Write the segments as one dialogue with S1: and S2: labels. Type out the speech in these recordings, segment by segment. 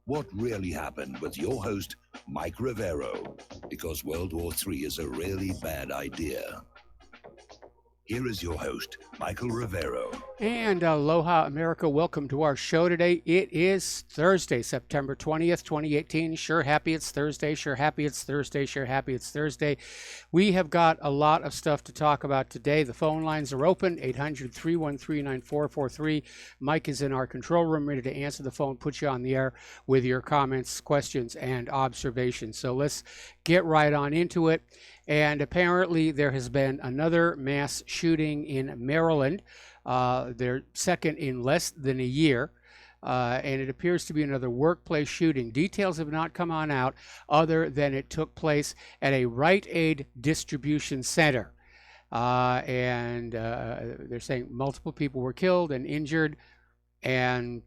S1: What really happened with your host, Mike Rivero, because World War III is a really bad idea. Here is your host, Michael Rivero.
S2: And aloha, America. Welcome to our show today. It is Thursday, September 20th, 2018. Sure happy it's Thursday. Sure happy it's Thursday. Sure happy it's Thursday. We have got a lot of stuff to talk about today. The phone lines are open, 800-313-9443. Mike is in our control room, ready to answer the phone, put you on the air with your comments, questions, and observations. So let's get right on into it. And apparently there has been another mass shooting in Maryland. They're second in less than a year. And it appears to be another workplace shooting. Details have not come on out other than it took place at a Rite Aid distribution center. They're saying multiple people were killed and injured, and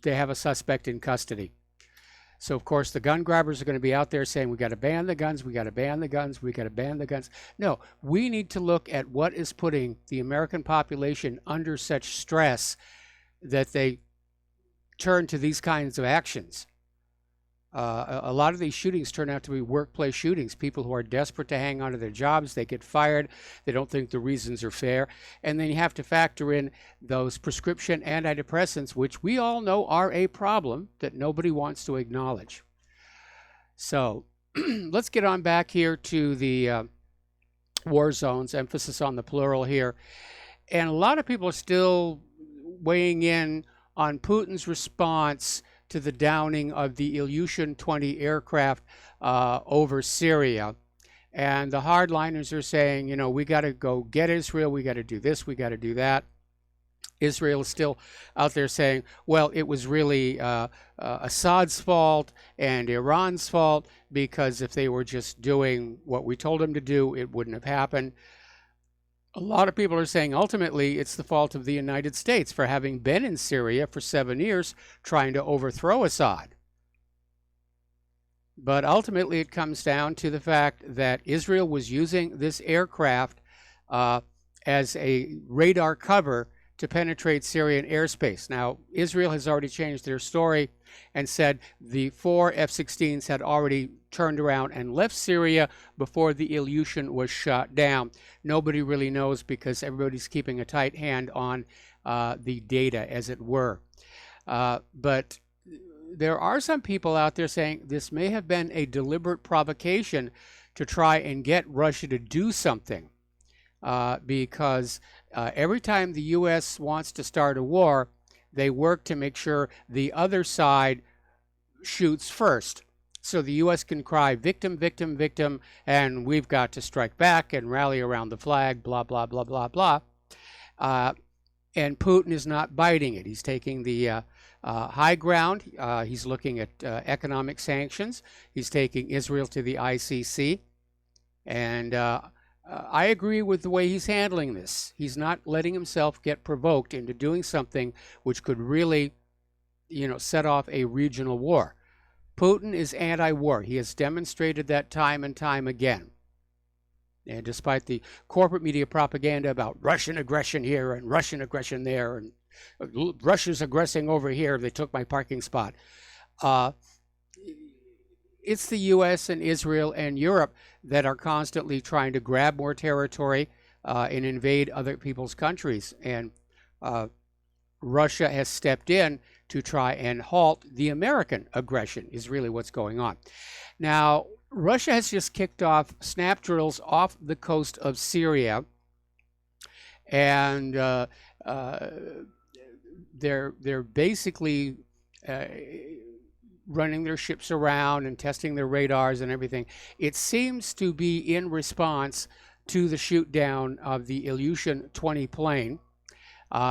S2: they have a suspect in custody. So, of course, the gun grabbers are going to be out there saying, we got to ban the guns, we got to ban the guns, we got to ban the guns. No, we need to look at what is putting the American population under such stress that they turn to these kinds of actions. A lot of these shootings turn out to be workplace shootings. People who are desperate to hang on to their jobs, they get fired, they don't think the reasons are fair. And then you have to factor in those prescription antidepressants, which we all know are a problem that nobody wants to acknowledge. So let's get on back here to the war zones, emphasis on the plural here. And a lot of people are still weighing in on Putin's response to the downing of the Ilyushin-20 aircraft over Syria. And the hardliners are saying, you know, we got to go get Israel, we got to do this, we got to do that. Israel is still out there saying, well, it was really Assad's fault and Iran's fault, because if they were just doing what we told them to do, it wouldn't have happened. A lot of people are saying ultimately it's the fault of the United States for having been in Syria for 7 years trying to overthrow Assad. But ultimately it comes down to the fact that Israel was using this aircraft as a radar cover to penetrate Syrian airspace. Now, Israel has already changed their story and said the 4 F-16s had already turned around and left Syria before the Ilyushin was shot down. Nobody really knows because everybody's keeping a tight hand on the data, as it were. But there are some people out there saying this may have been a deliberate provocation to try and get Russia to do something. Because every time the U.S. wants to start a war, they work to make sure the other side shoots first. So the U.S. can cry, victim, victim, victim, and we've got to strike back and rally around the flag, blah, blah, blah, blah, blah. And Putin is not biting it. He's taking the high ground. He's looking at economic sanctions. He's taking Israel to the ICC. And I agree with the way he's handling this. He's not letting himself get provoked into doing something which could really, set off a regional war. Putin is anti-war. He has demonstrated that time and time again. And despite the corporate media propaganda about Russian aggression here and Russian aggression there and Russia's aggressing over here, they took my parking spot. It's the U.S. and Israel and Europe that are constantly trying to grab more territory and invade other people's countries. And Russia has stepped in to try and halt the American aggression, is really what's going on. Now, Russia has just kicked off snap drills off the coast of Syria. And they're basically running their ships around and testing their radars and everything. It seems to be in response to the shoot down of the Ilyushin-20 plane.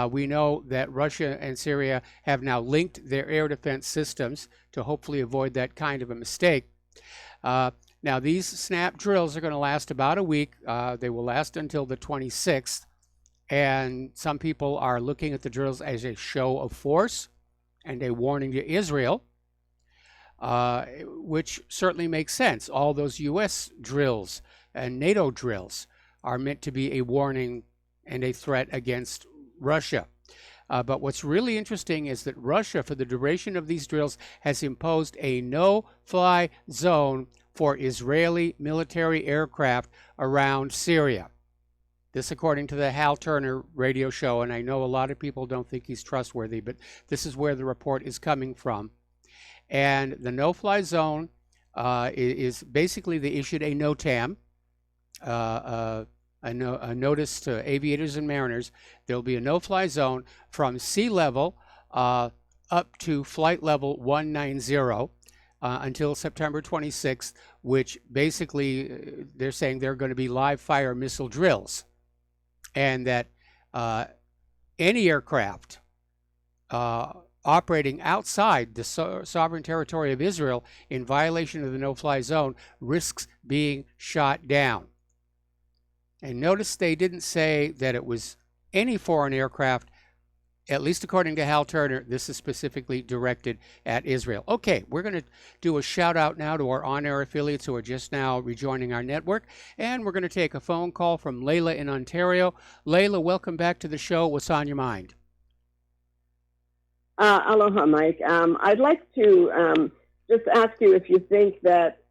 S2: We know that Russia and Syria have now linked their air defense systems to hopefully avoid that kind of a mistake. Now, these snap drills are going to last about a week. They will last until the 26th. And some people are looking at the drills as a show of force and a warning to Israel. Which certainly makes sense. All those U.S. drills and NATO drills are meant to be a warning and a threat against Russia. But what's really interesting is that Russia, for the duration of these drills, has imposed a no-fly zone for Israeli military aircraft around Syria. This according to the Hal Turner radio show, and I know a lot of people don't think he's trustworthy, but this is where the report is coming from. And the no-fly zone is basically, they issued a NOTAM, a notice to aviators and mariners. There'll be a no-fly zone from sea level up to flight level 190 until September 26th, which basically they're saying they're going to be live fire missile drills. And that any aircraft operating outside the sovereign territory of Israel in violation of the no-fly zone risks being shot down. And notice they didn't say that it was any foreign aircraft. At least according to Hal Turner, this is specifically directed at Israel. Okay, we're going to do a shout out now to our on-air affiliates who are just now rejoining our network. And we're going to take a phone call from Layla in Ontario. Layla, welcome back to the show. What's on your mind?
S3: Aloha, Mike. I'd like to just ask you if you think that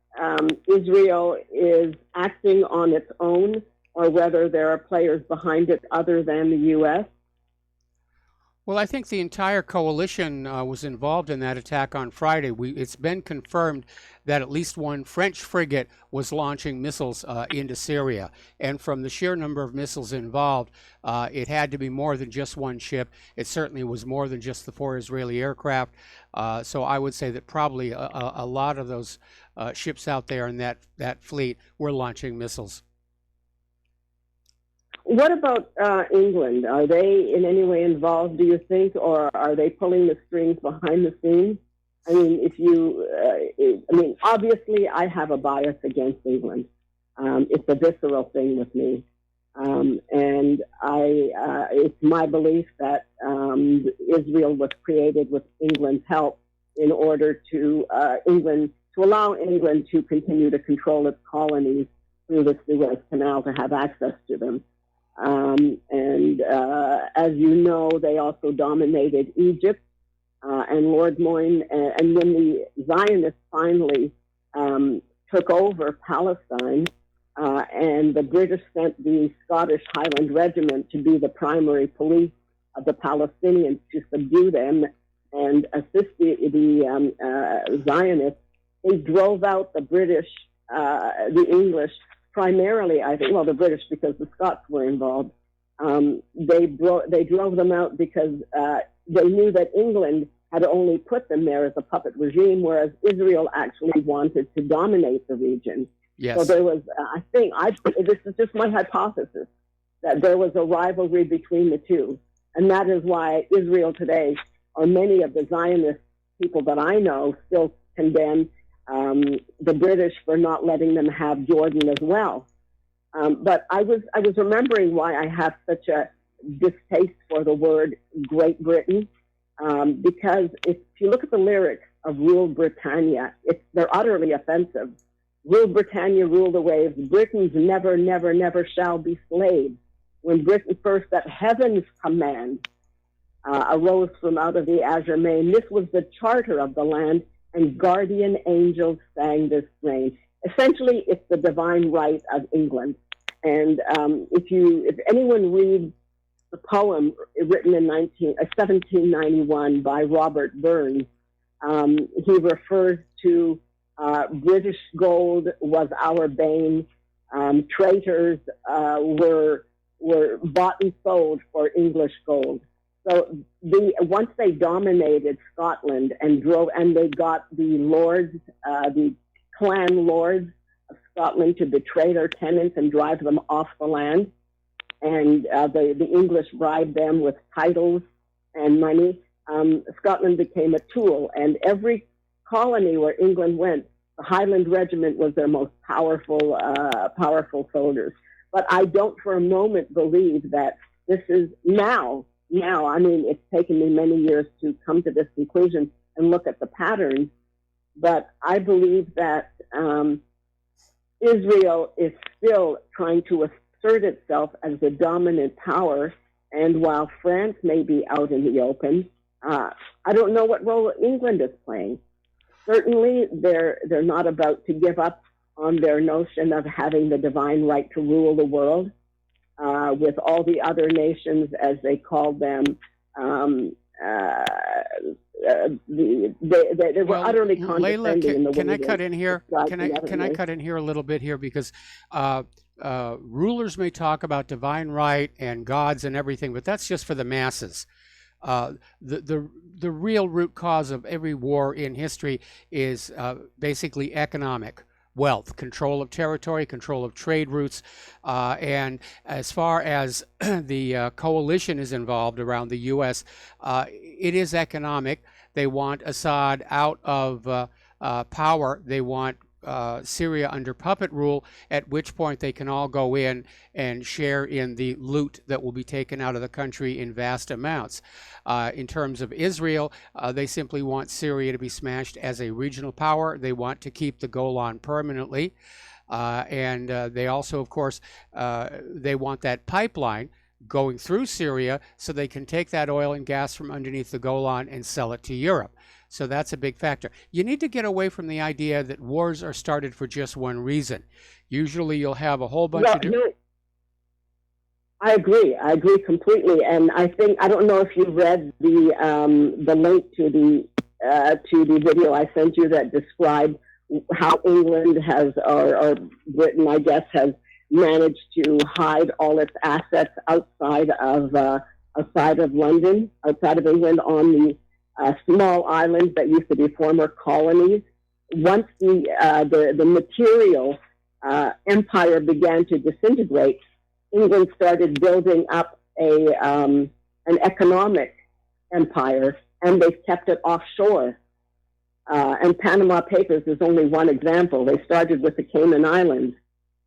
S3: Israel is acting on its own or whether there are players behind it other than the U.S.
S2: Well, I think the entire coalition was involved in that attack on Friday. It's been confirmed that at least one French frigate was launching missiles into Syria. And from the sheer number of missiles involved, it had to be more than just one ship. It certainly was more than just the 4 Israeli aircraft. So I would say that probably a lot of those ships out there in that fleet were launching missiles.
S3: What about England? Are they in any way involved, do you think, or are they pulling the strings behind the scenes? I mean, obviously I have a bias against England. It's a visceral thing with me. And it's my belief that Israel was created with England's help in order to allow England to continue to control its colonies through the Suez Canal to have access to them. As you know, they also dominated Egypt and Lord Moyne. And when the Zionists finally took over Palestine, and the British sent the Scottish Highland Regiment to be the primary police of the Palestinians to subdue them and assist the Zionists, they drove out the British, the English, primarily, I think, well, the British, because the Scots were involved. They drove them out because they knew that England had only put them there as a puppet regime, whereas Israel actually wanted to dominate the region.
S2: Yes.
S3: So there was, this is just my hypothesis, that there was a rivalry between the two. And that is why Israel today, or many of the Zionist people that I know, still condemn the British for not letting them have Jordan as well. But I was remembering why I have such a distaste for the word Great Britain, because if you look at the lyrics of Rule Britannia, they're utterly offensive. Rule Britannia, rule the waves. Britons never, never, never shall be slaves. When Britain first at heaven's command arose from out of the azure main, this was the charter of the land, and guardian angels sang this strain. Essentially, it's the divine right of England. And if anyone reads the poem written in 1791 by Robert Burns, he refers to British gold was our bane. Traitors were bought and sold for English gold. So once they dominated Scotland and they got the lords, the clan lords of Scotland to betray their tenants and drive them off the land, and the English bribed them with titles and money, Scotland became a tool. And every colony where England went, the Highland Regiment was their most powerful soldiers. But I don't for a moment believe that this is now, I mean, it's taken me many years to come to this conclusion and look at the patterns, but I believe that Israel is still trying to assert itself as the dominant power And while France may be out in the open, I don't know what role England is playing. Certainly, they're not about to give up on their notion of having the divine right to rule the world with all the other nations, as they call them. They were utterly condescending.
S2: Layla,
S3: in the
S2: can
S3: way
S2: I cut in here? Can I
S3: nations.
S2: cut in here a little bit here, because rulers may talk about divine right and gods and everything, but that's just for the masses. The real root cause of every war in history is basically economic. Wealth, control of territory, control of trade routes, and as far as the coalition is involved around the U.S., it is economic. They want Assad out of power. They want Syria under puppet rule, at which point they can all go in and share in the loot that will be taken out of the country in vast amounts. In terms of Israel, they simply want Syria to be smashed as a regional power. They want to keep the Golan permanently. And they also, of course, they want that pipeline going through Syria so they can take that oil and gas from underneath the Golan and sell it to Europe. So that's a big factor. You need to get away from the idea that wars are started for just one reason. Usually you'll have a whole bunch of different...
S3: I agree completely. And I don't know if you read the link to the video I sent you that described how England has, or Britain, I guess, has managed to hide all its assets outside of London, outside of England, on the small islands that used to be former colonies. Once the material empire began to disintegrate, England started building up an economic empire, and they've kept it offshore. And Panama Papers is only one example. They started with the Cayman Islands.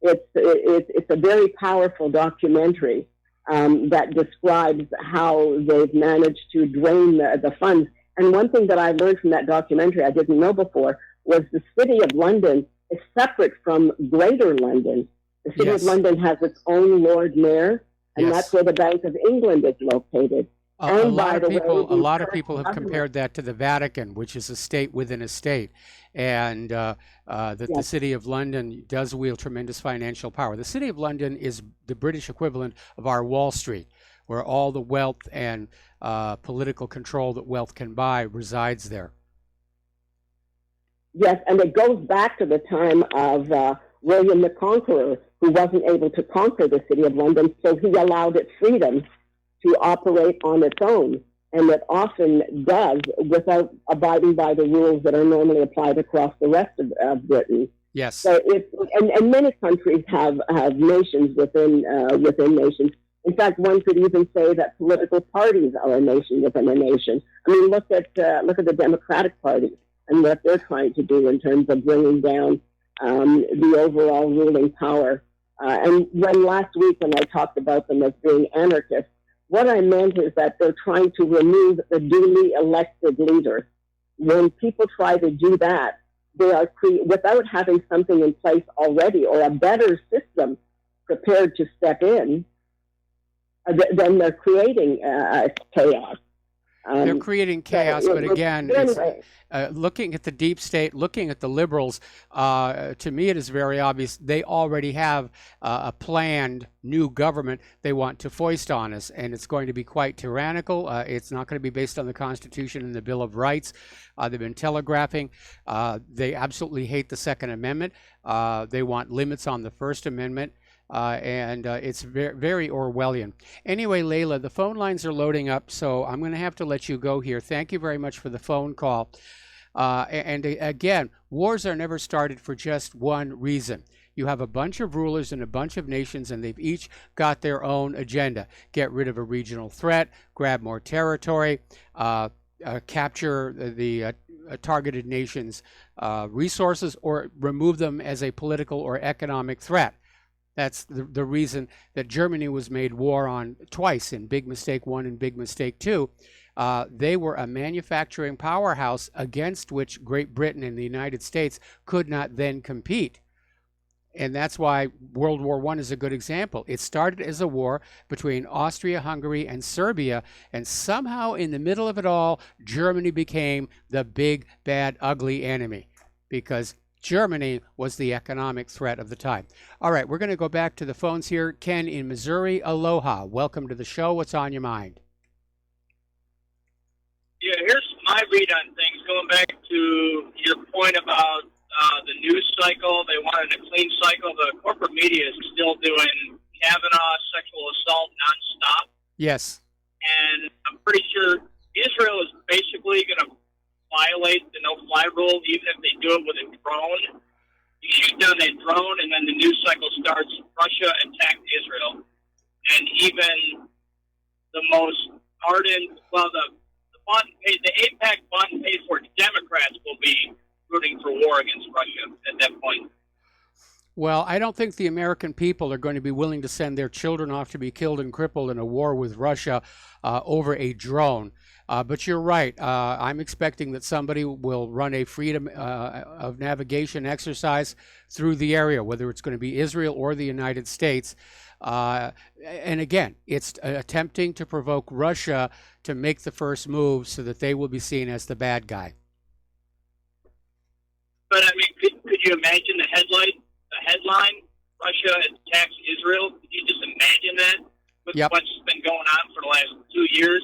S3: It's a very powerful documentary that describes how they've managed to drain the funds. And one thing that I learned from that documentary I didn't know before was the City of London is separate from Greater London. The City of London has its own Lord Mayor, and that's where the Bank of England is located.
S2: A lot of people have compared that to the Vatican, which is a state within a state, and the City of London does wield tremendous financial power. The City of London is the British equivalent of our Wall Street, where all the wealth and political control that wealth can buy resides there.
S3: Yes, and it goes back to the time of William the Conqueror, who wasn't able to conquer the City of London, so he allowed it freedom to operate on its own, and it often does without abiding by the rules that are normally applied across the rest of Britain.
S2: Yes.
S3: So and many countries have nations within nations. In fact, one could even say that political parties are a nation within a nation. I mean, look at the Democratic Party and what they're trying to do in terms of bringing down the overall ruling power. And last week when I talked about them as being anarchists, what I meant is that they're trying to remove the duly elected leader. When people try to do that, they are without having something in place already or a better system prepared to step in, then they're creating chaos.
S2: They're creating chaos, but again, looking at the deep state, looking at the liberals, to me it is very obvious they already have a planned new government they want to foist on us, and it's going to be quite tyrannical. It's not going to be based on the Constitution and the Bill of Rights. They've been telegraphing. They absolutely hate the Second Amendment. They want limits on the First Amendment. And it's very, very Orwellian. Anyway, Layla, the phone lines are loading up, so I'm going to have to let you go here. Thank you very much for the phone call. And again, wars are never started for just one reason. You have a bunch of rulers and a bunch of nations, and they've each got their own agenda. Get rid of a regional threat, grab more territory, capture the targeted nation's resources, or remove them as a political or economic threat. That's the reason that Germany was made war on twice, in Big Mistake 1 and Big Mistake 2. They were a manufacturing powerhouse against which Great Britain and the United States could not then compete. And that's why World War I is a good example. It started as a war between Austria-Hungary and Serbia, and somehow in the middle of it all, Germany became the big, bad, ugly enemy because Germany was the economic threat of the time. All right, we're going to go back to the phones here. Ken in Missouri, aloha. Welcome to the show. What's on your mind?
S4: Yeah, here's my read on things. Going back to your point about the news cycle, they wanted a clean cycle. The corporate media is still doing Kavanaugh sexual assault nonstop.
S2: Yes.
S4: And I'm pretty sure Israel is basically going to violate the no-fly rule, even if they do it with a drone. You shoot down a drone, and then the news cycle starts. Russia attacked Israel. And even the most ardent, the AIPAC bought and paid for Democrats will be rooting for war against Russia at that point.
S2: Well, I don't think the American people are going to be willing to send their children off to be killed and crippled in a war with Russia over a drone. But you're right. I'm expecting that somebody will run a freedom of navigation exercise through the area, whether it's going to be Israel or the United States. And again, it's attempting to provoke Russia to make the first move so that they will be seen as the bad guy.
S4: But, I mean, could you imagine the headline, Russia attacks Israel? Could you just imagine that with what's been going on for the last 2 years?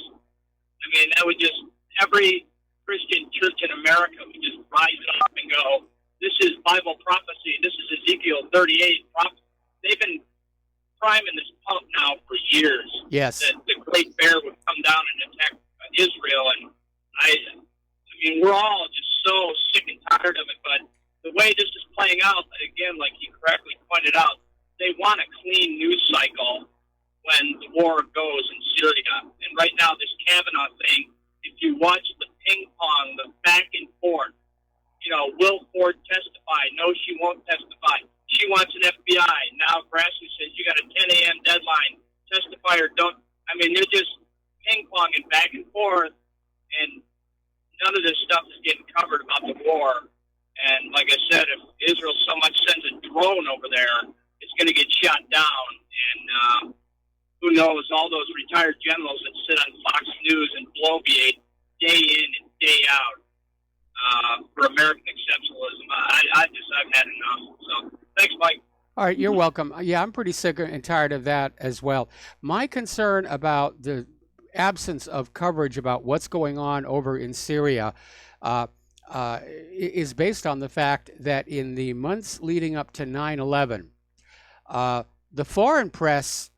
S4: I mean, that would just, every Christian church in America would just rise up and go, this is Bible prophecy, this is Ezekiel 38 prophecy. They've been priming this pump now for years.
S2: Yes.
S4: That the Great Bear would come down and attack Israel. And I mean, we're all just so sick and tired of it. But the way this is playing out, again, like you correctly pointed out, they want a clean news cycle when the war goes in Syria. And right now, this Kavanaugh thing, if you watch the ping pong, the back and forth, you know, will Ford testify? No, she won't testify. She wants an FBI. Now Grassley says you got a 10 a.m. deadline. Testify or don't. I mean, they're just ping-ponging back and forth, and none of this stuff is getting covered about the war. And like I said, if Israel so much sends a drone over there, it's going to get shot down. And who knows, all those retired generals that sit on Fox News and bloviate day in and day out for American exceptionalism. I've had enough. So thanks, Mike.
S2: All right, you're welcome. Yeah, I'm pretty sick and tired of that as well. My concern about the absence of coverage about what's going on over in Syria is based on the fact that in the months leading up to 9/11, the foreign press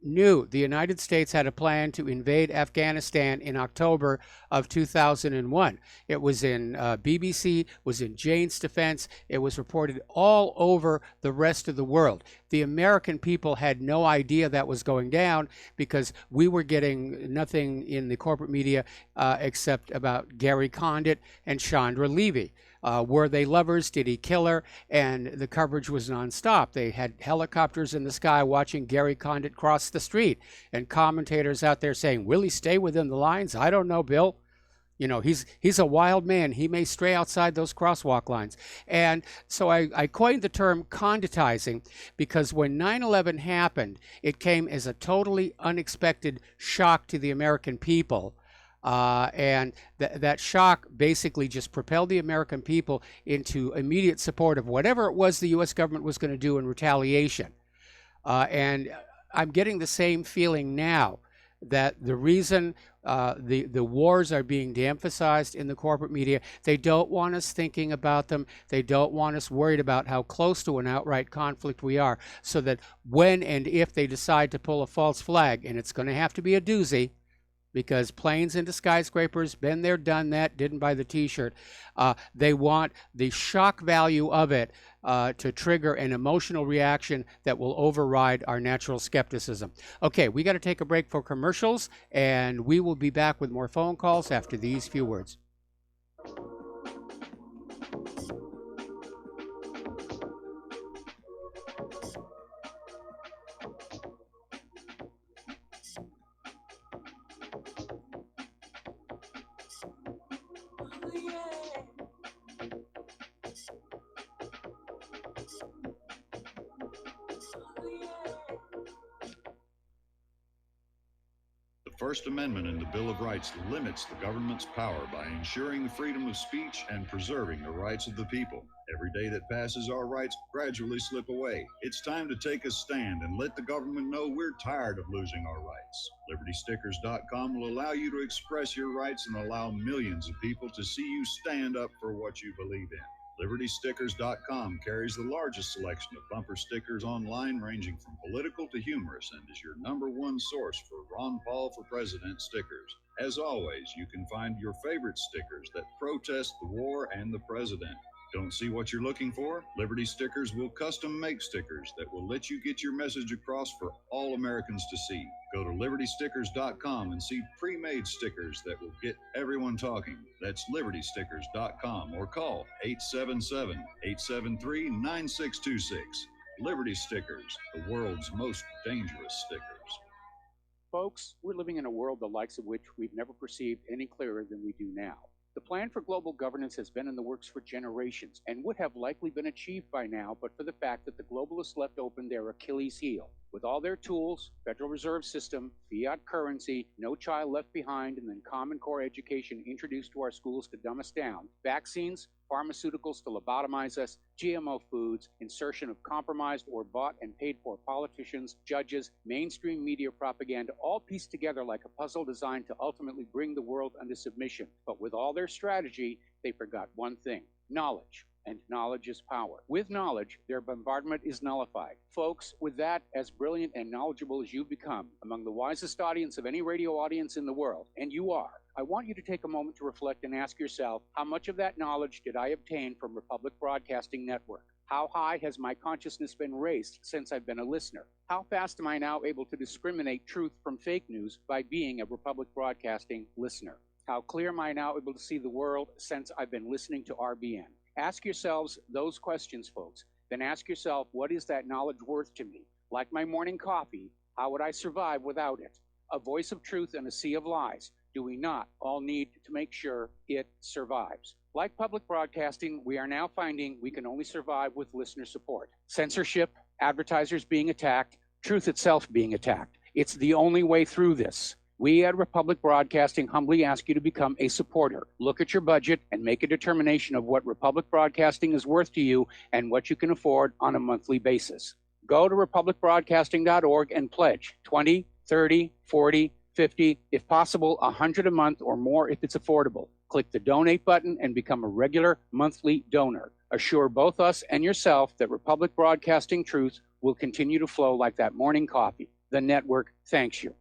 S2: knew the United States had a plan to invade Afghanistan in October of 2001. It was in BBC, was in Jane's Defense. It was reported all over the rest of the world. The American people had no idea that was going down because we were getting nothing in the corporate media except about Gary Condit and Chandra Levy. Were they lovers? Did he kill her? And the coverage was nonstop. They had helicopters in the sky watching Gary Condit cross the street, and commentators out there saying, will he stay within the lines? I don't know, Bill. You know, he's a wild man. He may stray outside those crosswalk lines. And so I coined the term conditizing because when 9/11 happened, it came as a totally unexpected shock to the American people. And that shock basically just propelled the American people into immediate support of whatever it was the U.S. government was going to do in retaliation. And I'm getting the same feeling now that the reason the wars are being de-emphasized in the corporate media, they don't want us thinking about them. They don't want us worried about how close to an outright conflict we are, so that when and if they decide to pull a false flag, and it's going to have to be a doozy, because planes into skyscrapers, been there, done that, didn't buy the t-shirt. They want the shock value of it to trigger an emotional reaction that will override our natural skepticism. Okay, we got to take a break for commercials, and we will be back with more phone calls after these few words.
S5: First Amendment in the Bill of Rights limits the government's power by ensuring the freedom of speech and preserving the rights of the people. Every day that passes, our rights gradually slip away. It's time to take a stand and let the government know we're tired of losing our rights. LibertyStickers.com will allow you to express your rights and allow millions of people to see you stand up for what you believe in. LibertyStickers.com carries the largest selection of bumper stickers online, ranging from political to humorous, and is your #1 source for Ron Paul for President stickers. As always, you can find your favorite stickers that protest the war and the president. Don't see what you're looking for? Liberty Stickers will custom make stickers that will let you get your message across for all Americans to see. Go to LibertyStickers.com and see pre-made stickers that will get everyone talking. That's LibertyStickers.com or call 877-873-9626. Liberty Stickers, the world's most dangerous stickers.
S6: Folks, we're living in a world the likes of which we've never perceived any clearer than we do now. The plan for global governance has been in the works for generations and would have likely been achieved by now, but for the fact that the globalists left open their Achilles heel. With all their tools, Federal Reserve System, fiat currency, no child left behind, and then Common Core education introduced to our schools to dumb us down, vaccines, pharmaceuticals to lobotomize us, GMO foods, insertion of compromised or bought and paid for politicians, judges, mainstream media propaganda, all pieced together like a puzzle designed to ultimately bring the world under submission. But with all their strategy, they forgot one thing: knowledge. And knowledge is power. With knowledge, their bombardment is nullified. Folks, with that, as brilliant and knowledgeable as you've become, among the wisest audience of any radio audience in the world, and you are, I want you to take a moment to reflect and ask yourself, how much of that knowledge did I obtain from Republic Broadcasting Network? How high has my consciousness been raised since I've been a listener? How fast am I now able to discriminate truth from fake news by being a Republic Broadcasting listener? How clear am I now able to see the world since I've been listening to RBN? Ask yourselves those questions, folks. Then ask yourself, what is that knowledge worth to me? Like my morning coffee, how would I survive without it? A voice of truth in a sea of lies. Do we not all need to make sure it survives? Like public broadcasting, we are now finding we can only survive with listener support. Censorship, advertisers being attacked, truth itself being attacked. It's the only way through this. We at Republic Broadcasting humbly ask you to become a supporter. Look at your budget and make a determination of what Republic Broadcasting is worth to you and what you can afford on a monthly basis. Go to republicbroadcasting.org and pledge $20, $30, $40, $50, if possible, $100 a month or more if it's affordable. Click the donate button and become a regular monthly donor. Assure both us and yourself that Republic Broadcasting truth will continue to flow like that morning coffee. The network thanks you.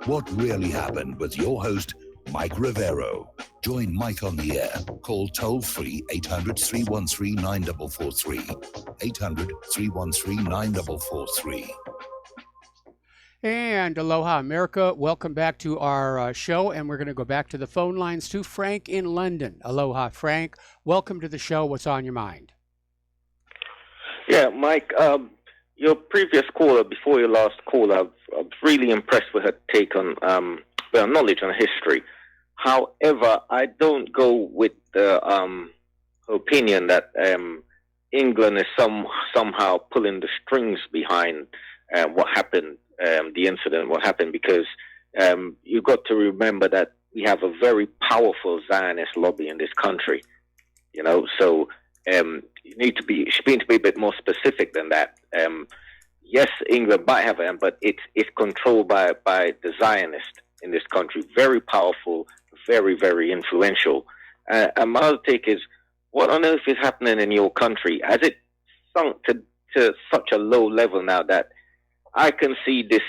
S1: What really happened with your host, Mike Rivero. Join Mike on the air. Call toll-free 800-313-9443. 800-313-9443.
S2: And aloha, America. Welcome back to our show, and we're going to go back to the phone lines to Frank in London. Aloha, Frank. Welcome to the show. What's on your mind?
S7: Yeah, Mike, your previous caller, before your last call, I was really impressed with her take on knowledge on history. However, I don't go with the opinion that England is somehow pulling the strings behind what happened, the incident, what happened, because you've got to remember that we have a very powerful Zionist lobby in this country, you know, so you need to be a bit more specific than that. Yes, England might have it, but it's controlled by the Zionists in this country. Very powerful, very, very influential. And my other take is, what on earth is happening in your country? Has it sunk to such a low level now that I can see this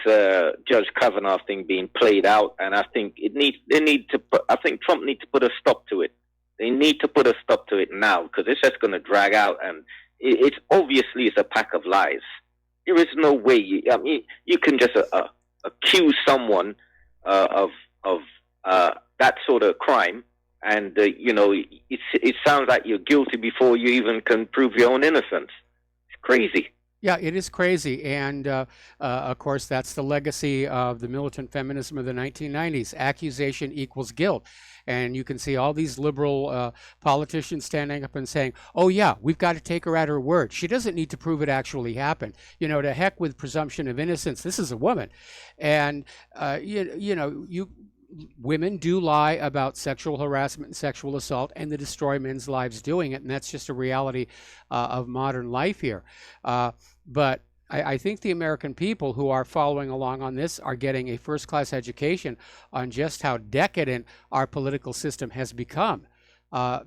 S7: Judge Kavanaugh thing being played out, and I think I think Trump needs to put a stop to it. They need to put a stop to it now, because it's just going to drag out, and it's obviously a pack of lies. There is no way you can just accuse someone of that sort of crime, and it sounds like you're guilty before you even can prove your own innocence. It's crazy.
S2: Yeah, it is crazy. And of course, that's the legacy of the militant feminism of the 1990s. Accusation equals guilt. And you can see all these liberal politicians standing up and saying, oh, yeah, we've got to take her at her word. She doesn't need to prove it actually happened. To heck with presumption of innocence. This is a woman. And, women do lie about sexual harassment and sexual assault, and they destroy men's lives doing it. And that's just a reality of modern life here. But I think the American people who are following along on this are getting a first-class education on just how decadent our political system has become.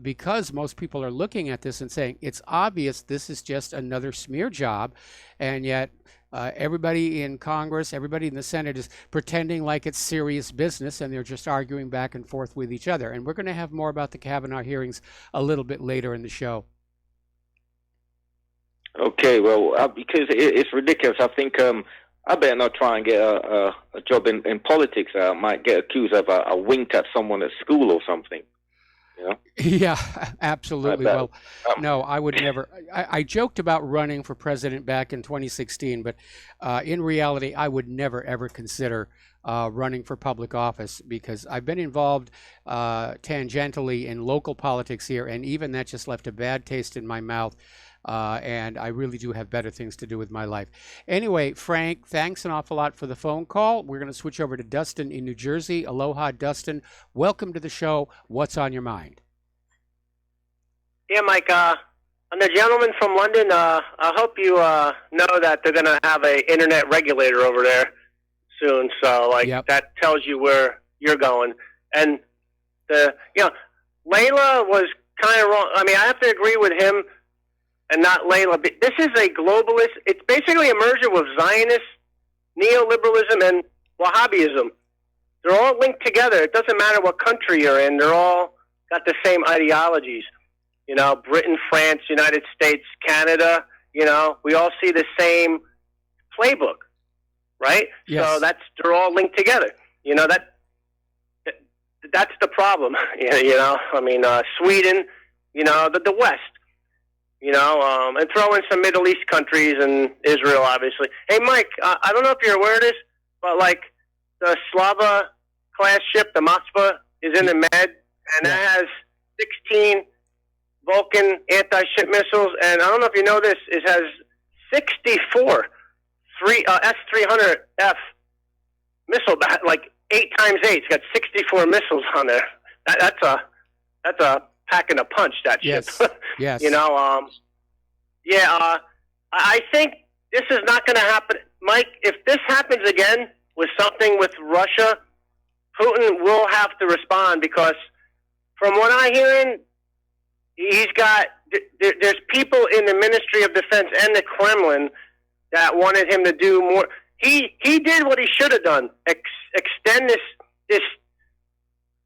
S2: Because most people are looking at this and saying, it's obvious this is just another smear job, and yet everybody in Congress, everybody in the Senate is pretending like it's serious business, and they're just arguing back and forth with each other. And we're going to have more about the Kavanaugh hearings a little bit later in the show.
S7: Okay, well, because it's ridiculous. I think I better not try and get a job in politics. I might get accused of a wink at someone at school or something.
S2: Yeah, absolutely. Well, no, I would never. I joked about running for president back in 2016, but in reality, I would never, ever consider running for public office, because I've been involved tangentially in local politics here, and even that just left a bad taste in my mouth. And I really do have better things to do with my life. Anyway, Frank, thanks an awful lot for the phone call. We're going to switch over to Dustin in New Jersey. Aloha, Dustin. Welcome to the show. What's on your mind?
S8: Yeah, Mike, I'm the gentleman from London. I hope you know that they're going to have an internet regulator over there soon. So, that tells you where you're going. And, Layla was kind of wrong. I mean, I have to agree with him and not Layla. This is a globalist. It's basically a merger with Zionist, neoliberalism, and Wahhabism. They're all linked together. It doesn't matter what country you're in. They're all got the same ideologies. Britain, France, United States, Canada, we all see the same playbook, right?
S2: Yes.
S8: So they're all linked together. That's the problem. I mean, Sweden, the West. And throw in some Middle East countries and Israel, obviously. Hey, Mike, I don't know if you're aware of this, but the Slava class ship, the Moskva, is in the Med, and that has 16 Vulcan anti-ship missiles, and I don't know if you know this, it has 64 S-300F missile, 8 times 8. It's got 64 missiles on there. That's a packing a punch, that ship.
S2: Yes.
S8: I think this is not going to happen. Mike, if this happens again with something with Russia, Putin will have to respond, because from what I'm hearing, there's people in the Ministry of Defense and the Kremlin that wanted him to do more. He did what he should have done, extend this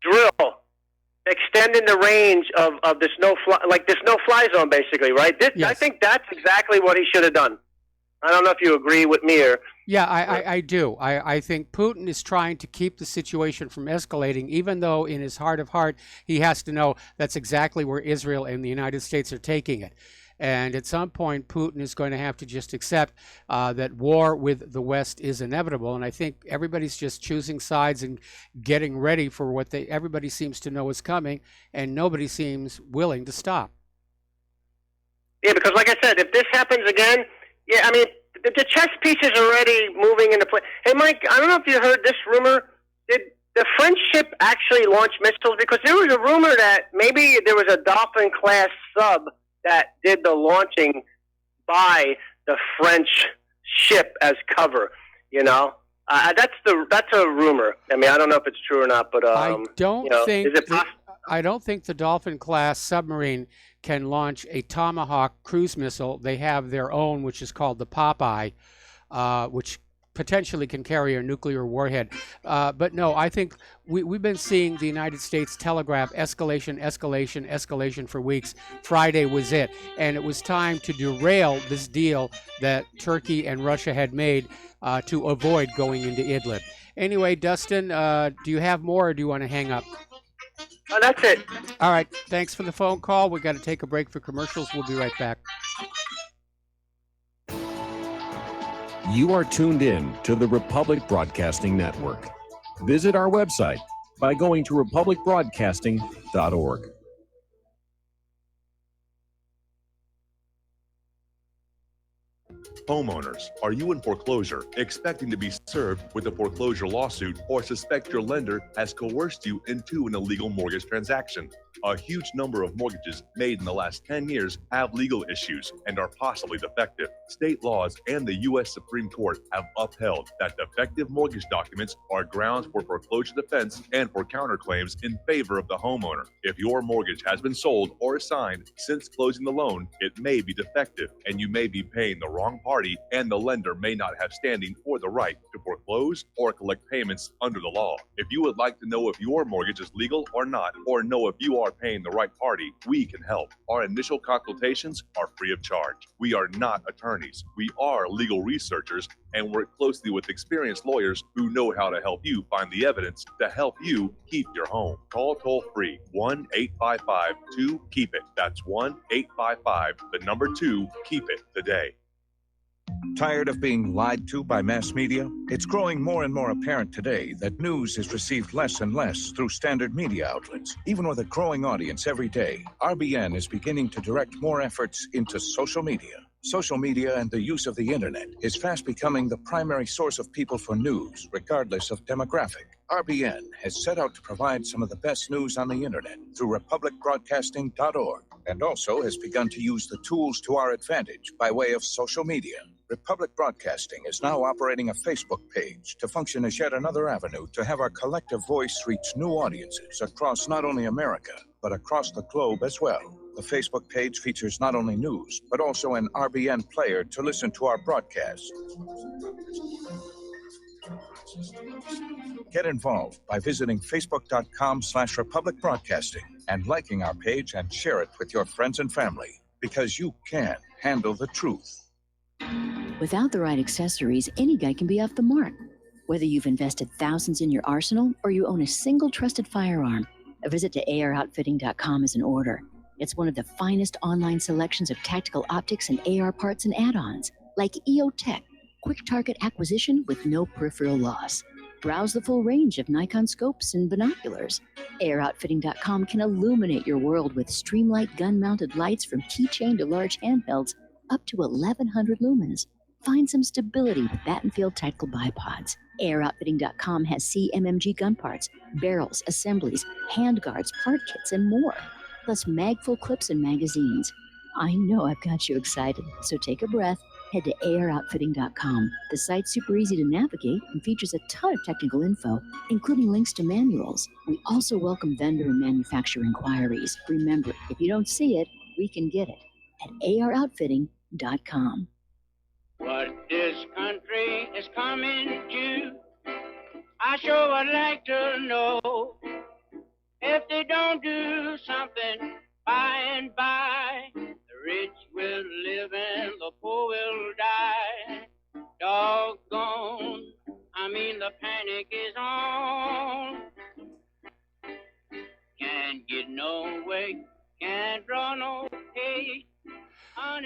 S8: drill, extending the range of this no-fly zone, basically, right?
S2: Yes.
S8: I think that's exactly what he should have done. I don't know if you agree with me or...
S2: Yeah, I do. I think Putin is trying to keep the situation from escalating, even though in his heart of heart, he has to know that's exactly where Israel and the United States are taking it. And at some point, Putin is going to have to just accept that war with the West is inevitable. And I think everybody's just choosing sides and getting ready for what everybody seems to know is coming, and nobody seems willing to stop.
S8: Yeah, because like I said, if this happens again, the chess piece is already moving into play. Hey, Mike, I don't know if you heard this rumor. Did the French ship actually launch missiles? Because there was a rumor that maybe there was a Dolphin-class sub that did the launching by the French ship as cover. That's a rumor. I mean, I don't know if it's true or not, but
S2: I don't think the Dolphin-class submarine can launch a Tomahawk cruise missile. They have their own, which is called the Popeye, which potentially can carry a nuclear warhead. But no, I think we've been seeing the United States telegraph escalation for weeks. Friday was it. And it was time to derail this deal that Turkey and Russia had made to avoid going into Idlib. Anyway, Dustin, do you have more, or do you want to hang up?
S8: Oh, that's it.
S2: All right. Thanks for the phone call. We've got to take a break for commercials. We'll be right back.
S9: You are tuned in to the Republic Broadcasting Network. Visit our website by going to republicbroadcasting.org.
S10: Homeowners, are you in foreclosure, expecting to be served with a foreclosure lawsuit, or suspect your lender has coerced you into an illegal mortgage transaction? A huge number of mortgages made in the last 10 years have legal issues and are possibly defective. State laws and the U.S. Supreme Court have upheld that defective mortgage documents are grounds for foreclosure defense and for counterclaims in favor of the homeowner. If your mortgage has been sold or assigned since closing the loan, it may be defective and you may be paying the wrong party, and the lender may not have standing or the right to foreclose or collect payments under the law. If you would like to know if your mortgage is legal or not, or know if you are paying the right party, we can help. Our initial consultations are free of charge. We are not attorneys. We are legal researchers and work closely with experienced lawyers who know how to help you find the evidence to help you keep your home. Call toll free 1-855-2-KEEP-IT. That's 1-855-2-KEEP-IT today.
S11: Tired of being lied to by mass media? It's growing more and more apparent today that news is received less and less through standard media outlets. Even with a growing audience every day, RBN is beginning to direct more efforts into social media. Social media and the use of the internet is fast becoming the primary source of people for news, regardless of demographic. RBN has set out to provide some of the best news on the internet through republicbroadcasting.org, and also has begun to use the tools to our advantage by way of social media. Republic Broadcasting is now operating a Facebook page to function as yet another avenue to have our collective voice reach new audiences across not only America, but across the globe as well. The Facebook page features not only news, but also an RBN player to listen to our broadcasts. Get involved by visiting facebook.com/Republic Broadcasting and liking our page and share it with your friends and family, because you can handle the truth.
S12: Without the right accessories, any guy can be off the mark. Whether you've invested thousands in your arsenal or you own a single trusted firearm, a visit to AROutfitting.com is in order. It's one of the finest online selections of tactical optics and AR parts and add-ons, like EOTech, quick target acquisition with no peripheral loss. Browse the full range of Nikon scopes and binoculars. AROutfitting.com can illuminate your world with Streamlight gun-mounted lights from keychain to large handhelds, up to 1,100 lumens. Find some stability with Battenfield tactical bipods. AROutfitting.com has CMMG gun parts, barrels, assemblies, handguards, part kits, and more. Plus mag-full clips and magazines. I know I've got you excited, so take a breath. Head to AROutfitting.com. The site's super easy to navigate and features a ton of technical info, including links to manuals. We also welcome vendor and manufacturer inquiries. Remember, if you don't see it, we can get it at AROutfitting.com.
S13: What this country is coming to, I sure would like to know. If they don't do something by and by, the rich will live and the poor will die. Doggone, I mean the panic is on. Can't get no way, can't draw no pay.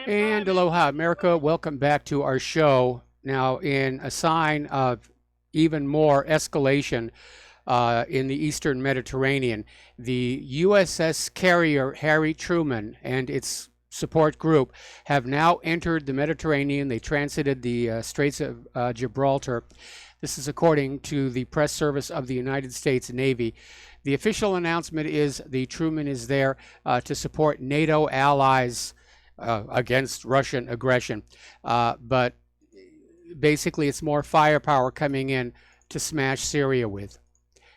S2: And aloha, America. Welcome back to our show. Now, in a sign of even more escalation in the Eastern Mediterranean, the USS carrier Harry Truman and its support group have now entered the Mediterranean. They transited the Straits of Gibraltar. This is according to the press service of the United States Navy. The official announcement is the Truman is there to support NATO allies against Russian aggression. But basically, it's more firepower coming in to smash Syria with.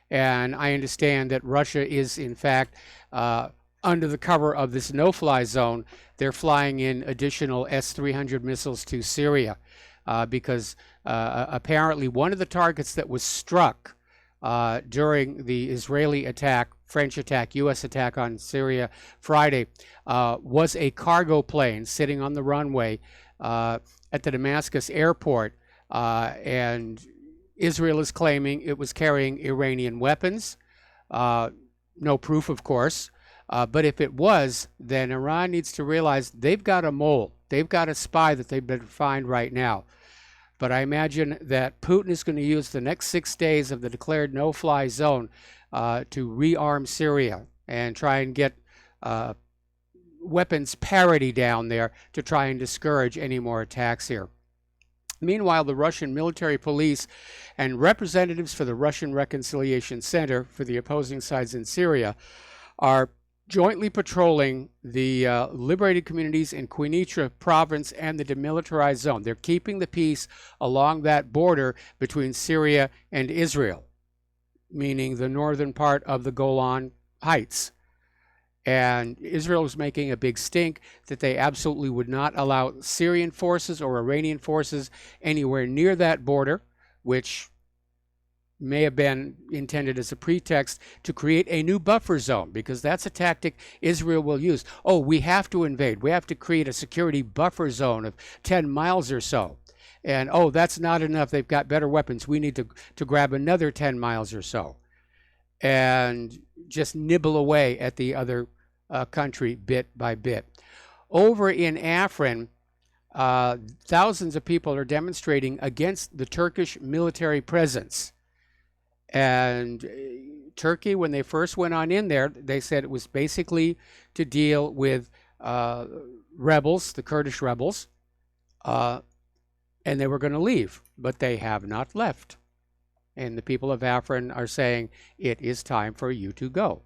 S2: And I understand that Russia is, in fact, under the cover of this no-fly zone. They're flying in additional S-300 missiles to Syria because apparently one of the targets that was struck during the Israeli attack, French attack, U.S. attack on Syria Friday, was a cargo plane sitting on the runway at the Damascus airport. And Israel is claiming it was carrying Iranian weapons. No proof, of course. But if it was, then Iran needs to realize they've got a mole. They've got a spy that they better find right now. But I imagine that Putin is going to use the next 6 days of the declared no-fly zone to rearm Syria and try and get weapons parity down there to try and discourage any more attacks here. Meanwhile, the Russian military police and representatives for the Russian Reconciliation Center for the opposing sides in Syria are jointly patrolling the liberated communities in Quneitra province and the demilitarized zone. They're keeping the peace along that border between Syria and Israel, meaning the northern part of the Golan Heights. And Israel is making a big stink that they absolutely would not allow Syrian forces or Iranian forces anywhere near that border, which may have been intended as a pretext to create a new buffer zone, because that's a tactic Israel will use. Oh, we have to invade. We have to create a security buffer zone of 10 miles or so. And, oh, that's not enough. They've got better weapons. We need to grab another 10 miles or so and just nibble away at the other country bit by bit. Over in Afrin, thousands of people are demonstrating against the Turkish military presence. And Turkey, when they first went on in there, they said it was basically to deal with rebels, the Kurdish rebels, and they were going to leave, but they have not left. And the people of Afrin are saying, it is time for you to go.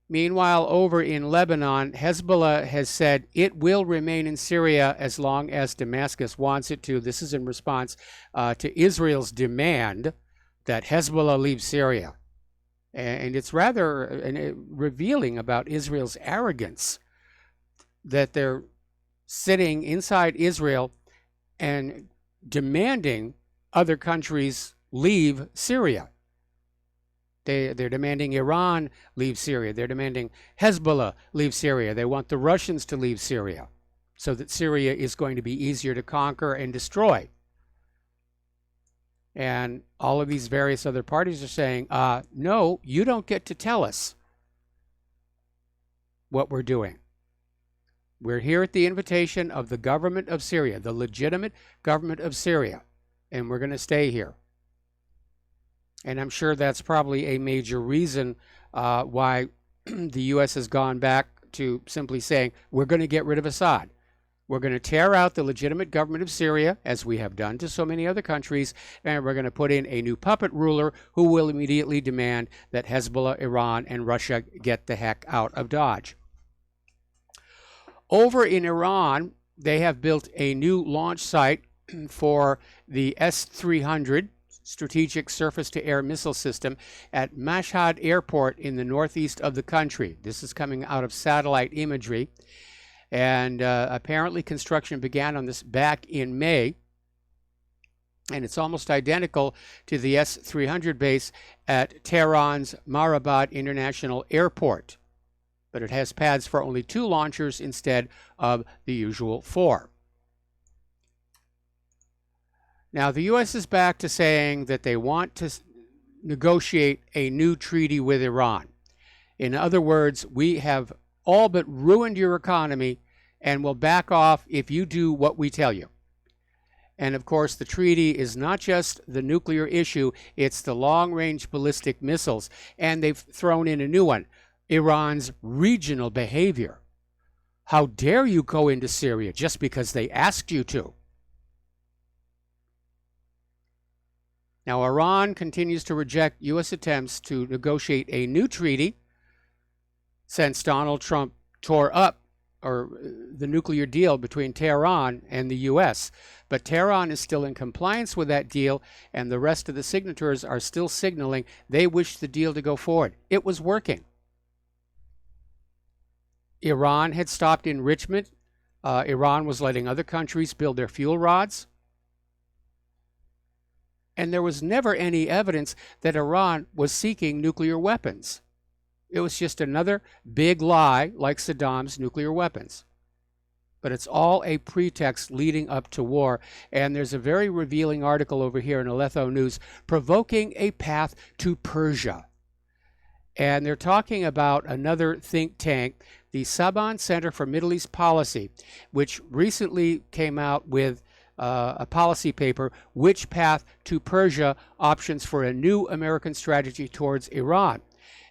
S2: Meanwhile, over in Lebanon, Hezbollah has said it will remain in Syria as long as Damascus wants it to. This is in response to Israel's demand that Hezbollah leave Syria. And it's rather revealing about Israel's arrogance that they're sitting inside Israel and demanding other countries leave Syria. They're demanding Iran leave Syria. They're demanding Hezbollah leave Syria. They want the Russians to leave Syria so that Syria is going to be easier to conquer and destroy. And all of these various other parties are saying, no, you don't get to tell us what we're doing. We're here at the invitation of the government of Syria, the legitimate government of Syria, and we're going to stay here. And I'm sure that's probably a major reason why the U.S. has gone back to simply saying, we're going to get rid of Assad. We're going to tear out the legitimate government of Syria, as we have done to so many other countries, and we're going to put in a new puppet ruler who will immediately demand that Hezbollah, Iran, and Russia get the heck out of Dodge. Over in Iran, they have built a new launch site for the S-300 strategic surface-to-air missile system at Mashhad Airport in the northeast of the country. This is coming out of satellite imagery. And apparently construction began on this back in May. And it's almost identical to the S-300 base at Tehran's Mehrabad International Airport. But it has pads for only 2 launchers instead of the usual 4. Now, the U.S. is back to saying that they want to negotiate a new treaty with Iran. In other words, we have all but ruined your economy and will back off if you do what we tell you. And of course, the treaty is not just the nuclear issue, it's the long-range ballistic missiles. And they've thrown in a new one, Iran's regional behavior. How dare you go into Syria just because they asked you to? Now, Iran continues to reject U.S. attempts to negotiate a new treaty since Donald Trump tore up the nuclear deal between Tehran and the U.S. But Tehran is still in compliance with that deal, and the rest of the signatories are still signaling they wish the deal to go forward. It was working. Iran had stopped enrichment. Iran was letting other countries build their fuel rods. And there was never any evidence that Iran was seeking nuclear weapons. It was just another big lie like Saddam's nuclear weapons. But it's all a pretext leading up to war. And there's a very revealing article over here in Aleppo News, Provoking a Path to Persia. And they're talking about another think tank, the Saban Center for Middle East Policy, which recently came out with a policy paper, Which Path to Persia? Options for a New American Strategy Towards Iran.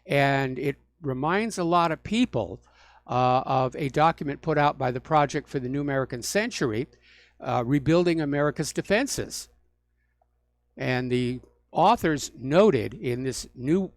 S2: And it reminds a lot of people of a document put out by the Project for the New American Century, Rebuilding America's Defenses. And the authors noted in this new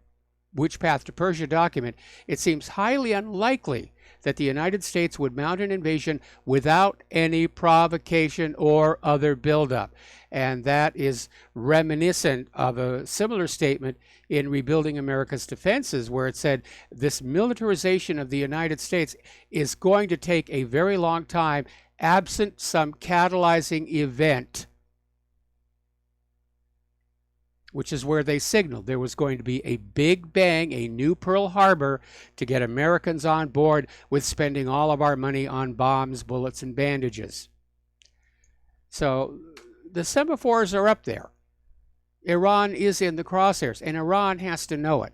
S2: Which Path to Persia document, it seems highly unlikely that the United States would mount an invasion without any provocation or other buildup. And that is reminiscent of a similar statement in Rebuilding America's Defenses, where it said this militarization of the United States is going to take a very long time, absent some catalyzing event, which is where they signaled there was going to be a big bang, a new Pearl Harbor, to get Americans on board with spending all of our money on bombs, bullets, and bandages. So the semaphores are up there. Iran is in the crosshairs, and Iran has to know it.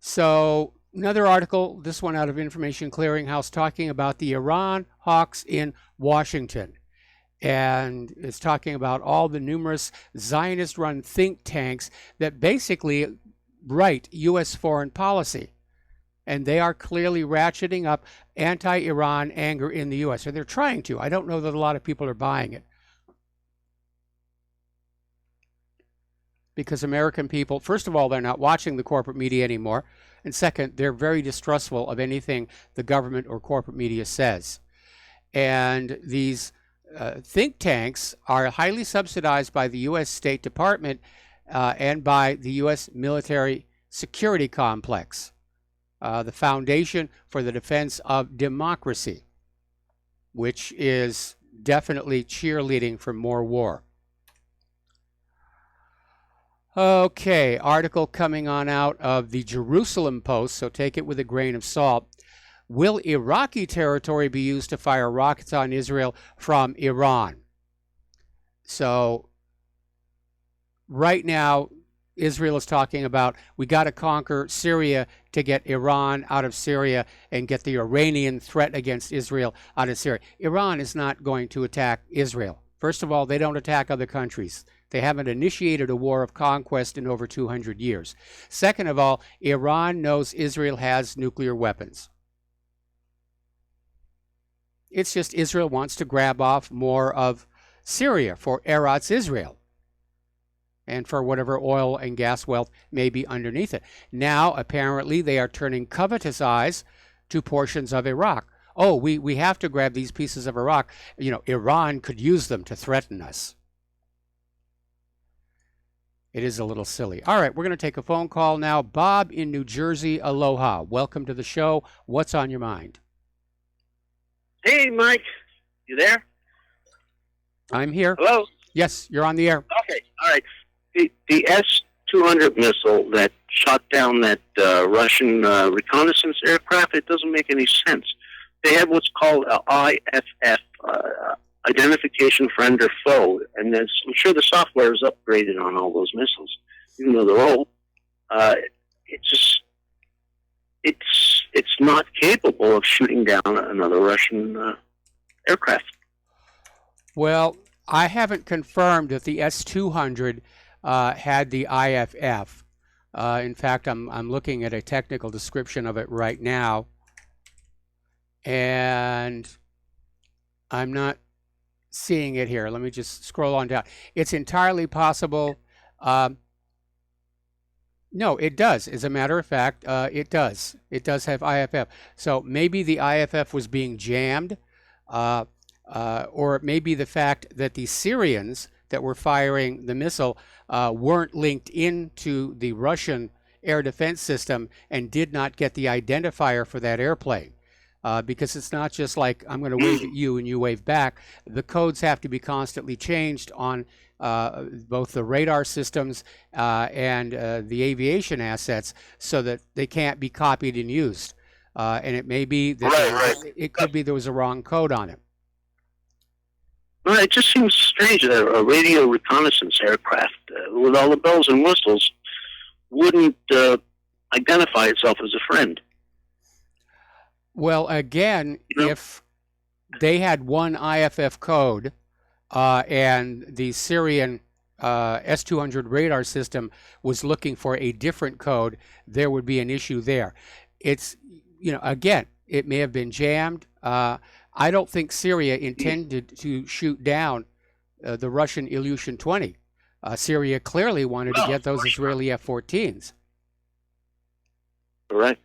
S2: So another article, this one out of Information Clearinghouse, talking about the Iran hawks in Washington. And it's talking about all the numerous Zionist-run think tanks that basically write U.S. foreign policy. And they are clearly ratcheting up anti-Iran anger in the U.S. Or they're trying to. I don't know that a lot of people are buying it. Because American people, first of all, they're not watching the corporate media anymore. And second, they're very distrustful of anything the government or corporate media says. And these think tanks are highly subsidized by the U.S. State Department and by the U.S. military security complex, the Foundation for the Defense of Democracy, which is definitely cheerleading for more war. Okay, article coming on out of the Jerusalem Post, so take it with a grain of salt. Will Iraqi territory be used to fire rockets on Israel from Iran? So right now, Israel is talking about, we got to conquer Syria to get Iran out of Syria and get the Iranian threat against Israel out of Syria. Iran is not going to attack Israel. First of all, they don't attack other countries. They haven't initiated a war of conquest in over 200 years. Second of all, Iran knows Israel has nuclear weapons. It's just Israel wants to grab off more of Syria for Eretz Israel and for whatever oil and gas wealth may be underneath it. Now, apparently, they are turning covetous eyes to portions of Iraq. Oh, we have to grab these pieces of Iraq. You know, Iran could use them to threaten us. It is a little silly. All right, we're going to take a phone call now. Bob in New Jersey, aloha. Welcome to the show. What's on your mind?
S14: Hey, Mike, you there?
S2: I'm here.
S14: Hello?
S2: Yes, you're on the air.
S14: Okay, all right. The S-200 missile that shot down that Russian reconnaissance aircraft, it doesn't make any sense. They have what's called an IFF, Identification Friend or Foe, and I'm sure the software is upgraded on all those missiles, even though they're old. It's not capable of shooting down another Russian aircraft.
S2: Well, I haven't confirmed that the S-200 had the IFF. In fact, I'm looking at a technical description of it right now, and I'm not seeing it here. Let me just scroll on down. It's entirely possible. No, it does. As a matter of fact, it does. It does have IFF. So maybe the IFF was being jammed, or it may be the fact that the Syrians that were firing the missile weren't linked into the Russian air defense system and did not get the identifier for that airplane. Because it's not just like I'm going to wave at you and you wave back. The codes have to be constantly changed on both the radar systems and the aviation assets so that they can't be copied and used. And it may be that it could be there was a wrong code on it.
S14: Well, it just seems strange that a radio reconnaissance aircraft with all the bells and whistles wouldn't identify itself as a friend.
S2: Well, again, if they had one IFF code, and the Syrian S-200 radar system was looking for a different code, there would be an issue there. It's, again, it may have been jammed. I don't think Syria intended to shoot down the Russian Ilyushin-20. Syria clearly wanted to get those Israeli F-14s.
S14: Correct.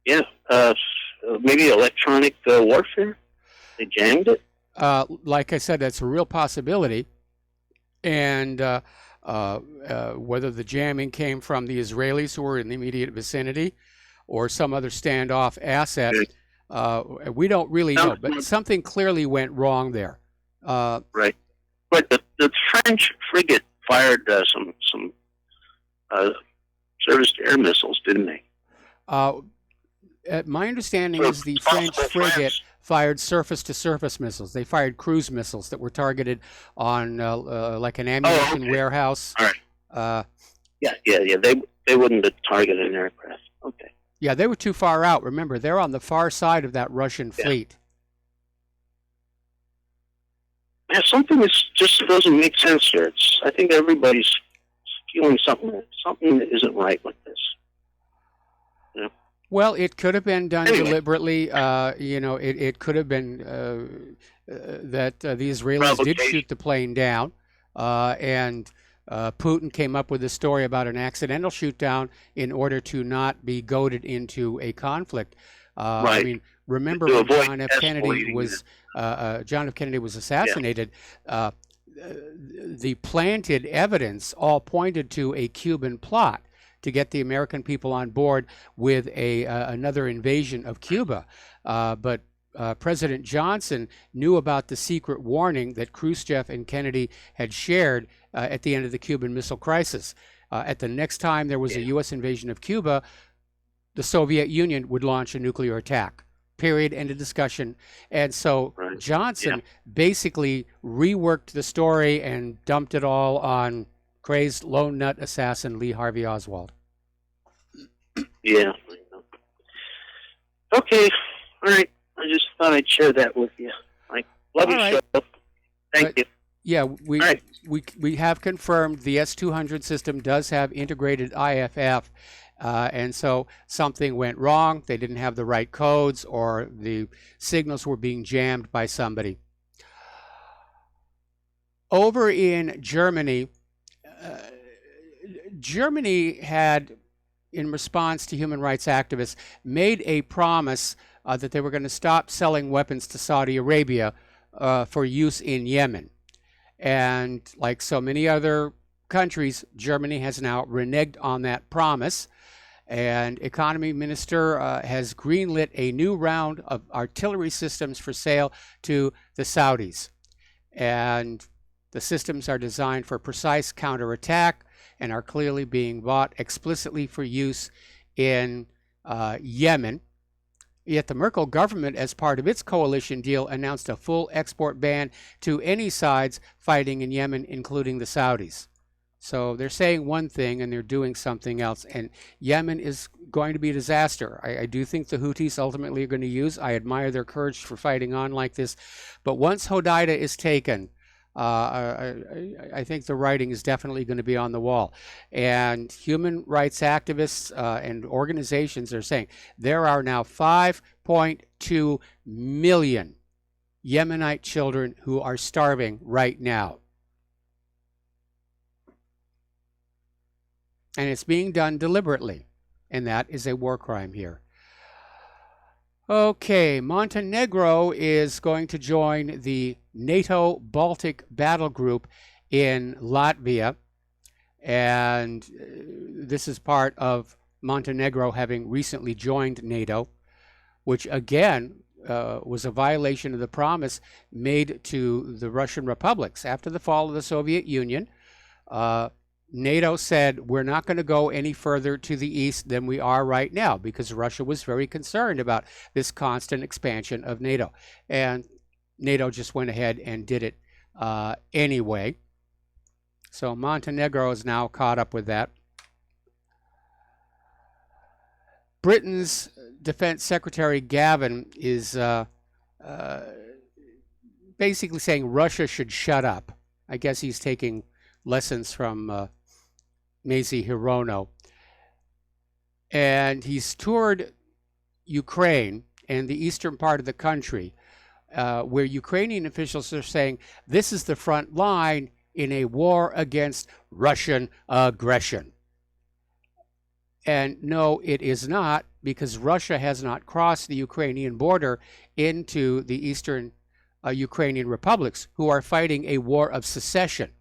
S14: Yeah. Maybe electronic warfare? They jammed it?
S2: Like I said, that's a real possibility. And whether the jamming came from the Israelis who were in the immediate vicinity or some other standoff asset, we don't really know. But something clearly went wrong there.
S14: Right. But the French frigate fired some surface-to-air missiles, didn't they?
S2: My understanding is the French frigate fired surface-to-surface missiles. They fired cruise missiles that were targeted on like an ammunition warehouse.
S14: All right. Yeah. They wouldn't have targeted an aircraft. Okay.
S2: Yeah, they were too far out. Remember, they're on the far side of that Russian fleet.
S14: Yeah, something just doesn't make sense here. I think everybody's feeling something that isn't right with this.
S2: Well, it could have been done deliberately. It could have been that the Israelis did shoot the plane down, and Putin came up with a story about an accidental shoot down in order to not be goaded into a conflict.
S14: Right.
S2: I mean, remember when John F. Kennedy was assassinated? The planted evidence all pointed to a Cuban plot to get the American people on board with another invasion of Cuba. But President Johnson knew about the secret warning that Khrushchev and Kennedy had shared at the end of the Cuban Missile Crisis. At the next time there was a U.S. invasion of Cuba, the Soviet Union would launch a nuclear attack. Period. End of discussion. And so Johnson basically reworked the story and dumped it all on crazed lone nut assassin Lee Harvey Oswald.
S14: Yeah. Okay. All right. I just thought I'd share that with you. I love your show. Thank you.
S2: Yeah, we have confirmed the S-200 system does have integrated IFF, and so something went wrong. They didn't have the right codes, or the signals were being jammed by somebody. Over in Germany, Germany had, in response to human rights activists, made a promise that they were going to stop selling weapons to Saudi Arabia for use in Yemen. And like so many other countries, Germany has now reneged on that promise. And Economy Minister has greenlit a new round of artillery systems for sale to the Saudis. And the systems are designed for precise counterattack and are clearly being bought explicitly for use in Yemen. Yet the Merkel government, as part of its coalition deal, announced a full export ban to any sides fighting in Yemen, including the Saudis. So they're saying one thing and they're doing something else. And Yemen is going to be a disaster. I do think the Houthis ultimately are going to use. I admire their courage for fighting on like this. But once Hodeidah is taken, I think the writing is definitely going to be on the wall. And human rights activists and organizations are saying there are now 5.2 million Yemenite children who are starving right now. And it's being done deliberately. And that is a war crime here. Okay, Montenegro is going to join the NATO Baltic Battle Group in Latvia. And this is part of Montenegro having recently joined NATO, which again was a violation of the promise made to the Russian republics. After the fall of the Soviet Union, NATO said, we're not going to go any further to the east than we are right now, because Russia was very concerned about this constant expansion of NATO. And NATO just went ahead and did it anyway. So Montenegro is now caught up with that. Britain's Defense Secretary Gavin is basically saying Russia should shut up. I guess he's taking lessons from Mazie Hirono. And he's toured Ukraine and the eastern part of the country, where Ukrainian officials are saying this is the front line in a war against Russian aggression. And no, it is not, because Russia has not crossed the Ukrainian border into the eastern Ukrainian republics, who are fighting a war of secession.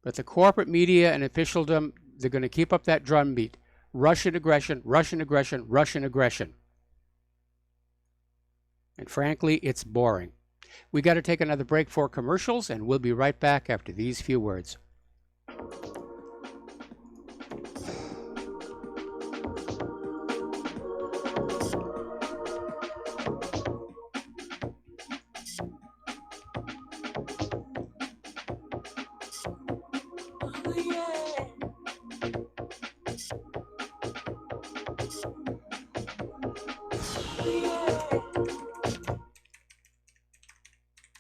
S2: But the corporate media and officialdom, they're going to keep up that drumbeat. Russian aggression, Russian aggression, Russian aggression. And frankly, it's boring. We got to take another break for commercials, and we'll be right back after these few words.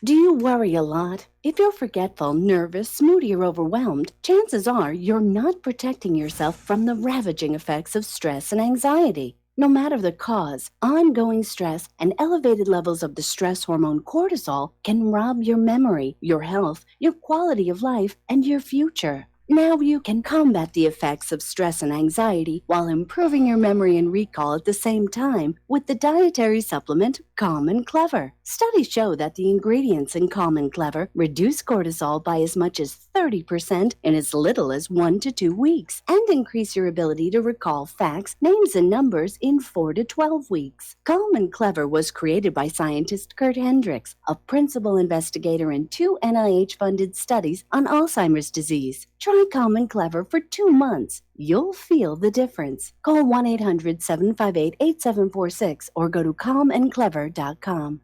S15: Do you worry a lot? If you're forgetful, nervous, moody, or overwhelmed, chances are you're not protecting yourself from the ravaging effects of stress and anxiety. No matter the cause, ongoing stress and elevated levels of the stress hormone cortisol can rob your memory, your health, your quality of life, and your future. Now you can combat the effects of stress and anxiety while improving your memory and recall at the same time with the dietary supplement Calm and Clever. Studies show that the ingredients in Calm and Clever reduce cortisol by as much as 30% in as little as 1 to 2 weeks and increase your ability to recall facts, names, and numbers in 4 to 12 weeks. Calm and Clever was created by scientist Kurt Hendricks, a principal investigator in 2 NIH-funded studies on Alzheimer's disease. Try Calm and Clever for 2 months. You'll feel the difference. Call 1-800-758-8746 or go to calmandclever.com.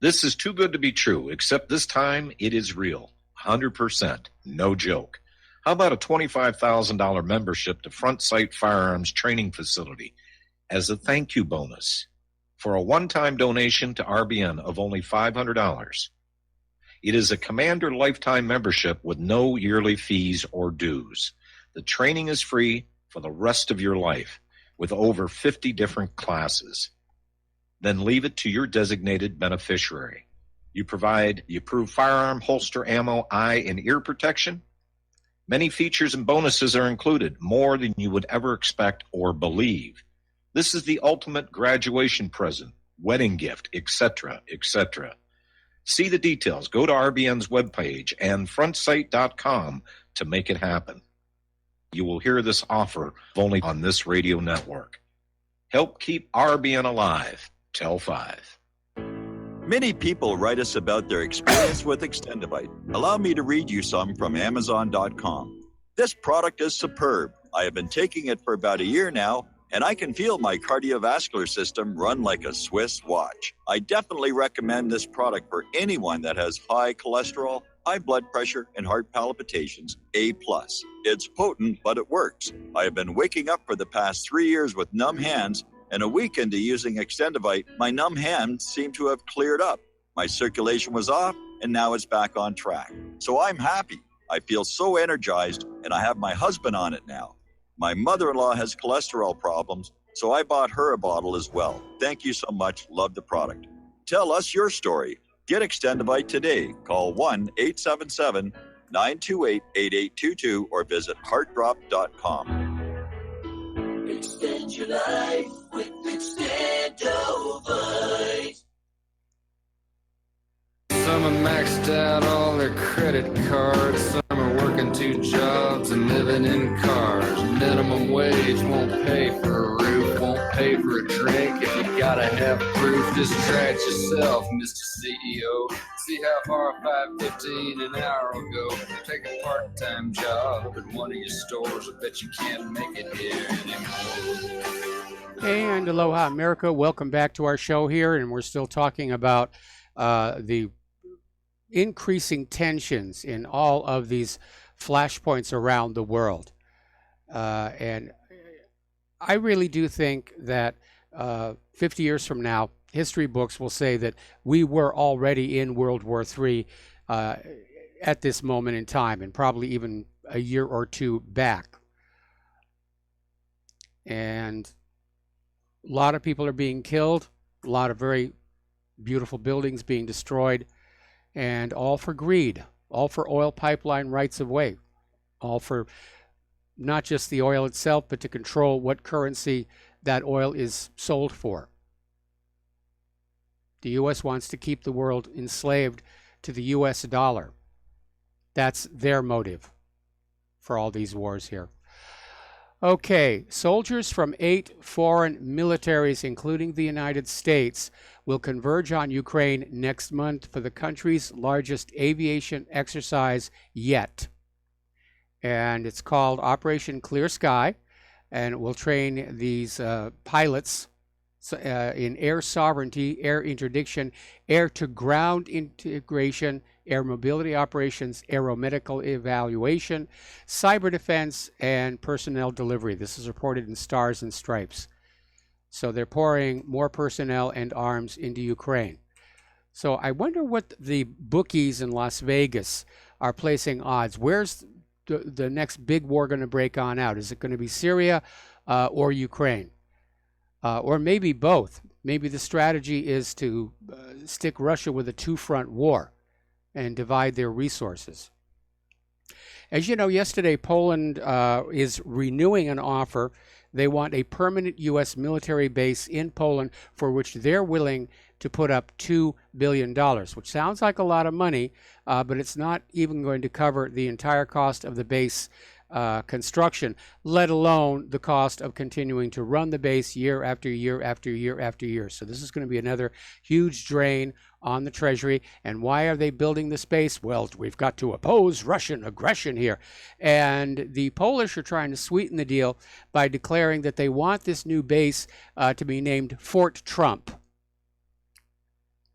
S9: This is too good to be true, except this time it is real. 100%. No joke. How about a $25,000 membership to Front Sight Firearms Training Facility as a thank you bonus for a one-time donation to RBN of only $500? It is a Commander lifetime membership with no yearly fees or dues. The training is free for the rest of your life with over 50 different classes. Then leave it to your designated beneficiary. You provide the approved firearm, holster, ammo, eye, and ear protection. Many features and bonuses are included, more than you would ever expect or believe. This is the ultimate graduation present, wedding gift, etc., etc. See the details. Go to RBN's webpage and frontsight.com to make it happen. You will hear this offer only on this radio network. Help keep RBN alive. Tell 5.
S16: Many people write us about their experience with Extendivite. Allow me to read you some from Amazon.com. This product is superb. I have been taking it for about a year now, and I can feel my cardiovascular system run like a Swiss watch. I definitely recommend this product for anyone that has high cholesterol, high blood pressure, and heart palpitations, A+. It's potent, but it works. I have been waking up for the past 3 years with numb hands, and a week into using Extendivite, my numb hands seem to have cleared up. My circulation was off, and now it's back on track. So I'm happy. I feel so energized, and I have my husband on it now. My mother-in-law has cholesterol problems, so I bought her a bottle as well. Thank you so much. Love the product. Tell us your story. Get Extendivite today. Call 1-877-928-8822 or visit heartdrop.com.
S17: Extend your life with Extendivite.
S18: Some are maxed out all their credit cards. Some are working 2 jobs and living in cars. Minimum wage won't pay for a roof, won't pay for a drink. If you gotta have proof, just scratch yourself, Mr. CEO. See how far 5.15 an hour will go. Take a part-time job at one of your stores. I bet you can't make it here anymore.
S2: And aloha, America. Welcome back to our show here, and we're still talking about the increasing tensions in all of these flashpoints around the world. And I really do think that 50 years from now, history books will say that we were already in World War III at this moment in time, and probably even a year or two back. And a lot of people are being killed, a lot of very beautiful buildings being destroyed, and all for greed, all for oil pipeline rights of way, all for not just the oil itself, but to control what currency that oil is sold for. The U.S. wants to keep the world enslaved to the U.S. dollar. That's their motive for all these wars here. Okay, soldiers from 8 foreign militaries, including the United States, will converge on Ukraine next month for the country's largest aviation exercise yet. And it's called Operation Clear Sky, and it will train these pilots in air sovereignty, air interdiction, air-to-ground integration, air mobility operations, aeromedical evaluation, cyber defense, and personnel delivery. This is reported in Stars and Stripes. So they're pouring more personnel and arms into Ukraine. So I wonder what the bookies in Las Vegas are placing odds. Where's the next big war going to break on out? Is it going to be Syria or Ukraine? Or maybe both. Maybe the strategy is to stick Russia with a two-front war and divide their resources. As you know, yesterday Poland is renewing an offer. They want a permanent U.S. military base in Poland for which they're willing to put up $2 billion, which sounds like a lot of money, but it's not even going to cover the entire cost of the base construction, let alone the cost of continuing to run the base year after year after year after year. So this is going to be another huge drain on the Treasury. And why are they building this base? Well, we've got to oppose Russian aggression here. And the Polish are trying to sweeten the deal by declaring that they want this new base to be named Fort Trump.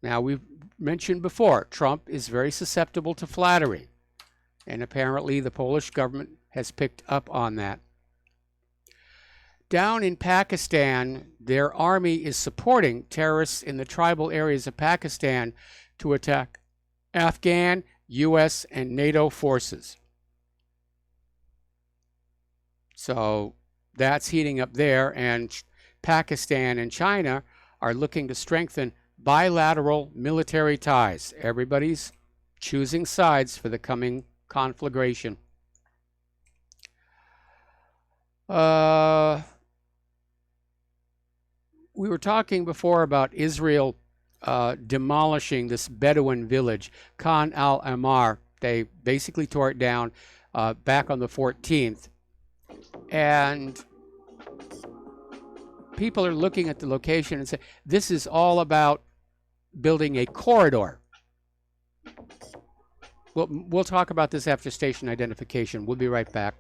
S2: Now, we've mentioned before, Trump is very susceptible to flattery. And apparently the Polish government has picked up on that. Down in Pakistan, their army is supporting terrorists in the tribal areas of Pakistan to attack Afghan, U.S., and NATO forces. So that's heating up there, and Pakistan and China are looking to strengthen bilateral military ties. Everybody's choosing sides for the coming conflagration. We were talking before about Israel demolishing this Bedouin village, Khan al-Ahmar. They basically tore it down back on the 14th. And people are looking at the location and say, this is all about building a corridor. We'll talk about this after station identification. We'll be right back.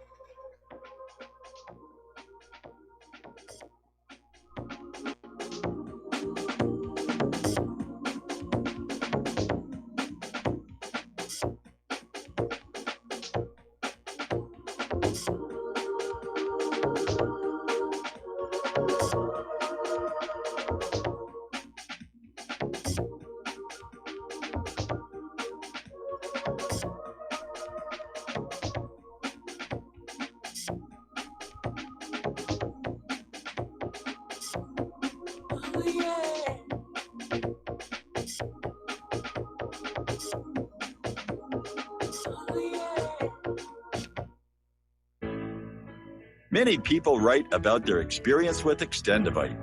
S16: Many people write about their experience with Extendivite.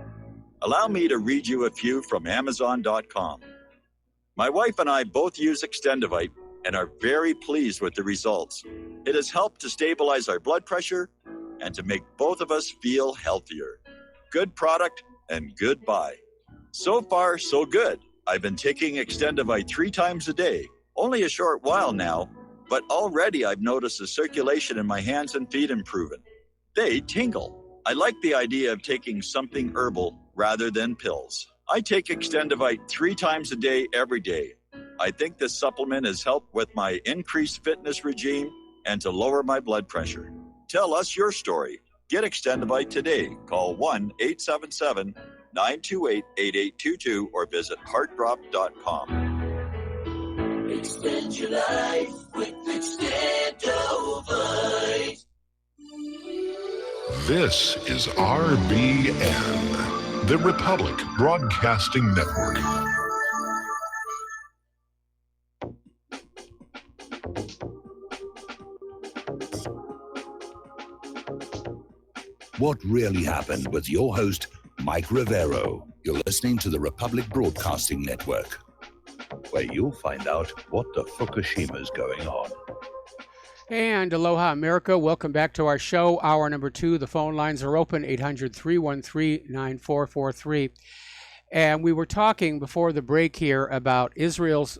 S16: Allow me to read you a few from Amazon.com. My wife and I both use Extendivite and are very pleased with the results. It has helped to stabilize our blood pressure and to make both of us feel healthier. Good product and good buy. So far, so good. I've been taking Extendivite 3 times a day, only a short while now, but already I've noticed the circulation in my hands and feet improving. They tingle. I like the idea of taking something herbal rather than pills. I take Extendivite 3 times a day, every day. I think this supplement has helped with my increased fitness regime and to lower my blood pressure. Tell us your story. Get Extendivite today. Call 1-877 928-8822 or visit heartdrop.com.
S17: Extend your life with Extendovite.
S19: This is RBN, the Republic Broadcasting Network.
S1: What really happened with your host, Mike Rivero. You're listening to the Republic Broadcasting Network, where you'll find out what the Fukushima's going on.
S2: And aloha, America. Welcome back to our show, hour number 2. The phone lines are open, 800-313-9443. And we were talking before the break here about Israel's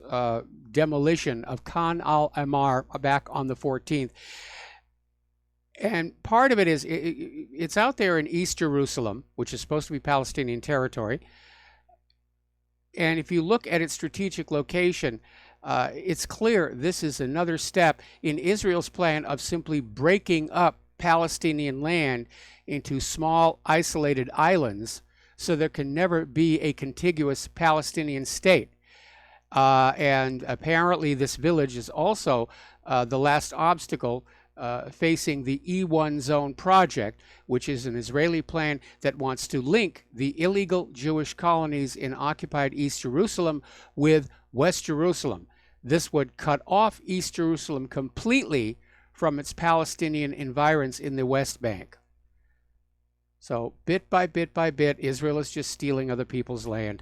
S2: demolition of Khan al-Ahmar back on the 14th. And part of it is, it's out there in East Jerusalem, which is supposed to be Palestinian territory. And if you look at its strategic location, it's clear this is another step in Israel's plan of simply breaking up Palestinian land into small, isolated islands so there can never be a contiguous Palestinian state. And apparently this village is also the last obstacle facing the E1 zone project, which is an Israeli plan that wants to link the illegal Jewish colonies in occupied East Jerusalem with West Jerusalem. This would cut off East Jerusalem completely from its Palestinian environs in the West Bank. So bit by bit by bit, Israel is just stealing other people's land.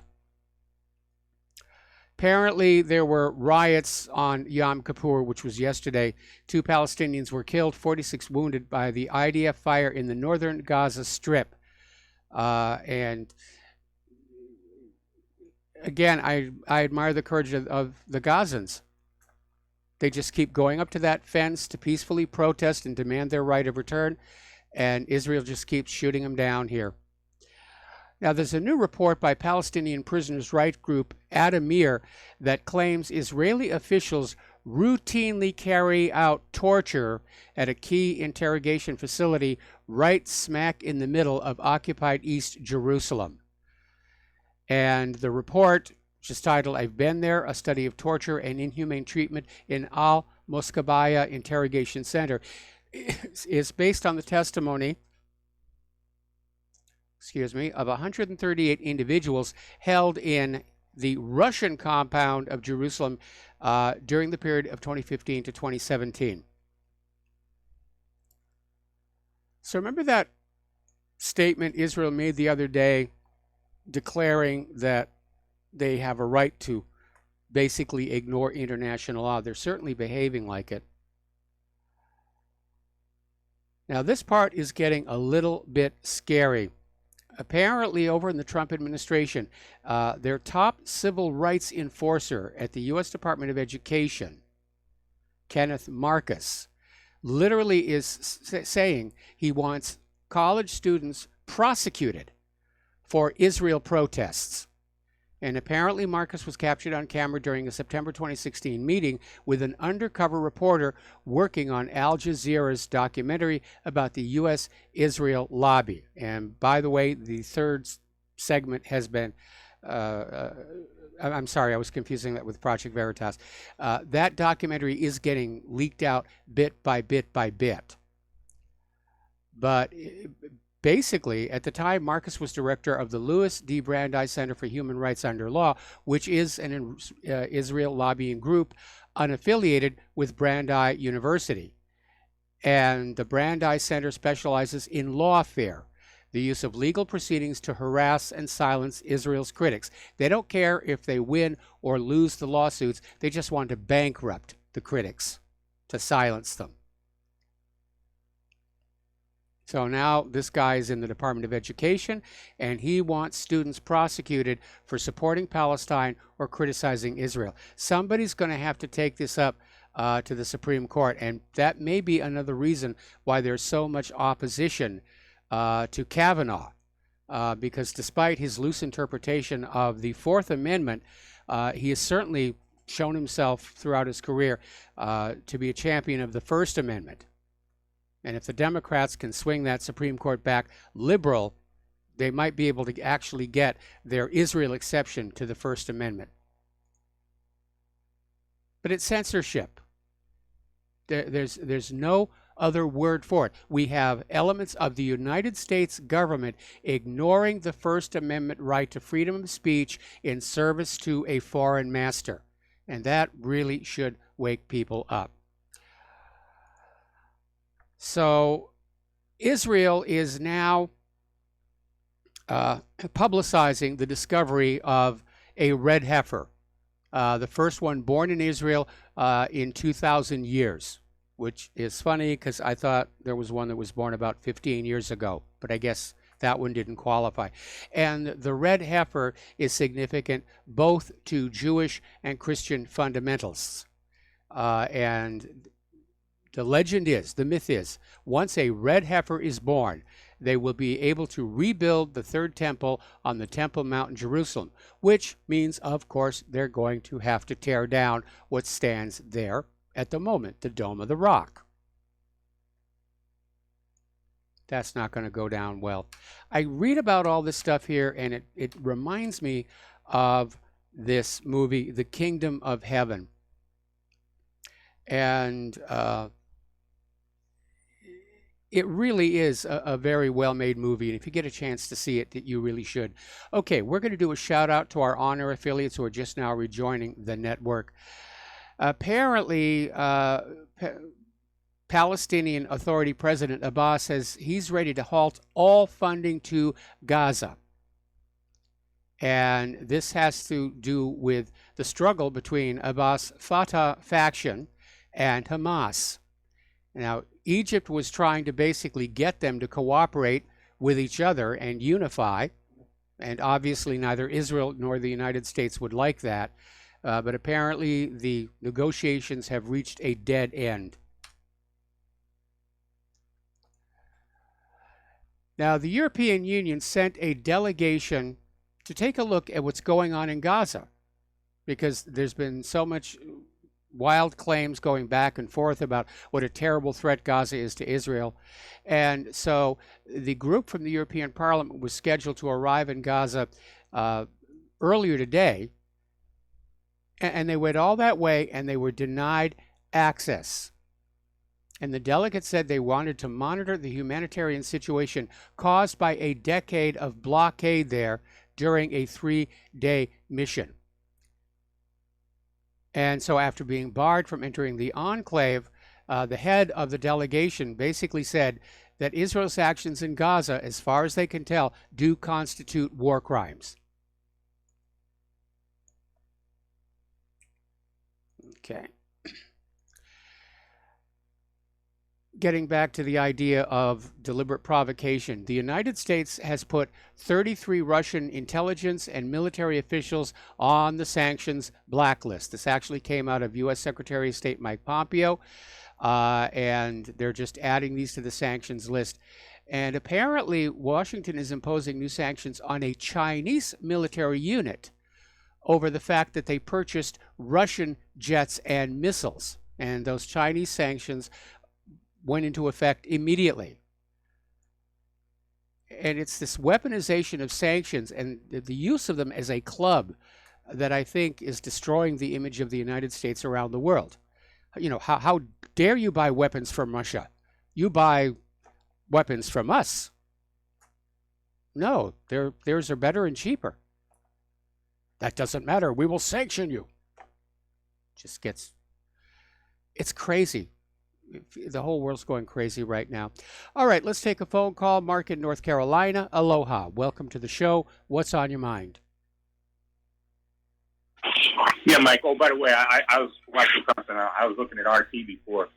S2: Apparently, there were riots on Yom Kippur, which was yesterday. 2 Palestinians were killed, 46 wounded by the IDF fire in the northern Gaza Strip. And again, I admire the courage of the Gazans. They just keep going up to that fence to peacefully protest and demand their right of return, and Israel just keeps shooting them down here. Now, there's a new report by Palestinian prisoners' rights group Adamir that claims Israeli officials routinely carry out torture at a key interrogation facility right smack in the middle of occupied East Jerusalem. And the report, which is titled, "I've Been There, A Study of Torture and Inhumane Treatment in Al-Moskabaya Interrogation Center," is based on the testimony of 138 individuals held in the Russian compound of Jerusalem during the period of 2015 to 2017. So remember that statement Israel made the other day declaring that they have a right to basically ignore international law? They're certainly behaving like it. Now, this part is getting a little bit scary. Apparently, over in the Trump administration, their top civil rights enforcer at the U.S. Department of Education, Kenneth Marcus, literally is saying he wants college students prosecuted for Israel protests. And apparently Marcus was captured on camera during a September 2016 meeting with an undercover reporter working on Al Jazeera's documentary about the U.S.-Israel lobby. And by the way, the third segment has been, I'm sorry, I was confusing that with Project Veritas. That documentary is getting leaked out bit by bit by bit. But basically, at the time, Marcus was director of the Louis D. Brandeis Center for Human Rights Under Law, which is an Israel lobbying group unaffiliated with Brandeis University. And the Brandeis Center specializes in lawfare, the use of legal proceedings to harass and silence Israel's critics. They don't care if they win or lose the lawsuits. They just want to bankrupt the critics, to silence them. So now this guy is in the Department of Education, and he wants students prosecuted for supporting Palestine or criticizing Israel. Somebody's going to have to take this up to the Supreme Court, and that may be another reason why there's so much opposition to Kavanaugh, because despite his loose interpretation of the Fourth Amendment, he has certainly shown himself throughout his career to be a champion of the First Amendment. And if the Democrats can swing that Supreme Court back liberal, they might be able to actually get their Israel exception to the First Amendment. But it's censorship. There's no other word for it. We have elements of the United States government ignoring the First Amendment right to freedom of speech in service to a foreign master. And that really should wake people up. So Israel is now publicizing the discovery of a red heifer, the first one born in Israel in 2,000 years, which is funny because I thought there was one that was born about 15 years ago, but I guess that one didn't qualify. And the red heifer is significant both to Jewish and Christian fundamentalists. And the legend is, the myth is, once a red heifer is born, they will be able to rebuild the third temple on the Temple Mount in Jerusalem, which means, of course, they're going to have to tear down what stands there at the moment, the Dome of the Rock. That's not going to go down well. I read about all this stuff here, and it reminds me of this movie, The Kingdom of Heaven. And it really is a very well-made movie, and if you get a chance to see it, you really should. Okay, we're going to do a shout-out to our honor affiliates who are just now rejoining the network. Apparently, Palestinian Authority President Abbas says he's ready to halt all funding to Gaza. And this has to do with the struggle between Abbas' Fatah faction and Hamas. Now, Egypt was trying to basically get them to cooperate with each other and unify, and obviously neither Israel nor the United States would like that, but apparently the negotiations have reached a dead end. Now, the European Union sent a delegation to take a look at what's going on in Gaza, because there's been so much wild claims going back and forth about what a terrible threat Gaza is to Israel. And so the group from the European Parliament was scheduled to arrive in Gaza earlier today, and they went all that way and they were denied access. And the delegates said they wanted to monitor the humanitarian situation caused by a decade of blockade there during a 3-day mission. And so after being barred from entering the enclave, the head of the delegation basically said that Israel's actions in Gaza, as far as they can tell, do constitute war crimes. Okay. Getting back to the idea of deliberate provocation, the United States has put 33 Russian intelligence and military officials on the sanctions blacklist. This actually came out of U.S. Secretary of State Mike Pompeo, and they're just adding these to the sanctions list. And apparently, Washington is imposing new sanctions on a Chinese military unit over the fact that they purchased Russian jets and missiles. And those Chinese sanctions went into effect immediately. And it's this weaponization of sanctions and the use of them as a club that I think is destroying the image of the United States around the world. You know, how dare you buy weapons from Russia? You buy weapons from us. No, theirs are better and cheaper. That doesn't matter. We will sanction you. Just gets, it's crazy. The whole world's going crazy right now. All right, let's take a phone call. Mark in North Carolina. Aloha. Welcome to the show. What's on your mind?
S20: Yeah, Mike. Oh, by the way, I was watching something. I was looking at RT before.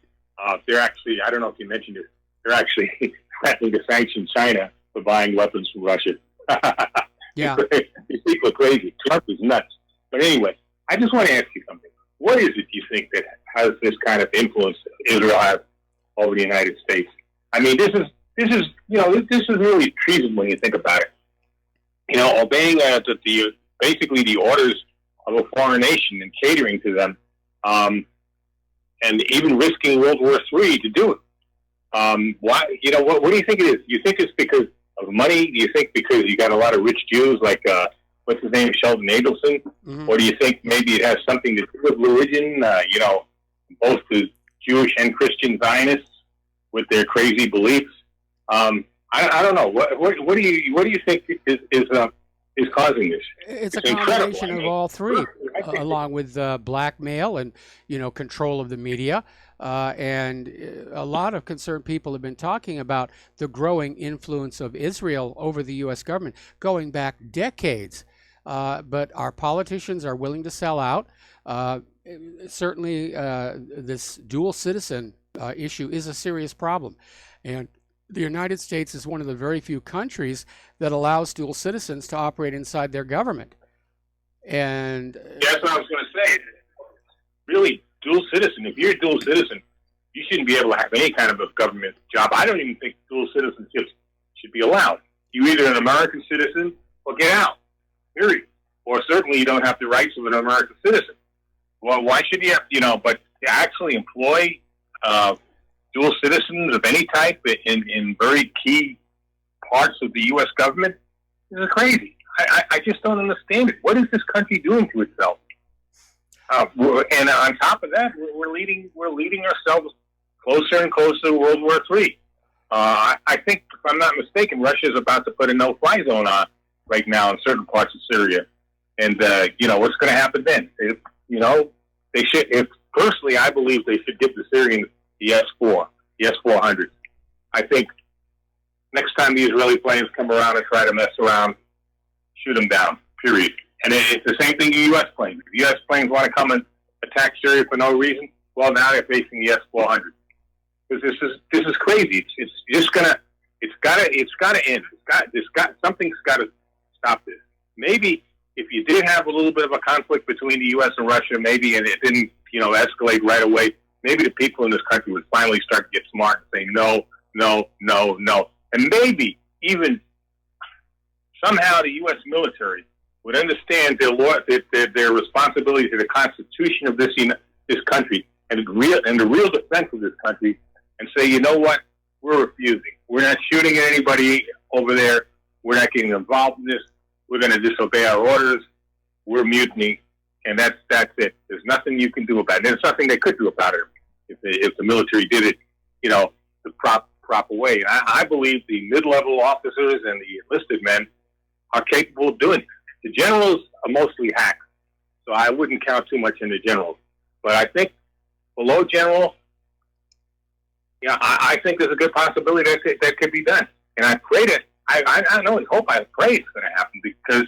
S20: They're actually, I don't know if you mentioned it, they're actually threatening to sanction China for buying weapons from Russia.
S2: Yeah.
S20: These people are crazy. Trump is nuts. But anyway, I just want to ask you something. What is it you think that has this kind of influence that Israel has over the United States? I mean, this is really treason when you think about it. You know, obeying basically the orders of a foreign nation and catering to them, and even risking World War III to do it. Why? You know, what do you think it is? You think it's because money? Do you think because you got a lot of rich Jews like what's his name, Sheldon Adelson, or do you think maybe it has something to do with religion? Both the Jewish and Christian Zionists with their crazy beliefs. I don't know. What do you think is causing this?
S2: It's a combination of all three, along with blackmail and control of the media. And a lot of concerned people have been talking about the growing influence of Israel over the U.S. government going back decades. But our politicians are willing to sell out. Certainly, this dual citizen issue is a serious problem. And the United States is one of the very few countries that allows dual citizens to operate inside their government. And
S20: that's what I was going to say. Really, dual citizen. If you're a dual citizen, you shouldn't be able to have any kind of a government job. I don't even think dual citizenship should be allowed. You're either an American citizen or get out, period. Or certainly you don't have the rights of an American citizen. Well, why should you have, but to actually employ dual citizens of any type in very key parts of the U.S. government is crazy. I just don't understand it. What is this country doing to itself? And on top of that, we're leading ourselves closer and closer to World War III. I think, if I'm not mistaken, Russia is about to put a no-fly zone on right now in certain parts of Syria. And, what's going to happen then? They should, personally, I believe they should give the Syrians the S-4, the S-400. I think next time the Israeli planes come around and try to mess around, shoot them down, period. And it's the same thing to U.S. planes. If U.S. planes want to come and attack Syria for no reason, well, now they're facing the S-400. Because this is crazy. It's just gonna. It's gotta end. Something's got to stop this. Maybe if you did have a little bit of a conflict between the U.S. and Russia, maybe, and it didn't, escalate right away, maybe the people in this country would finally start to get smart and say no, no, no, no. And maybe even somehow the U.S. military would understand their responsibility to the Constitution of this country and the real defense of this country, and say, you know what, we're refusing. We're not shooting at anybody over there. We're not getting involved in this. We're going to disobey our orders. We're mutiny, and that's it. There's nothing you can do about it. There's nothing they could do about it if the military did it, the proper way. And I believe the mid-level officers and the enlisted men are capable of doing it. The generals are mostly hacks, so I wouldn't count too much in the generals. But I think below general, I think there's a good possibility that could be done. And I pray that, I pray it's going to happen because,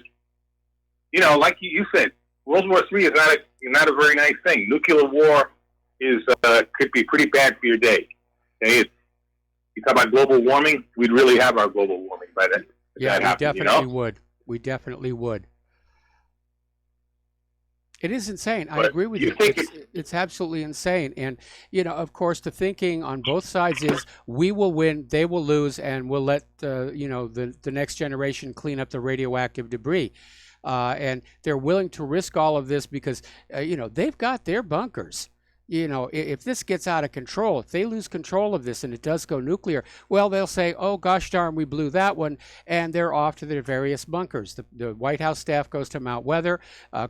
S20: like you said, World War III is not a very nice thing. Nuclear war could be pretty bad for your day. Okay? You talk about global warming, we'd really have our global warming by then.
S2: Yeah, we definitely would. We definitely would. It is insane. I agree with you. It's absolutely insane. And, of course, the thinking on both sides is we will win, they will lose, and we'll let, the next generation clean up the radioactive debris. And they're willing to risk all of this because, they've got their bunkers. If this gets out of control, if they lose control of this and it does go nuclear, well, they'll say, oh, gosh darn, we blew that one, and they're off to their various bunkers. The White House staff goes to Mount Weather,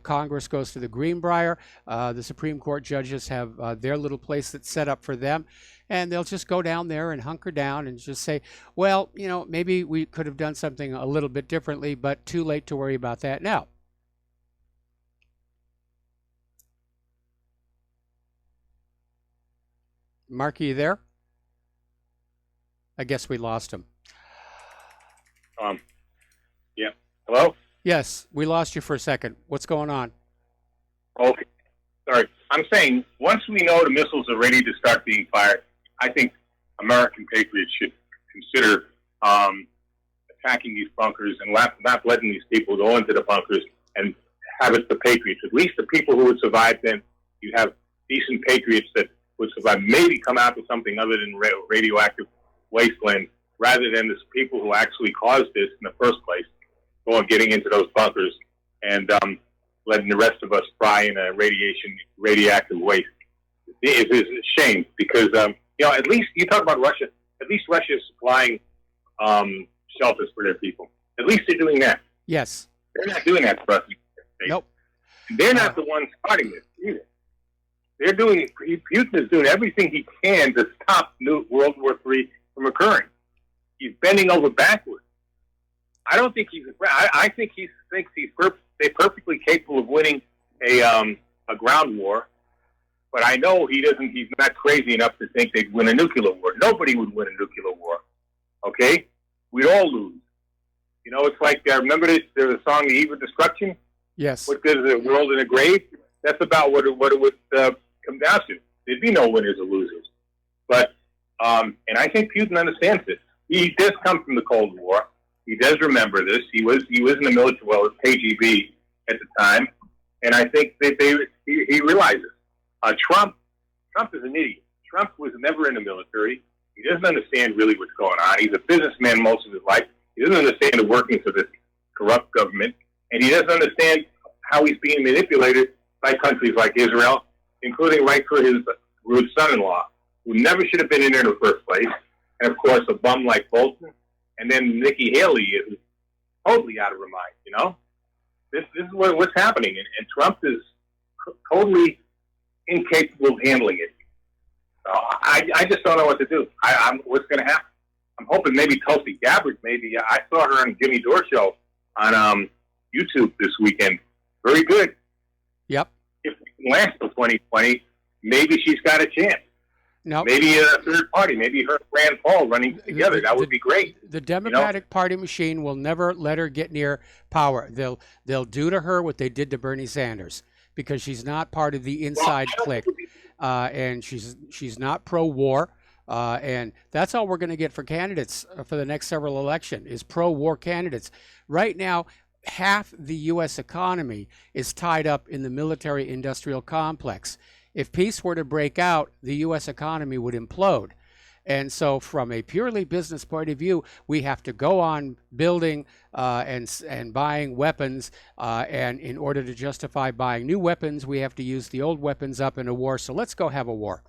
S2: Congress goes to the Greenbrier, the Supreme Court judges have their little place that's set up for them, and they'll just go down there and hunker down and just say, well, maybe we could have done something a little bit differently, but too late to worry about that now. Mark, are you there? I guess we lost him.
S20: Yeah. Hello?
S2: Yes, we lost you for a second. What's going on?
S20: Okay. Sorry. I'm saying once we know the missiles are ready to start being fired, I think American patriots should consider attacking these bunkers and not letting these people go into the bunkers and have it the patriots. At least the people who would survive them, you have decent patriots that would survive, maybe come out with something other than radioactive wasteland, rather than the people who actually caused this in the first place, getting into those bunkers and letting the rest of us fry in a radioactive waste. It is a shame because, at least you talk about Russia. At least Russia is supplying shelters for their people. At least they're doing that.
S2: Yes.
S20: They're not doing that for us.
S2: Nope.
S20: They're not the ones starting this either. They're doing. Putin is doing everything he can to stop World War III from occurring. He's bending over backwards. I don't think he's. I think he thinks they're perfectly capable of winning a ground war, but I know he doesn't. He's not crazy enough to think they'd win a nuclear war. Nobody would win a nuclear war. Okay, we'd all lose. You know, it's like remember there's a song, "The Eve of Destruction."
S2: Yes.
S20: What good is a world in a grave? That's about what it would come down to. There'd be no winners or losers. But and I think Putin understands this. He does come from the Cold War. He does remember this. He was in the military, well, KGB at the time, and I think that he realizes. Trump is an idiot. Trump was never in the military. He doesn't understand really what's going on. He's a businessman most of his life. He doesn't understand the workings of this corrupt government, and he doesn't understand how he's being manipulated by countries like Israel, including right for his rude son-in-law, who never should have been in there in the first place, and of course a bum like Bolton, and then Nikki Haley is totally out of her mind. You know, this is what's happening, and Trump is totally incapable of handling it. I just don't know what to do. What's going to happen? I'm hoping maybe Tulsi Gabbard. Maybe I saw her on Jimmy Dore show on YouTube this weekend. Very good.
S2: Yep.
S20: If it can last till 2020, maybe she's got a chance.
S2: No.
S20: Maybe a third party. Maybe her and Rand Paul running together. That would be great.
S2: The Democratic Party machine will never let her get near power. They'll do to her what they did to Bernie Sanders, because she's not part of the inside clique, and she's not pro-war, and that's all we're going to get for candidates for the next several elections is pro-war candidates. Right now, half the U.S. economy is tied up in the military-industrial complex. If peace were to break out, the U.S. economy would implode. And so from a purely business point of view, we have to go on building and buying weapons. And in order to justify buying new weapons, we have to use the old weapons up in a war. So let's go have a war.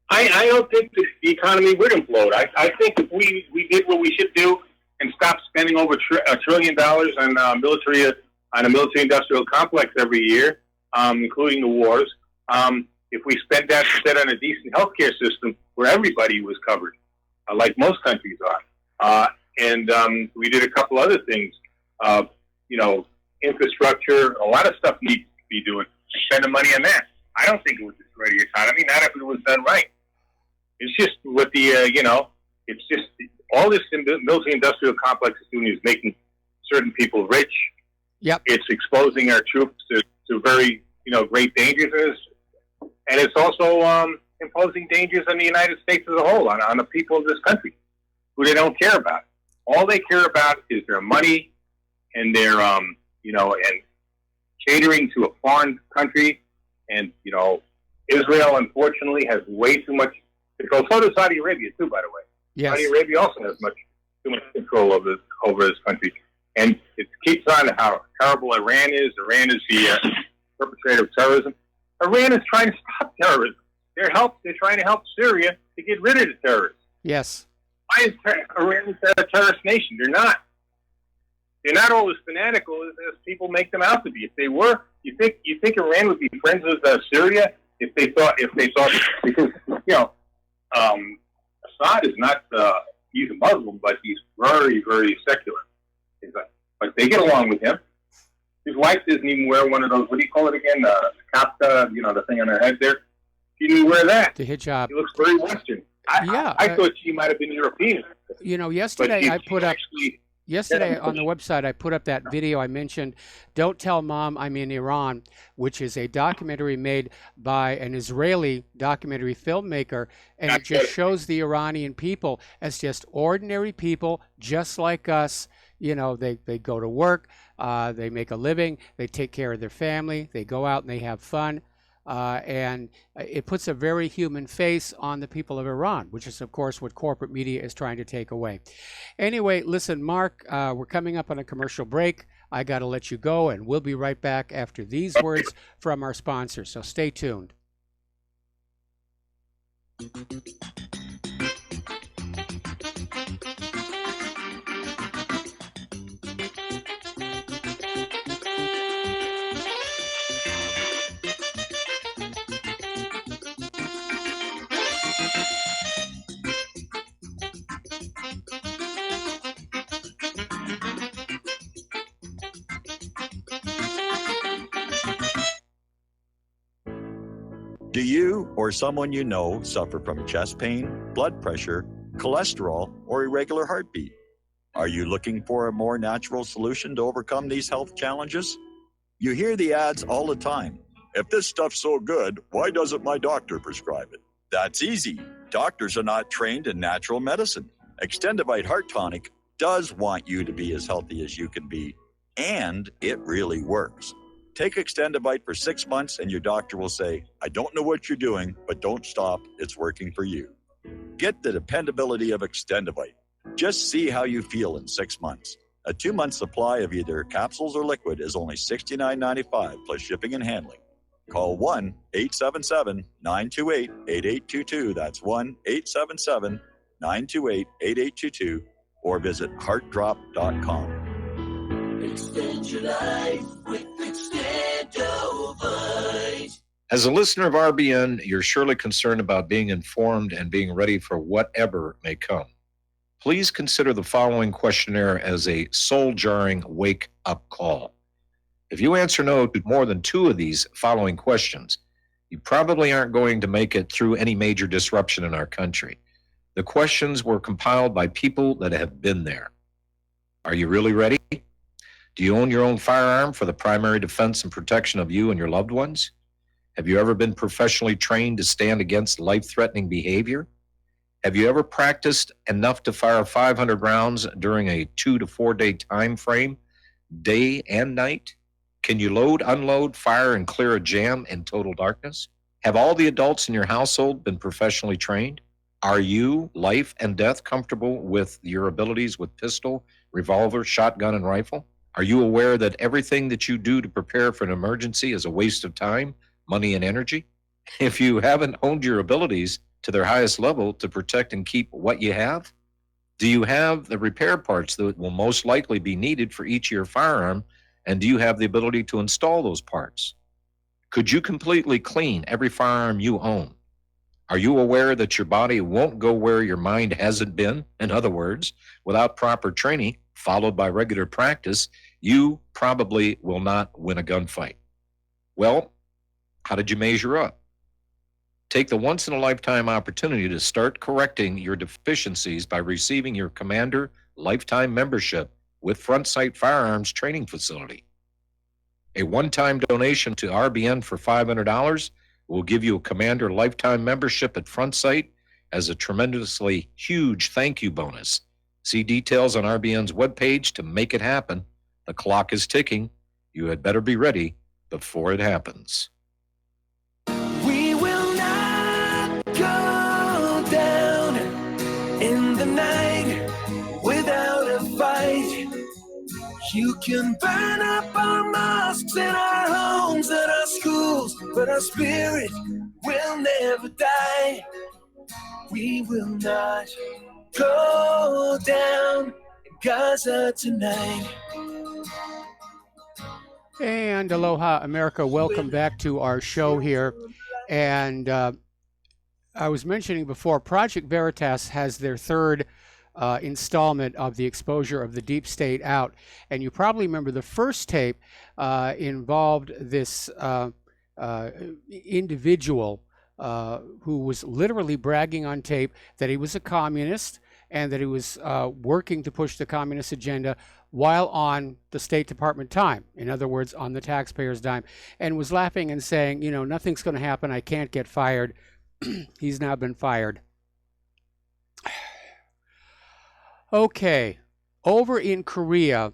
S20: I don't think the economy would implode. I think if we did what we should do and stop spending over $1 trillion on a military-industrial complex every year, including the wars, if we spent that instead on a decent healthcare system where everybody was covered, like most countries are, and we did a couple other things, infrastructure, a lot of stuff needs to be doing. Spending money on that. I don't think it would destroy the economy, not if it was done right. It's just what it's just all this military-industrial complex is doing is making certain people rich.
S2: Yep.
S20: It's exposing our troops to very, great dangers. And it's also imposing dangers on the United States as a whole, on the people of this country, who they don't care about. All they care about is their money and their, and catering to a foreign country. And, Israel, unfortunately, has way too much control. So does Saudi Arabia, too, by the way.
S2: Yes.
S20: Saudi Arabia also has too much control over this country. And it keeps on how terrible Iran is. Iran is the perpetrator of terrorism. Iran is trying to stop terrorism. They're trying to help Syria to get rid of the terrorists.
S2: Yes.
S20: Why is Iran a terrorist nation? They're not. They're not all as fanatical as people make them out to be. If they were, you think Iran would be friends with Syria if they thought because Assad is not he's a Muslim, but he's very, very secular. But they get along with him. His wife doesn't even wear one of those, what do you call it again? The kappa, the thing on her head there. She didn't wear that.
S2: The hijab.
S20: She looks very Western. I thought she might have been European.
S2: Yesterday I put up... Yesterday on the website, I put up that video I mentioned, Don't Tell Mom I'm in Iran, which is a documentary made by an Israeli documentary filmmaker, and it just shows the Iranian people as just ordinary people, just like us. They go to work, they make a living, they take care of their family, they go out and they have fun. And it puts a very human face on the people of Iran, which is, of course, what corporate media is trying to take away. Anyway, listen, Mark, we're coming up on a commercial break. I got to let you go, and we'll be right back after these words from our sponsors. So stay tuned.
S16: Do you or someone you know suffer from chest pain, blood pressure, cholesterol, or irregular heartbeat? Are you looking for a more natural solution to overcome these health challenges? You hear the ads all the time. If this stuff's so good, why doesn't my doctor prescribe it? That's easy. Doctors are not trained in natural medicine. Extendivite Heart Tonic does want you to be as healthy as you can be, and it really works. Take Extendivite for 6 months and your doctor will say, I don't know what you're doing, but don't stop. It's working for you. Get the dependability of Extendivite. Just see how you feel in 6 months. A 2-month supply of either capsules or liquid is only $69.95 plus shipping and handling. Call 1-877-928-8822. That's 1-877-928-8822 or visit heartdrop.com.
S17: Extend your life with Extendovite.
S9: As a listener of RBN, you're surely concerned about being informed and being ready for whatever may come. Please consider the following questionnaire as a soul-jarring wake-up call. If you answer no to more than 2 of these following questions, you probably aren't going to make it through any major disruption in our country. The questions were compiled by people that have been there. Are you really ready? Do you own your own firearm for the primary defense and protection of you and your loved ones? Have you ever been professionally trained to stand against life-threatening behavior? Have you ever practiced enough to fire 500 rounds during a 2 to 4 day time frame, day and night? Can you load, unload, fire, and clear a jam in total darkness? Have all the adults in your household been professionally trained? Are you, life and death, comfortable with your abilities with pistol, revolver, shotgun, and rifle? Are you aware that everything that you do to prepare for an emergency is a waste of time, money, and energy? If you haven't honed your abilities to their highest level to protect and keep what you have, do you have the repair parts that will most likely be needed for each of your firearm, and do you have the ability to install those parts? Could you completely clean every firearm you own? Are you aware that your body won't go where your mind hasn't been? In other words, without proper training, followed by regular practice, you probably will not win a gunfight. Well, how did you measure up? Take the once-in-a-lifetime opportunity to start correcting your deficiencies by receiving your Commander Lifetime Membership with Front Sight Firearms Training Facility. A one-time donation to RBN for $500 will give you a Commander Lifetime Membership at Front Sight as a tremendously huge thank you bonus. See details on RBN's webpage to make it happen. The clock is ticking. You had better be ready before it happens.
S17: We will not go down in the night without a fight. You can burn up our mosques and our homes and our schools, but our spirit will never die. We will not go down in Gaza tonight.
S2: And aloha, America. Welcome back to our show here. And I was mentioning before, Project Veritas has their third installment of the exposure of the deep state out. And you probably remember the first tape involved this individual who was literally bragging on tape that he was a communist and that he was working to push the communist agenda while on the State Department time, in other words, on the taxpayers' dime, and was laughing and saying, you know, nothing's going to happen, I can't get fired. He's now been fired. Okay, over in Korea,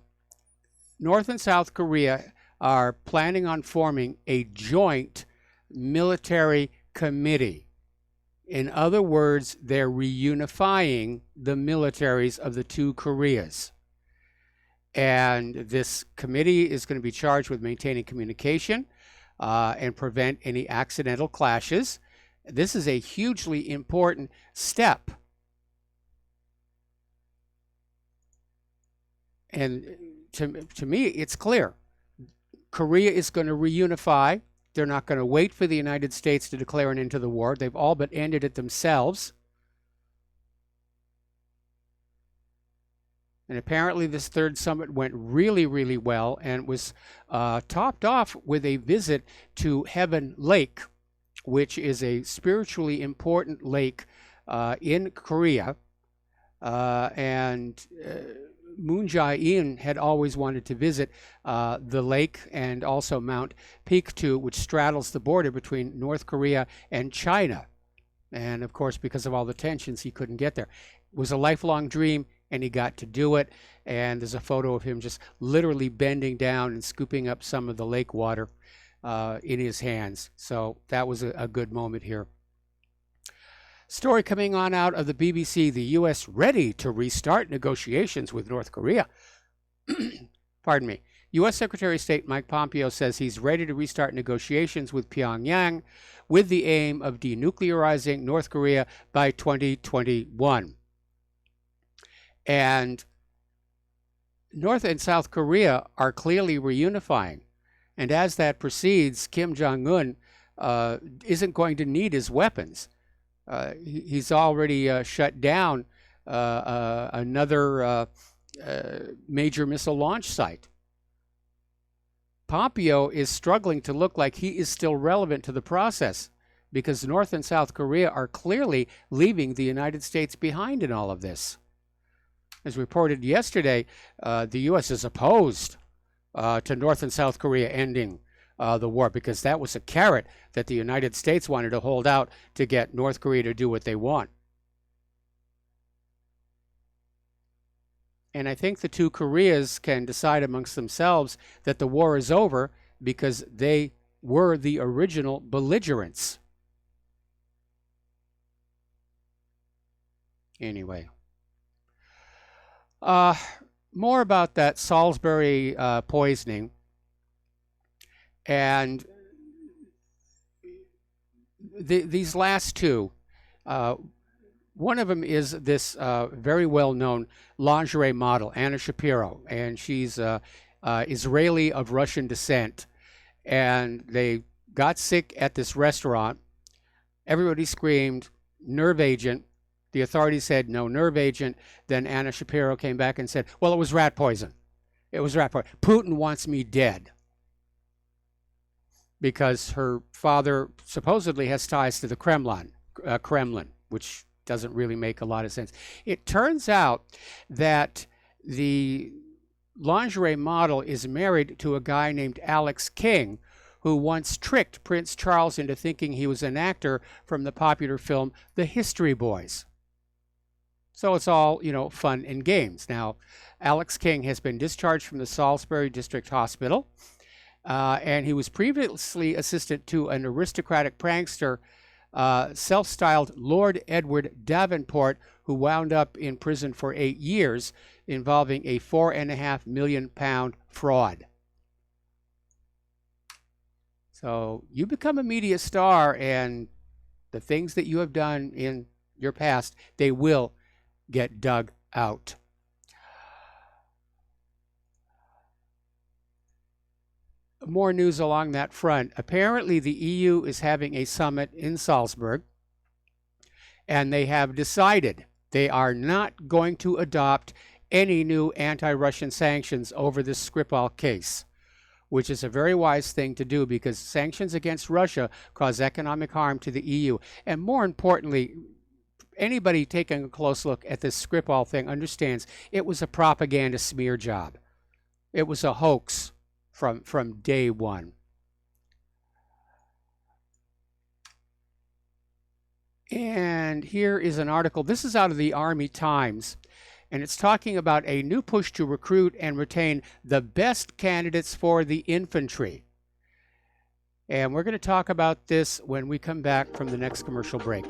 S2: North and South Korea are planning on forming a joint military committee. In other words, they're reunifying the militaries of the two Koreas. And this committee is going to be charged with maintaining communication and prevent any accidental clashes. This is a hugely important step. And to me, it's clear. Korea is going to reunify. They're not going to wait for the United States to declare an end to the war. They've all but ended it themselves. And apparently this third summit went really, really well and was topped off with a visit to Heaven Lake, which is a spiritually important lake in Korea. And Moon Jae-in had always wanted to visit the lake and also Mount Pektu, which straddles the border between North Korea and China. And of course, because of all the tensions, he couldn't get there. It was a lifelong dream, and he got to do it. And there's a photo of him just literally bending down and scooping up some of the lake water in his hands. So that was a good moment here. Story coming on out of the BBC, the U.S. ready to restart negotiations with North Korea. Pardon me. U.S. Secretary of State Mike Pompeo says he's ready to restart negotiations with Pyongyang with the aim of denuclearizing North Korea by 2021. And North and South Korea are clearly reunifying. And as that proceeds, Kim Jong-un isn't going to need his weapons. He's already shut down another major missile launch site. Pompeo is struggling to look like he is still relevant to the process because North and South Korea are clearly leaving the United States behind in all of this. As reported yesterday, the U.S. is opposed to North and South Korea ending the war because that was a carrot that the United States wanted to hold out to get North Korea to do what they want. And I think the two Koreas can decide amongst themselves that the war is over because they were the original belligerents. Anyway. More about that Salisbury poisoning. And these last two, one of them is this very well-known lingerie model, Anna Shapiro, and she's Israeli of Russian descent. And they got sick at this restaurant. Everybody screamed, "Nerve agent." The authorities said, "No nerve agent." Then Anna Shapiro came back and said, "Well, it was rat poison. It was rat poison. Putin wants me dead." Because her father supposedly has ties to the Kremlin, which doesn't really make a lot of sense. It turns out that the lingerie model is married to a guy named Alex King, who once tricked Prince Charles into thinking he was an actor from the popular film The History Boys. So it's all, fun and games. Now, Alex King has been discharged from the Salisbury District Hospital. And he was previously assistant to an aristocratic prankster, self-styled Lord Edward Davenport, who wound up in prison for 8 years, involving a £4.5 million fraud. So you become a media star, and the things that you have done in your past, they will get dug out. More news along that front. Apparently, the EU is having a summit in Salzburg, and they have decided they are not going to adopt any new anti-Russian sanctions over this Skripal case, which is a very wise thing to do because sanctions against Russia cause economic harm to the EU. And more importantly, anybody taking a close look at this Skripal thing understands it was a propaganda smear job. It was a hoax from day one. And here is an article. This is out of the Army Times, and it's talking about a new push to recruit and retain the best candidates for the infantry. And we're going to talk about this when we come back from the next commercial break.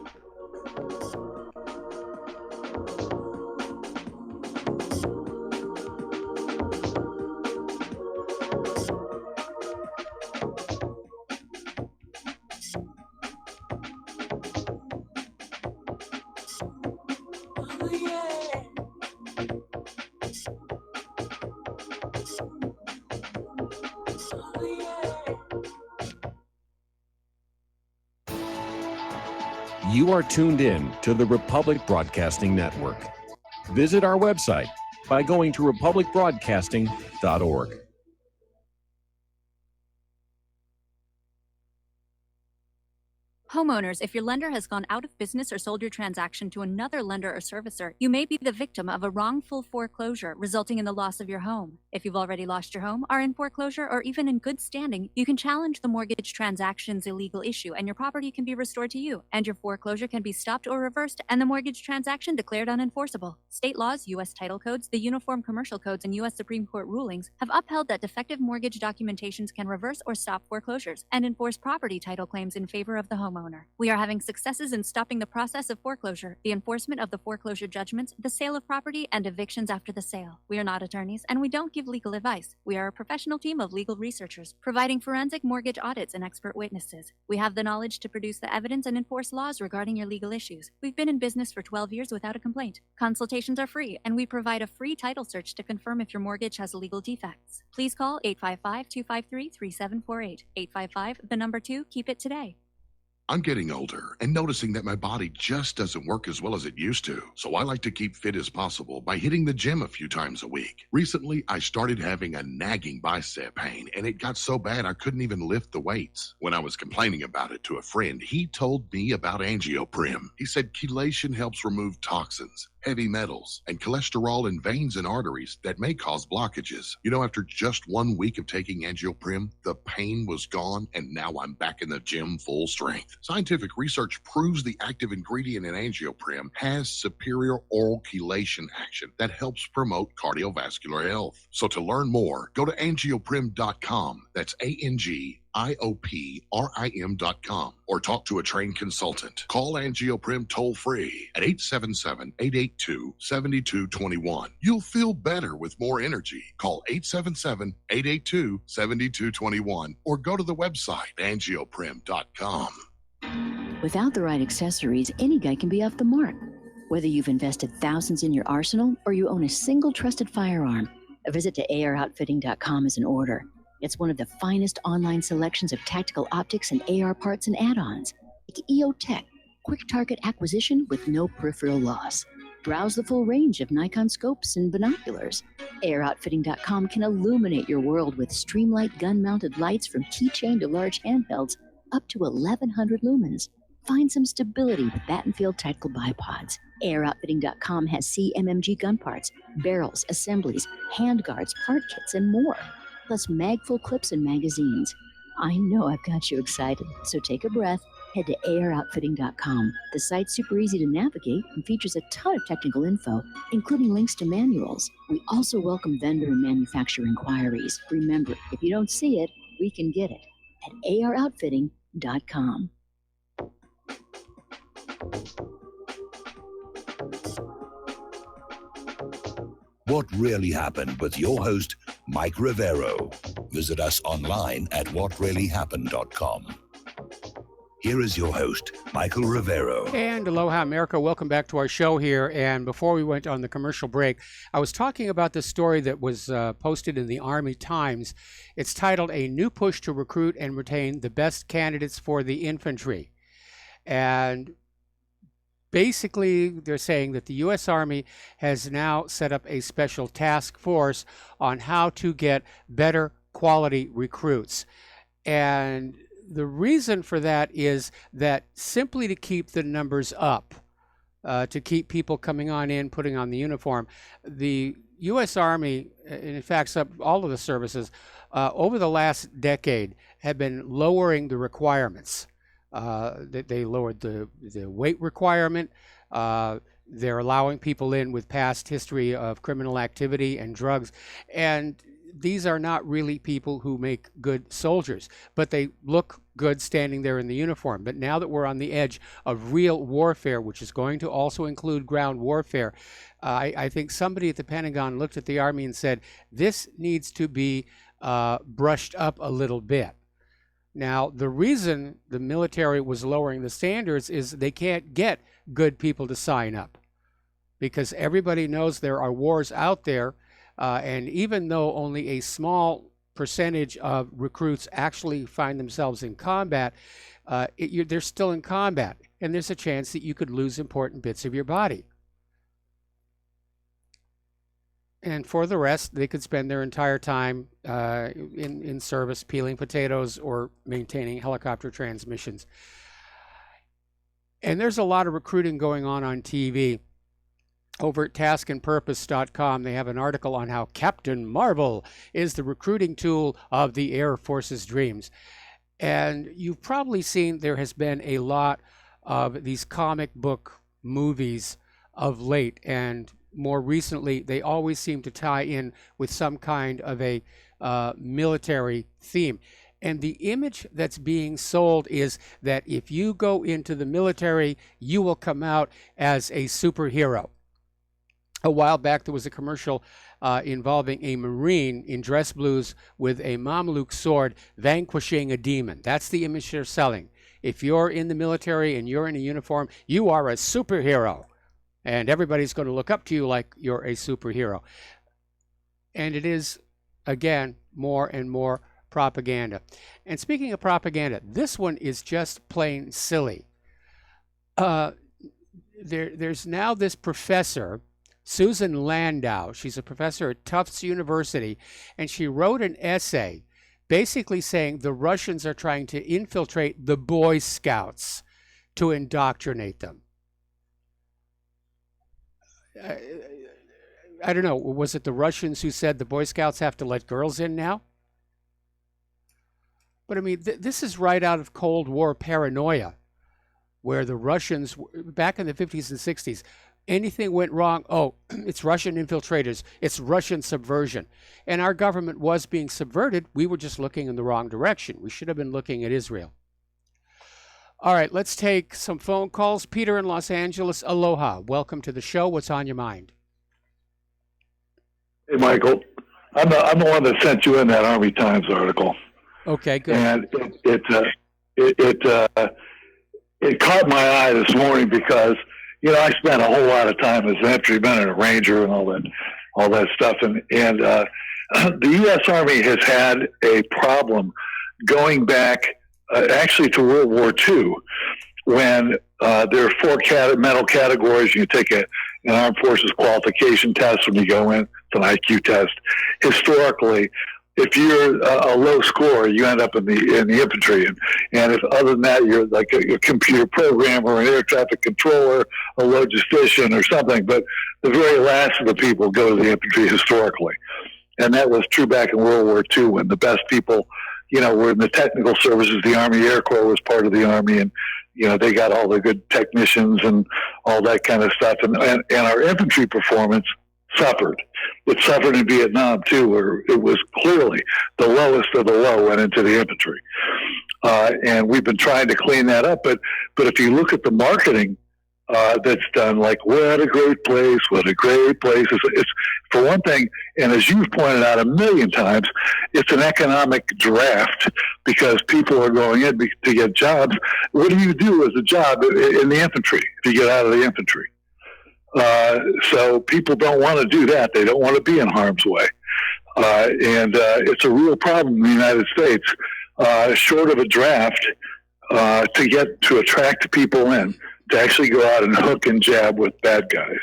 S21: You are tuned in to the Republic Broadcasting Network. Visit our website by going to republicbroadcasting.org.
S3: Homeowners, if your lender has gone out of business or sold your transaction to another lender or servicer, you may be the victim of a wrongful foreclosure, resulting in the loss of your home. If you've already lost your home, are in foreclosure, or even in good standing, you can challenge the mortgage transaction's illegal issue, and your property can be restored to you, and your foreclosure can be stopped or reversed, and the mortgage transaction declared unenforceable. State laws, U.S. title codes, the Uniform Commercial Codes, and U.S. Supreme Court rulings have upheld that defective mortgage documentations can reverse or stop foreclosures and enforce property title claims in favor of the homeowner. We are having successes in stopping the process of foreclosure, the enforcement of the foreclosure judgments, the sale of property, and evictions after the sale. We are not attorneys, and we don't give legal advice. We are a professional team of legal researchers, providing forensic mortgage audits and expert witnesses. We have the knowledge to produce the evidence and enforce laws regarding your legal issues. We've been in business for 12 years without a complaint. Consultations are free, and we provide a free title search to confirm if your mortgage has legal defects. Please call 855-253-3748. 855, 2, keep it today.
S19: I'm getting older and noticing that my body just doesn't work as well as it used to. So I like to keep fit as possible by hitting the gym a few times a week. Recently, I started having a nagging bicep pain, and it got so bad I couldn't even lift the weights. When I was complaining about it to a friend, he told me about Angioprim. He said chelation helps remove toxins, heavy metals, and cholesterol in veins and arteries that may cause blockages. You know, after just 1 week of taking Angioprim, the pain was gone, and now I'm back in the gym full strength. Scientific research proves the active ingredient in Angioprim has superior oral chelation action that helps promote cardiovascular health. So to learn more, go to angioprim.com. That's ANGIOPRIM.com, or talk to a trained consultant. Call Angioprim toll-free at 877-882-7221. You'll feel better with more energy. Call 877-882-7221 or go to the website angioprim.com.
S12: Without the right accessories, any guy can be off the mark. Whether you've invested thousands in your arsenal or you own a single trusted firearm, a visit to AROutfitting.com is in order. It's one of the finest online selections of tactical optics and AR parts and add-ons, like EOTech, quick target acquisition with no peripheral loss. Browse the full range of Nikon scopes and binoculars. AROutfitting.com can illuminate your world with Streamlight gun-mounted lights from keychain to large handhelds, up to 1,100 lumens. Find some stability with Battenfield tactical bipods. AROutfitting.com has CMMG gun parts, barrels, assemblies, handguards, part kits, and more, plus magful clips and magazines. I know I've got you excited, so take a breath. Head to AROutfitting.com. The site's super easy to navigate and features a ton of technical info, including links to manuals. We also welcome vendor and manufacturer inquiries. Remember, if you don't see it, we can get it at AROutfitting.com.
S1: What Really Happened with your host, Mike Rivero. Visit us online at whatreallyhappened.com. Here is your host, Michael Rivero.
S2: And aloha, America. Welcome back to our show here. And before we went on the commercial break, I was talking about this story that was posted in the Army Times. It's titled, "A New Push to Recruit and Retain the Best Candidates for the Infantry." And basically, they're saying that the U.S. Army has now set up a special task force on how to get better quality recruits. And the reason for that is that simply to keep the numbers up, to keep people coming on in, putting on the uniform, the U.S. Army, and in fact, all of the services, over the last decade have been lowering the requirements. They lowered the weight requirement. They're allowing people in with past history of criminal activity and drugs. And these are not really people who make good soldiers, but they look good standing there in the uniform. But now that we're on the edge of real warfare, which is going to also include ground warfare, I think somebody at the Pentagon looked at the Army and said, this needs to be brushed up a little bit. Now, the reason the military was lowering the standards is they can't get good people to sign up, because everybody knows there are wars out there. And even though only a small percentage of recruits actually find themselves in combat, they're still in combat, and there's a chance that you could lose important bits of your body. And for the rest, they could spend their entire time in service peeling potatoes or maintaining helicopter transmissions. And there's a lot of recruiting going on TV. Over at taskandpurpose.com, they have an article on how Captain Marvel is the recruiting tool of the Air Force's dreams. And you've probably seen there has been a lot of these comic book movies of late, and more recently, they always seem to tie in with some kind of a military theme. And the image that's being sold is that if you go into the military, you will come out as a superhero. A while back, there was a commercial involving a Marine in dress blues with a Mamluk sword vanquishing a demon. That's the image they're selling. If you're in the military and you're in a uniform, you are a superhero. And everybody's going to look up to you like you're a superhero. And it is, again, more and more propaganda. And speaking of propaganda, this one is just plain silly. There's now this professor, Susan Landau. She's a professor at Tufts University, and she wrote an essay basically saying the Russians are trying to infiltrate the Boy Scouts to indoctrinate them. I don't know, was it the Russians who said the Boy Scouts have to let girls in now? But I mean, this is right out of Cold War paranoia, where the Russians, back in the 50s and 60s, anything went wrong, oh, it's Russian infiltrators, it's Russian subversion. And our government was being subverted. We were just looking in the wrong direction. We should have been looking at Israel. All right, let's take some phone calls. Peter in Los Angeles, aloha. Welcome to the show. What's on your mind?
S4: Hey, Michael. I'm the one that sent you in that Army Times article.
S2: Okay, good.
S4: And it caught my eye this morning because, you know, I spent a whole lot of time as an infantryman and a ranger and all that stuff. And the U.S. Army has had a problem going back actually to World War II, when there are four mental categories. You take an Armed Forces qualification test when you go in. It's an IQ test. Historically, if you're a low scorer, you end up in the infantry. And if other than that, you're like a computer programmer, an air traffic controller, a logistician or something. But the very last of the people go to the infantry historically. And that was true back in World War II, when the best people, you know, were in the technical services. The Army Air Corps was part of the Army, and, you know, they got all the good technicians and all that kind of stuff. And our infantry performance suffered. It suffered in Vietnam, too, where it was clearly the lowest of the low went into the infantry. And we've been trying to clean that up. But if you look at the marketing that's done, like, what a great place, what a great place. It's for one thing, and as you've pointed out a million times, it's an economic draft because people are going in to get jobs. What do you do as a job in the infantry if you get out of the infantry? So people don't want to do that. They don't want to be in harm's way. And it's a real problem in the United States, short of a draft, to attract people in, to actually go out and hook and jab with bad guys.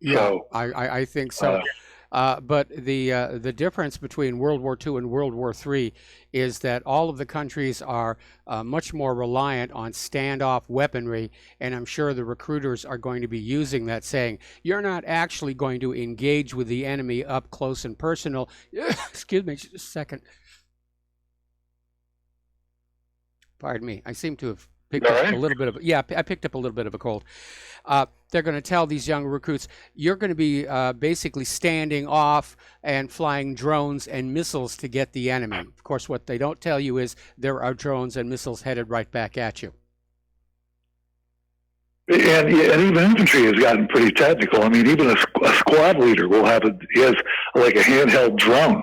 S2: Yeah, so, I think so. But the difference between World War II and World War III is that all of the countries are much more reliant on standoff weaponry, and I'm sure the recruiters are going to be using that, saying, you're not actually going to engage with the enemy up close and personal. Excuse me just a second. Pardon me. I seem to have picked up a little bit of, I picked up a little bit of a cold. They're going to tell these young recruits, you're going to be basically standing off and flying drones and missiles to get the enemy. Of course, what they don't tell you is there are drones and missiles headed right back at you.
S4: And even infantry has gotten pretty technical. I mean, even a squad leader will have he has like a handheld drone.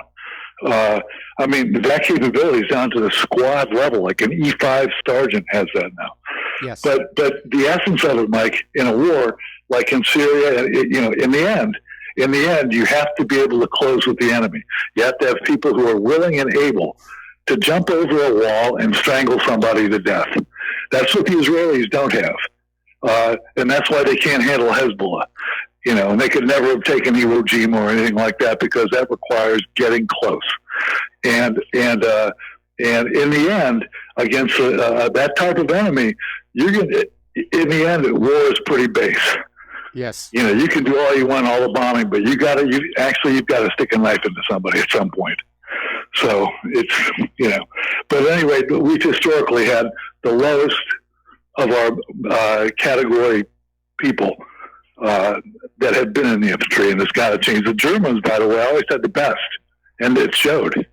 S4: I mean, that capability is down to the squad level. Like an E5 sergeant has that now.
S2: Yes.
S4: But the essence of it, Mike, in a war like in Syria, you know, in the end, you have to be able to close with the enemy. You have to have people who are willing and able to jump over a wall and strangle somebody to death. That's what the Israelis don't have, and that's why they can't handle Hezbollah. You know, and they could never have taken Iwo Jima or anything like that because that requires getting close. And in the end, against that type of enemy, you're going to, in the end, war is pretty base.
S2: Yes.
S4: You know, you can do all you want, all the bombing, but you've got to stick a knife into somebody at some point. So it's, you know, but anyway, we've historically had the lowest of our category people that have been in the infantry, and it's got to change. The Germans, by the way, always had the best, and it showed.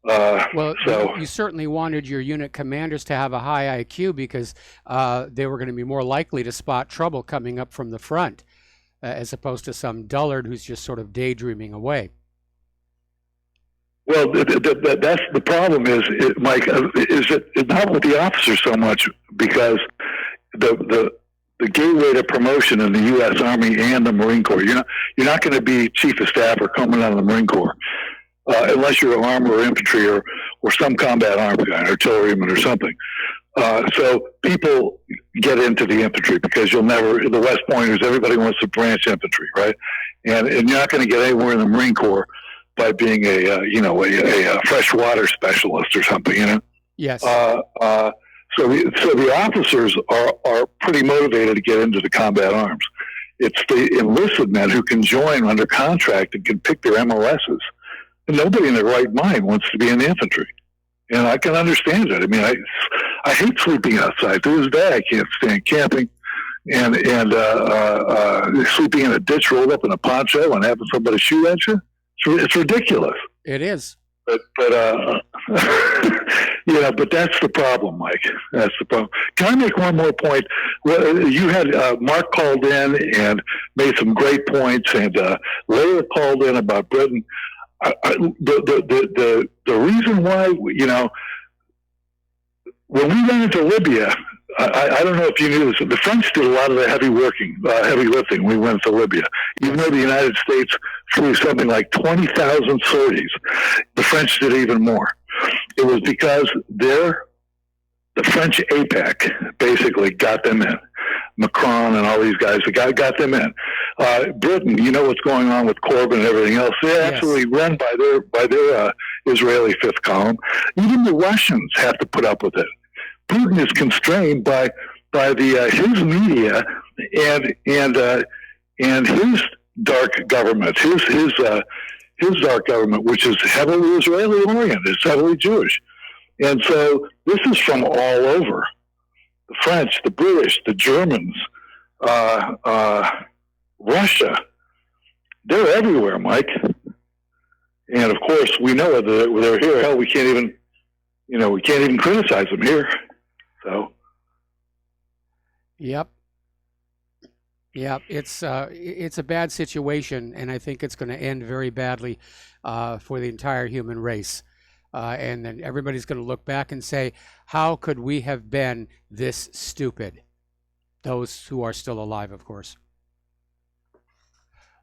S2: Well, you certainly wanted your unit commanders to have a high IQ because they were going to be more likely to spot trouble coming up from the front, as opposed to some dullard who's just sort of daydreaming away.
S4: Well, that's the problem Mike, is it not with the officers so much, because the gateway to promotion in the U.S. Army and the Marine Corps, you're not going to be chief of staff or commandant of the Marine Corps unless you're armor or infantry or some combat arms guy, artilleryman or something. So people get into the infantry because the West Pointers, everybody wants to branch infantry, right? And you're not going to get anywhere in the Marine Corps by being a freshwater specialist or something, you know?
S2: Yes.
S4: So the officers are pretty motivated to get into the combat arms. It's the enlisted men who can join under contract and can pick their MOSs. And nobody in their right mind wants to be in the infantry. And I can understand it. I mean, I hate sleeping outside. To this day, I can't stand camping and sleeping in a ditch rolled up in a poncho and having somebody shoot at you. It's ridiculous.
S2: It is.
S4: But you know, but that's the problem, Mike. That's the problem. Can I make one more point? Well, you had Mark called in and made some great points, and Leila called in about Britain. The reason why, you know, when we went into Libya, I don't know if you knew this, the French did a lot of the heavy lifting when we went to Libya. Even though the United States flew something like 20,000 sorties, the French did even more. It was because the French APAC basically got them in. Macron and all these guys, got them in. Britain, you know what's going on with Corbyn and everything else. They're absolutely run by their Israeli fifth column. Even the Russians have to put up with it. Putin is constrained by his media and his dark government, his dark government, which is heavily Israeli oriented, it's heavily Jewish, and so this is from all over. The French, the British, the Germans, Russia, they're everywhere, Mike. And of course, we know that they're here. Hell, we can't even criticize them here. So.
S2: Yep. It's a bad situation, and I think it's going to end very badly for the entire human race. And then everybody's going to look back and say, how could we have been this stupid? Those who are still alive, of course.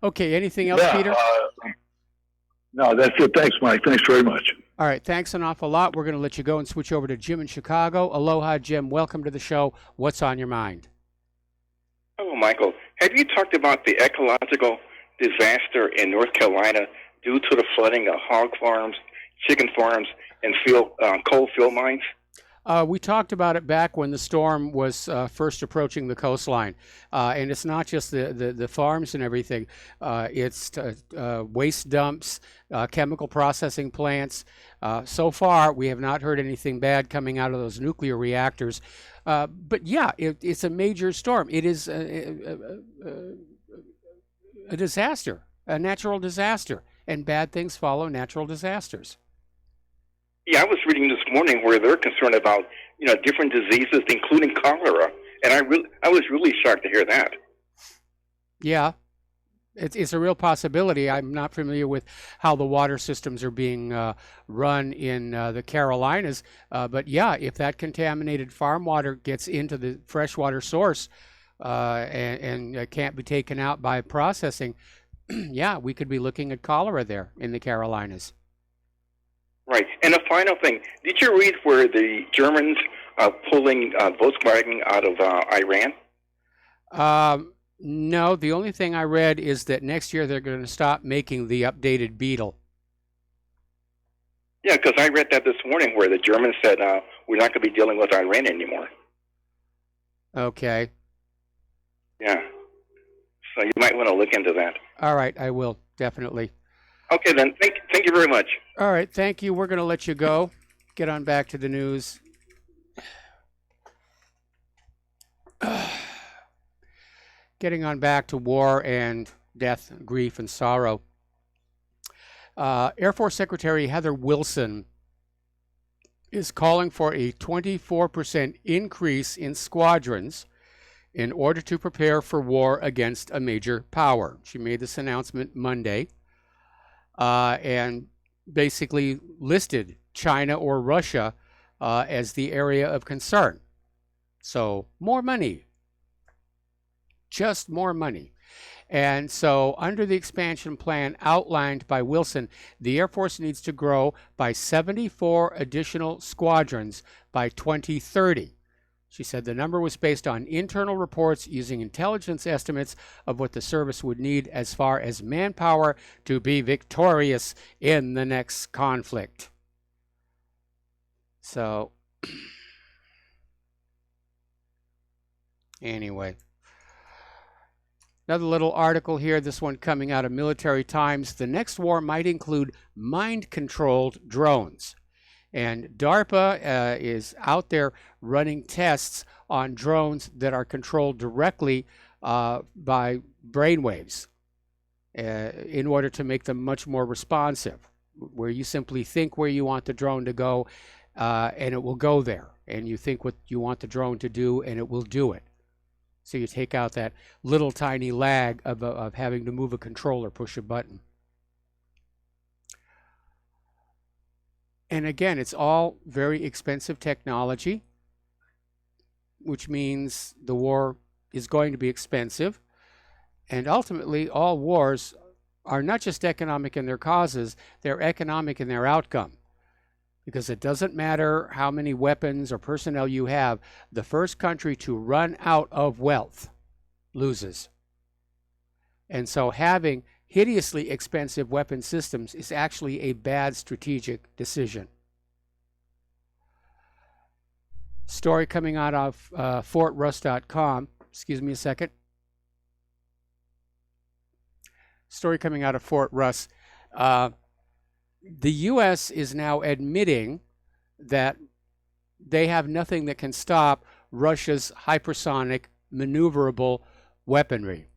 S2: Okay, anything else, Peter?
S4: No, that's it. Thanks, Mike. Thanks very much.
S2: All right, thanks an awful lot. We're going to let you go and switch over to Jim in Chicago. Aloha, Jim. Welcome to the show. What's on your mind?
S5: Hello, Michael. Have you talked about the ecological disaster in North Carolina due to the flooding of hog farms, chicken farms, and coal field mines?
S2: We talked about it back when the storm was first approaching the coastline. And it's not just the farms and everything. It's waste dumps, chemical processing plants. So far, we have not heard anything bad coming out of those nuclear reactors. But yeah, it's a major storm. It is a disaster, a natural disaster. And bad things follow natural disasters.
S5: Yeah, I was reading this morning where they're concerned about, different diseases, including cholera, and I was really shocked to hear that.
S2: Yeah, it's a real possibility. I'm not familiar with how the water systems are being run in the Carolinas, but yeah, if that contaminated farm water gets into the freshwater source and can't be taken out by processing, yeah, we could be looking at cholera there in the Carolinas.
S5: Right. And a final thing, did you read where the Germans are pulling Volkswagen out of Iran?
S2: No, the only thing I read is that next year they're going to stop making the updated Beetle.
S5: Yeah, because I read that this morning where the Germans said we're not going to be dealing with Iran anymore.
S2: Okay.
S5: Yeah. So you might want to look into that.
S2: All right, I will, definitely.
S5: Okay, then. Thank you very much.
S2: All right, thank you. We're going to let you go. Get on back to the news. Getting on back to war and death, grief, and sorrow. Air Force Secretary Heather Wilson is calling for a 24% increase in squadrons in order to prepare for war against a major power. She made this announcement Monday and basically listed China or Russia as the area of concern. So more money, just more money. And so under the expansion plan outlined by Wilson, the Air Force needs to grow by 74 additional squadrons by 2030. She said the number was based on internal reports using intelligence estimates of what the service would need as far as manpower to be victorious in the next conflict. So, anyway. Another little article here, this one coming out of Military Times. The next war might include mind-controlled drones. And DARPA is out there running tests on drones that are controlled directly by brainwaves in order to make them much more responsive, where you simply think where you want the drone to go and it will go there. And you think what you want the drone to do and it will do it. So you take out that little tiny lag of having to move a controller, push a button. And again, it's all very expensive technology, which means the war is going to be expensive. And ultimately, all wars are not just economic in their causes, they're economic in their outcome. Because it doesn't matter how many weapons or personnel you have, the first country to run out of wealth loses. And so having hideously expensive weapon systems is actually a bad strategic decision. Story coming out of FortRuss.com. Excuse me a second. Story coming out of Fort Russ. The U.S. is now admitting that they have nothing that can stop Russia's hypersonic maneuverable weaponry.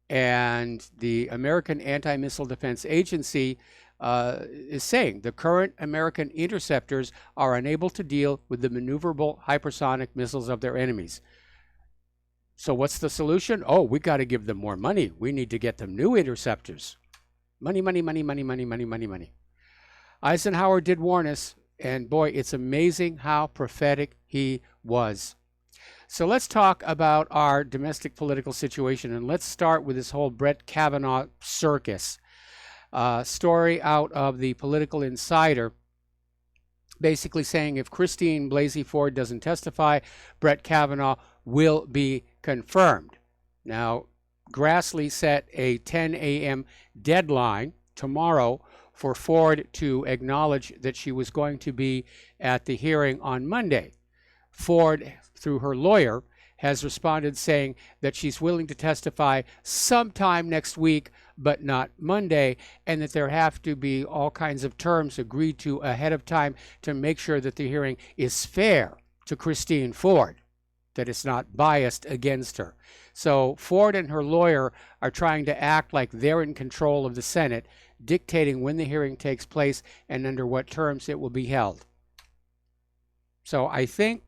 S2: And the American Anti-Missile Defense Agency is saying the current American interceptors are unable to deal with the maneuverable hypersonic missiles of their enemies. So what's the solution? Oh, we got to give them more money. We need to get them new interceptors. Money, money, money, money, money, money, money, money. Eisenhower did warn us, and boy, it's amazing how prophetic he was. So let's talk about our domestic political situation, and let's start with this whole Brett Kavanaugh circus. Story out of the Political Insider, basically saying if Christine Blasey Ford doesn't testify, Brett Kavanaugh will be confirmed. Now, Grassley set a 10 a.m. deadline tomorrow for Ford to acknowledge that she was going to be at the hearing on Monday. Ford, through her lawyer, has responded saying that she's willing to testify sometime next week, but not Monday, and that there have to be all kinds of terms agreed to ahead of time to make sure that the hearing is fair to Christine Ford, that it's not biased against her. So Ford and her lawyer are trying to act like they're in control of the Senate, dictating when the hearing takes place and under what terms it will be held. So I think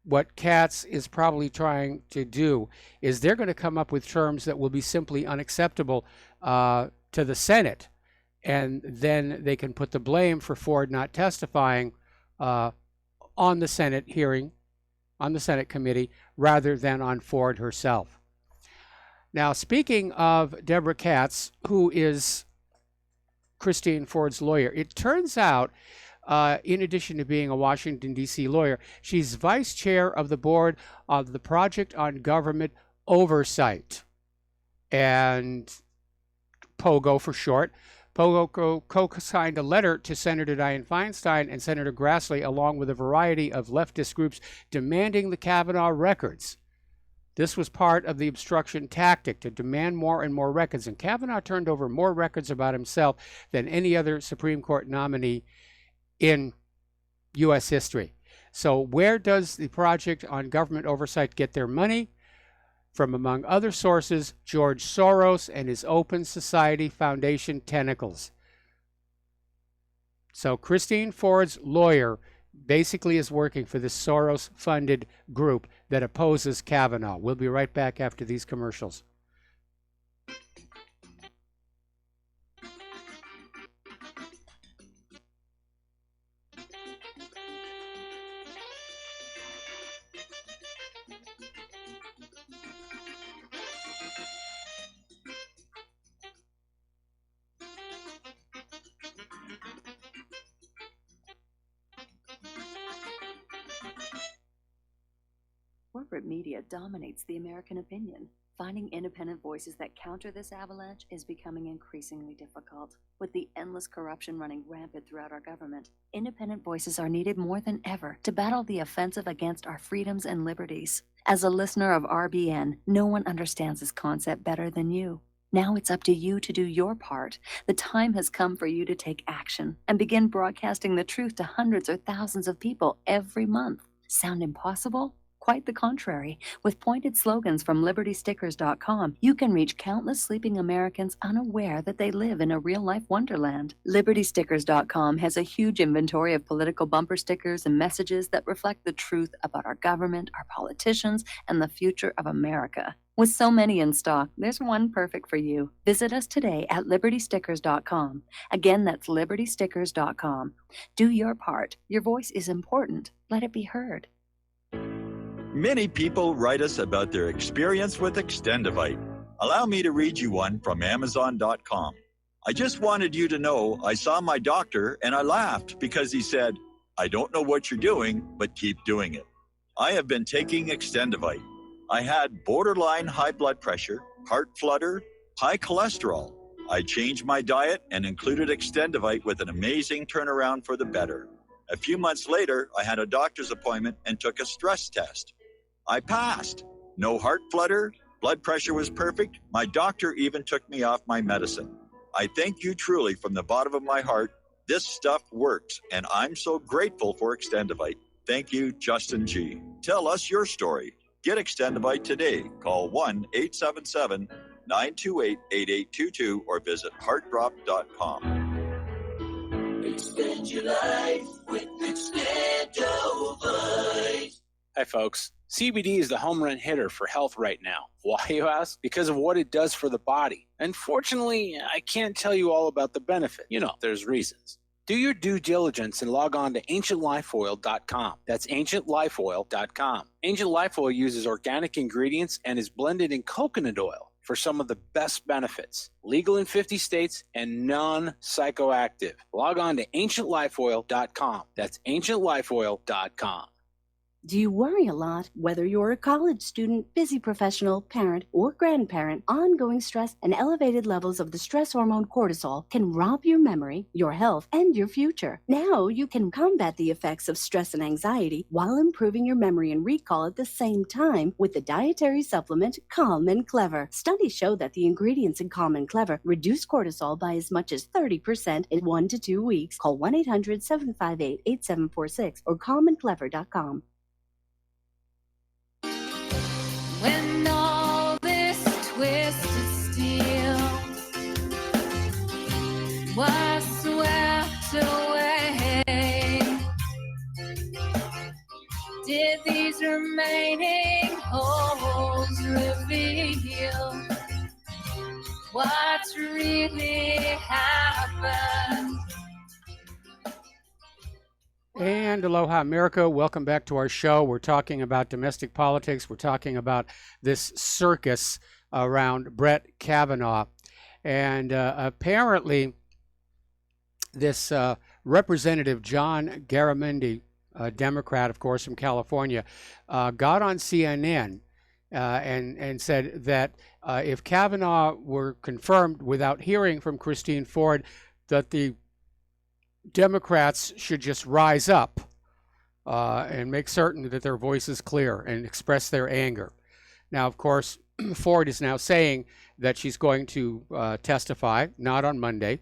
S2: what Katz is probably trying to do is they're going to come up with terms that will be simply unacceptable to the Senate, and then they can put the blame for Ford not testifying on the Senate hearing, on the Senate committee, rather than on Ford herself. Now, speaking of Deborah Katz, who is Christine Ford's lawyer, it turns out, in addition to being a Washington, D.C. lawyer, she's vice chair of the board of the Project on Government Oversight, and POGO for short, Pogo co-signed a letter to Senator Dianne Feinstein and Senator Grassley, along with a variety of leftist groups, demanding the Kavanaugh records. This was part of the obstruction tactic to demand more and more records, and Kavanaugh turned over more records about himself than any other Supreme Court nominee in U.S. history. So where does the Project on Government Oversight get their money? From, among other sources, George Soros and his Open Society Foundation tentacles. So Christine Ford's lawyer basically is working for this Soros-funded group that opposes Kavanaugh. We'll be right back after these commercials.
S6: Corporate media dominates the American opinion. Finding independent voices that counter this avalanche is becoming increasingly difficult. With the endless corruption running rampant throughout our government, independent voices are needed more than ever to battle the offensive against our freedoms and liberties. As a listener of RBN, no one understands this concept better than you. Now it's up to you to do your part. The time has come for you to take action and begin broadcasting the truth to hundreds or thousands of people every month. Sound impossible? Quite the contrary. With pointed slogans from LibertyStickers.com, you can reach countless sleeping Americans unaware that they live in a real-life wonderland. LibertyStickers.com has a huge inventory of political bumper stickers and messages that reflect the truth about our government, our politicians, and the future of America. With so many in stock, there's one perfect for you. Visit us today at LibertyStickers.com. Again, that's LibertyStickers.com. Do your part. Your voice is important. Let it be heard.
S16: Many people write us about their experience with Extendivite. Allow me to read you one from Amazon.com. I just wanted you to know I saw my doctor and I laughed because he said, "I don't know what you're doing, but keep doing it." I have been taking Extendivite. I had borderline high blood pressure, heart flutter, high cholesterol. I changed my diet and included Extendivite with an amazing turnaround for the better. A few months later, I had a doctor's appointment and took a stress test. I passed. No heart flutter, blood pressure was perfect. My doctor even took me off my medicine. I thank you truly from the bottom of my heart. This stuff works, and I'm so grateful for Extendivite. Thank you, Justin G. Tell us your story. Get Extendivite today. Call 1-877-928-8822 or visit heartdrop.com.
S17: Extend your life with Extendivite.
S22: Hi, folks. CBD is the home run hitter for health right now. Why, you ask? Because of what it does for the body. Unfortunately, I can't tell you all about the benefit. You know, there's reasons. Do your due diligence and log on to ancientlifeoil.com. That's ancientlifeoil.com. Ancient Life Oil uses organic ingredients and is blended in coconut oil for some of the best benefits. Legal in 50 states and non-psychoactive. Log on to ancientlifeoil.com. That's ancientlifeoil.com.
S15: Do you worry a lot? Whether you're a college student, busy professional, parent, or grandparent, ongoing stress and elevated levels of the stress hormone cortisol can rob your memory, your health, and your future. Now you can combat the effects of stress and anxiety while improving your memory and recall at the same time with the dietary supplement Calm and Clever. Studies show that the ingredients in Calm and Clever reduce cortisol by as much as 30% in 1 to 2 weeks. Call 1-800-758-8746 or calmandclever.com.
S17: When all this twisted steel was swept away, did these remaining holes reveal what's really happened?
S2: And aloha, America. Welcome back to our show. We're talking about domestic politics. We're talking about this circus around Brett Kavanaugh. And apparently, this Representative John Garamendi, a Democrat, of course, from California, got on CNN and said that if Kavanaugh were confirmed without hearing from Christine Ford, that the Democrats should just rise up and make certain that their voice is clear and express their anger. Now, of course, Ford is now saying that she's going to testify, not on Monday.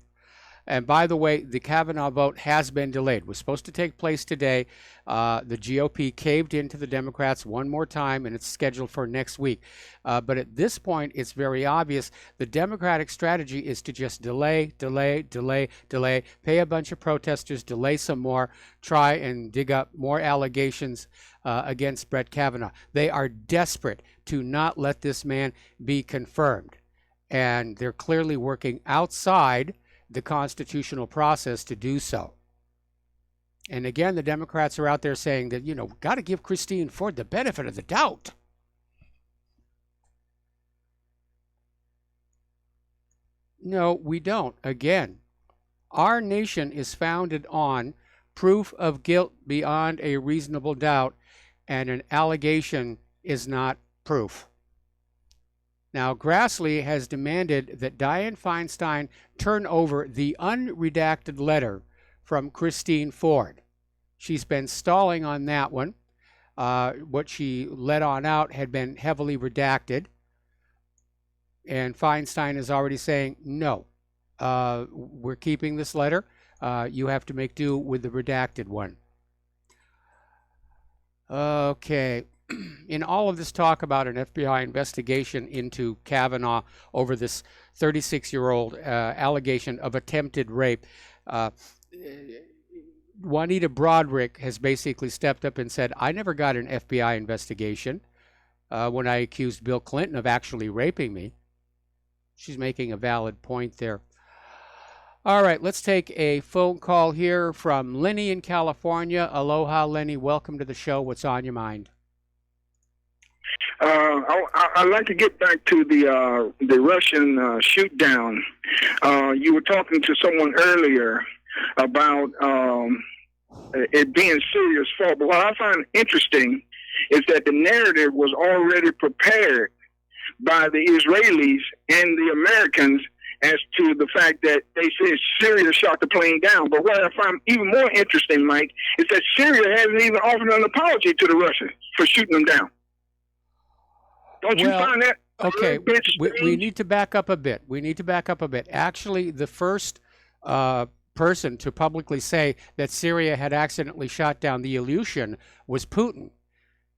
S2: And by the way, the Kavanaugh vote has been delayed. It was supposed to take place today. The GOP caved into the Democrats one more time, and it's scheduled for next week. But at this point, it's very obvious the Democratic strategy is to just delay, pay a bunch of protesters, delay some more, try and dig up more allegations against Brett Kavanaugh. They are desperate to not let this man be confirmed. And they're clearly working outside the constitutional process to do so. And again, the Democrats are out there saying that, you know, we've got to give Christine Ford the benefit of the doubt. No, we don't. Again, our nation is founded on proof of guilt beyond a reasonable doubt, and an allegation is not proof. Now, Grassley has demanded that Dianne Feinstein turn over the unredacted letter from Christine Ford. She's been stalling on that one. What she let on out had been heavily redacted. And Feinstein is already saying, no, we're keeping this letter. You have to make do with the redacted one. Okay. In all of this talk about an FBI investigation into Kavanaugh over this 36-year-old allegation of attempted rape, Juanita Broaddrick has basically stepped up and said, I never got an FBI investigation when I accused Bill Clinton of actually raping me. She's making a valid point there. All right, let's take a phone call here from Lenny in California. Aloha, Lenny. Welcome to the show. What's on your mind?
S7: I'd like to get back to the Russian shoot down. You were talking to someone earlier about it being Syria's fault, but what I find interesting is that the narrative was already prepared by the Israelis and the Americans as to the fact that they said Syria shot the plane down. But what I find even more interesting, Mike, is that Syria hasn't even offered an apology to the Russians for shooting them down. Don't you find that?
S2: Okay, we need to back up a bit. Actually, the first person to publicly say that Syria had accidentally shot down the Ilyushin was Putin.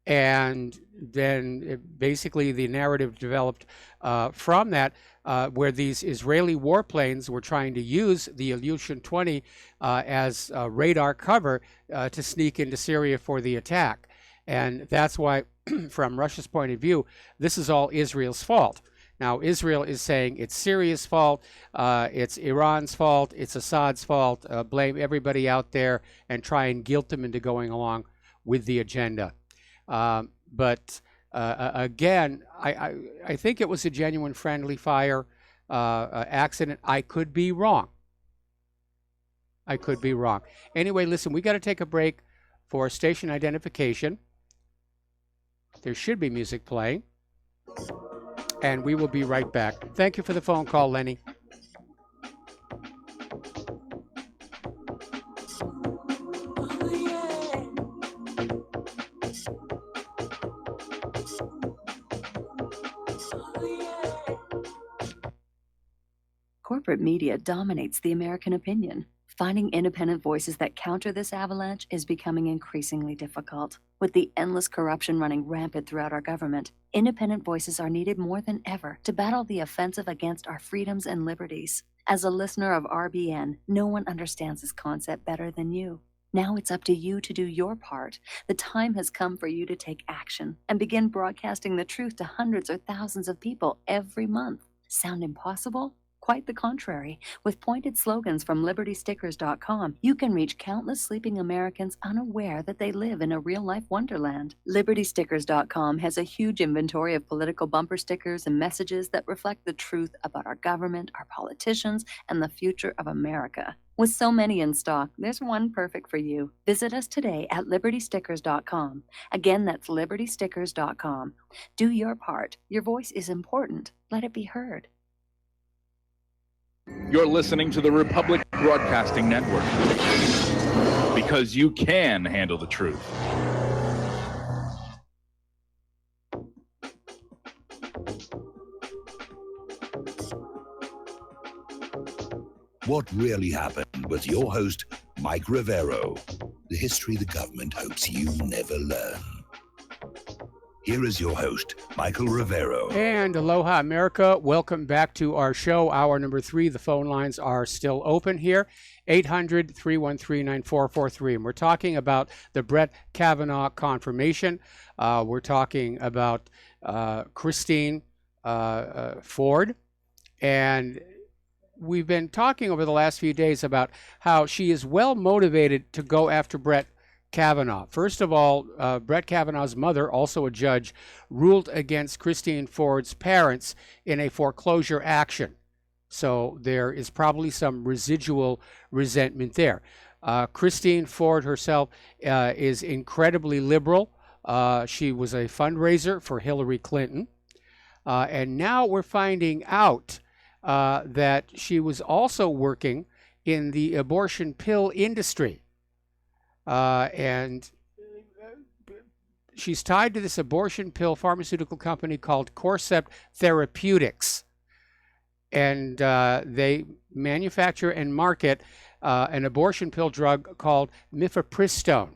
S2: And then basically the narrative developed from that, where these Israeli warplanes were trying to use the Ilyushin 20 as radar cover to sneak into Syria for the attack. And that's why, from Russia's point of view, this is all Israel's fault. Now, Israel is saying it's Syria's fault, it's Iran's fault, it's Assad's fault, blame everybody out there and try and guilt them into going along with the agenda. But again, I think it was a genuine friendly fire accident. I could be wrong. Anyway, listen, we got to take a break for station identification. There should be music playing. And we will be right back. Thank you for the phone call, Lenny.
S6: Corporate media dominates the American opinion. Finding independent voices that counter this avalanche is becoming increasingly difficult. With the endless corruption running rampant throughout our government, independent voices are needed more than ever to battle the offensive against our freedoms and liberties. As a listener of RBN, no one understands this concept better than you. Now it's up to you to do your part. The time has come for you to take action and begin broadcasting the truth to hundreds or thousands of people every month. Sound impossible? Quite the contrary. With pointed slogans from LibertyStickers.com, you can reach countless sleeping Americans unaware that they live in a real-life wonderland. LibertyStickers.com has a huge inventory of political bumper stickers and messages that reflect the truth about our government, our politicians, and the future of America. With so many in stock, there's one perfect for you. Visit us today at libertystickers.com. Again, that's libertystickers.com. Do your part. Your voice is important. Let it be heard.
S8: You're listening to the Republic Broadcasting Network, because you can handle the truth.
S1: What really happened with your host, Mike Rivero, the history the government hopes you never learn. Here is your host, Michael Rivero.
S2: And aloha, America. Welcome back to our show, hour number 3. The phone lines are still open here, 800-313-9443. And we're talking about the Brett Kavanaugh confirmation. We're talking about Christine Ford. And we've been talking over the last few days about how she is well motivated to go after Brett Kavanaugh. First of all, Brett Kavanaugh's mother, also a judge, ruled against Christine Ford's parents in a foreclosure action. So there is probably some residual resentment there. Christine Ford herself is incredibly liberal. She was a fundraiser for Hillary Clinton. And now we're finding out that she was also working in the abortion pill industry. And she's tied to this abortion pill pharmaceutical company called Corcept Therapeutics. And they manufacture and market an abortion pill drug called mifepristone.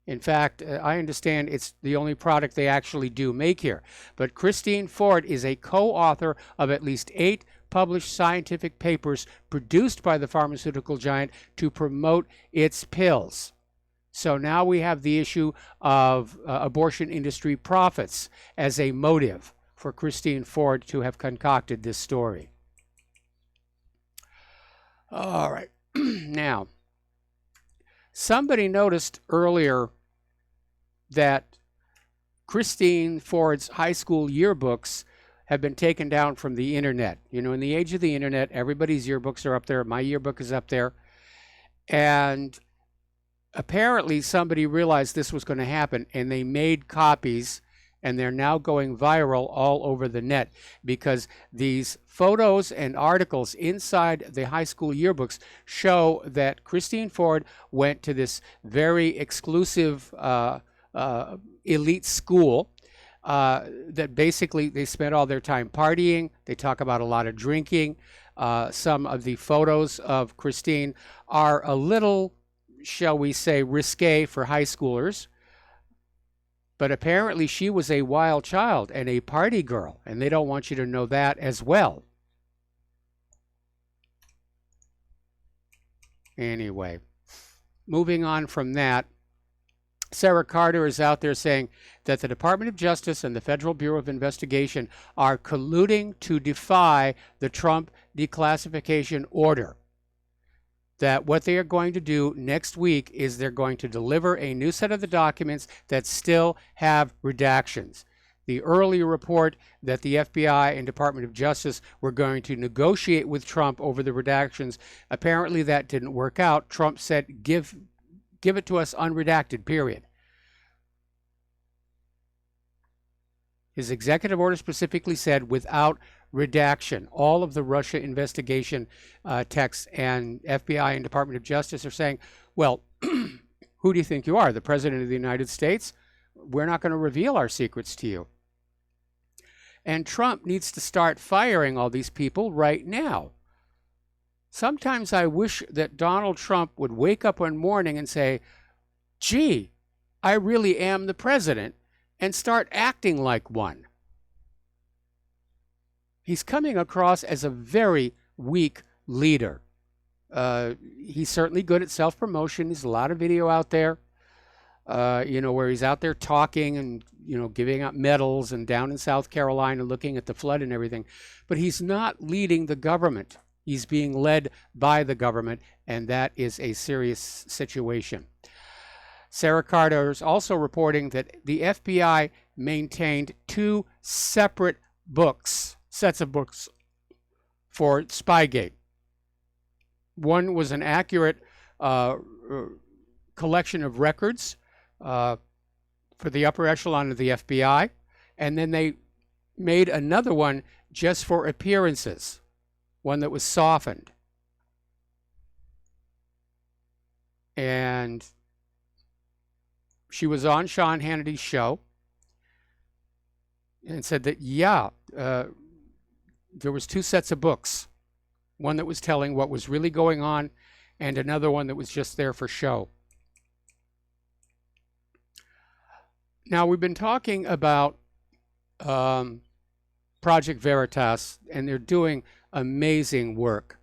S2: In fact, I understand it's the only product they actually do make here. But Christine Ford is a co-author of at least 8 published scientific papers produced by the pharmaceutical giant to promote its pills. So now we have the issue of abortion industry profits as a motive for Christine Ford to have concocted this story. All right. Now, somebody noticed earlier that Christine Ford's high school yearbooks have been taken down from the internet. You know, in the age of the internet, everybody's yearbooks are up there. My yearbook is up there. And apparently somebody realized this was going to happen, and they made copies, and they're now going viral all over the net because these photos and articles inside the high school yearbooks show that Christine Ford went to this very exclusive elite school that basically they spent all their time partying. They talk about a lot of drinking. Some of the photos of Christine are a little, shall we say, risque for high schoolers. But apparently she was a wild child and a party girl, and they don't want you to know that as well. Anyway, moving on from that, Sarah Carter is out there saying that the Department of Justice and the Federal Bureau of Investigation are colluding to defy the Trump declassification order. That what they are going to do next week is they're going to deliver a new set of the documents that still have redactions. The earlier report that the FBI and Department of Justice were going to negotiate with Trump over the redactions, apparently that didn't work out. Trump said, give it to us unredacted, period. His executive order specifically said without redaction. All of the Russia investigation texts and FBI and Department of Justice are saying, well, who do you think you are, the President of the United States? We're not going to reveal our secrets to you. And Trump needs to start firing all these people right now. Sometimes I wish that Donald Trump would wake up one morning and say, gee, I really am the president, and start acting like one. He's coming across as a very weak leader. He's certainly good at self-promotion. There's a lot of video out there, where he's out there talking and, giving out medals and down in South Carolina looking at the flood and everything. But he's not leading the government. He's being led by the government, and that is a serious situation. Sarah Carter is also reporting that the FBI maintained 2 separate sets of books for Spygate. One was an accurate collection of records for the upper echelon of the FBI, and then they made another one just for appearances, one that was softened. And she was on Sean Hannity's show and said that, there was two sets of books, one that was telling what was really going on and another one that was just there for show. Now, we've been talking about Project Veritas, and they're doing amazing work.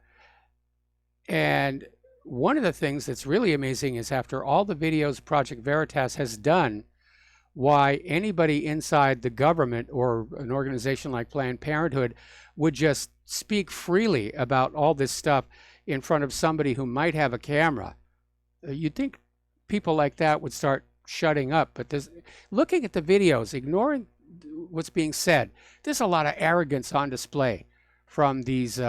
S2: And one of the things that's really amazing is after all the videos Project Veritas has done, why anybody inside the government or an organization like Planned Parenthood would just speak freely about all this stuff in front of somebody who might have a camera. You'd think people like that would start shutting up, but looking at the videos, ignoring what's being said, there's a lot of arrogance on display from these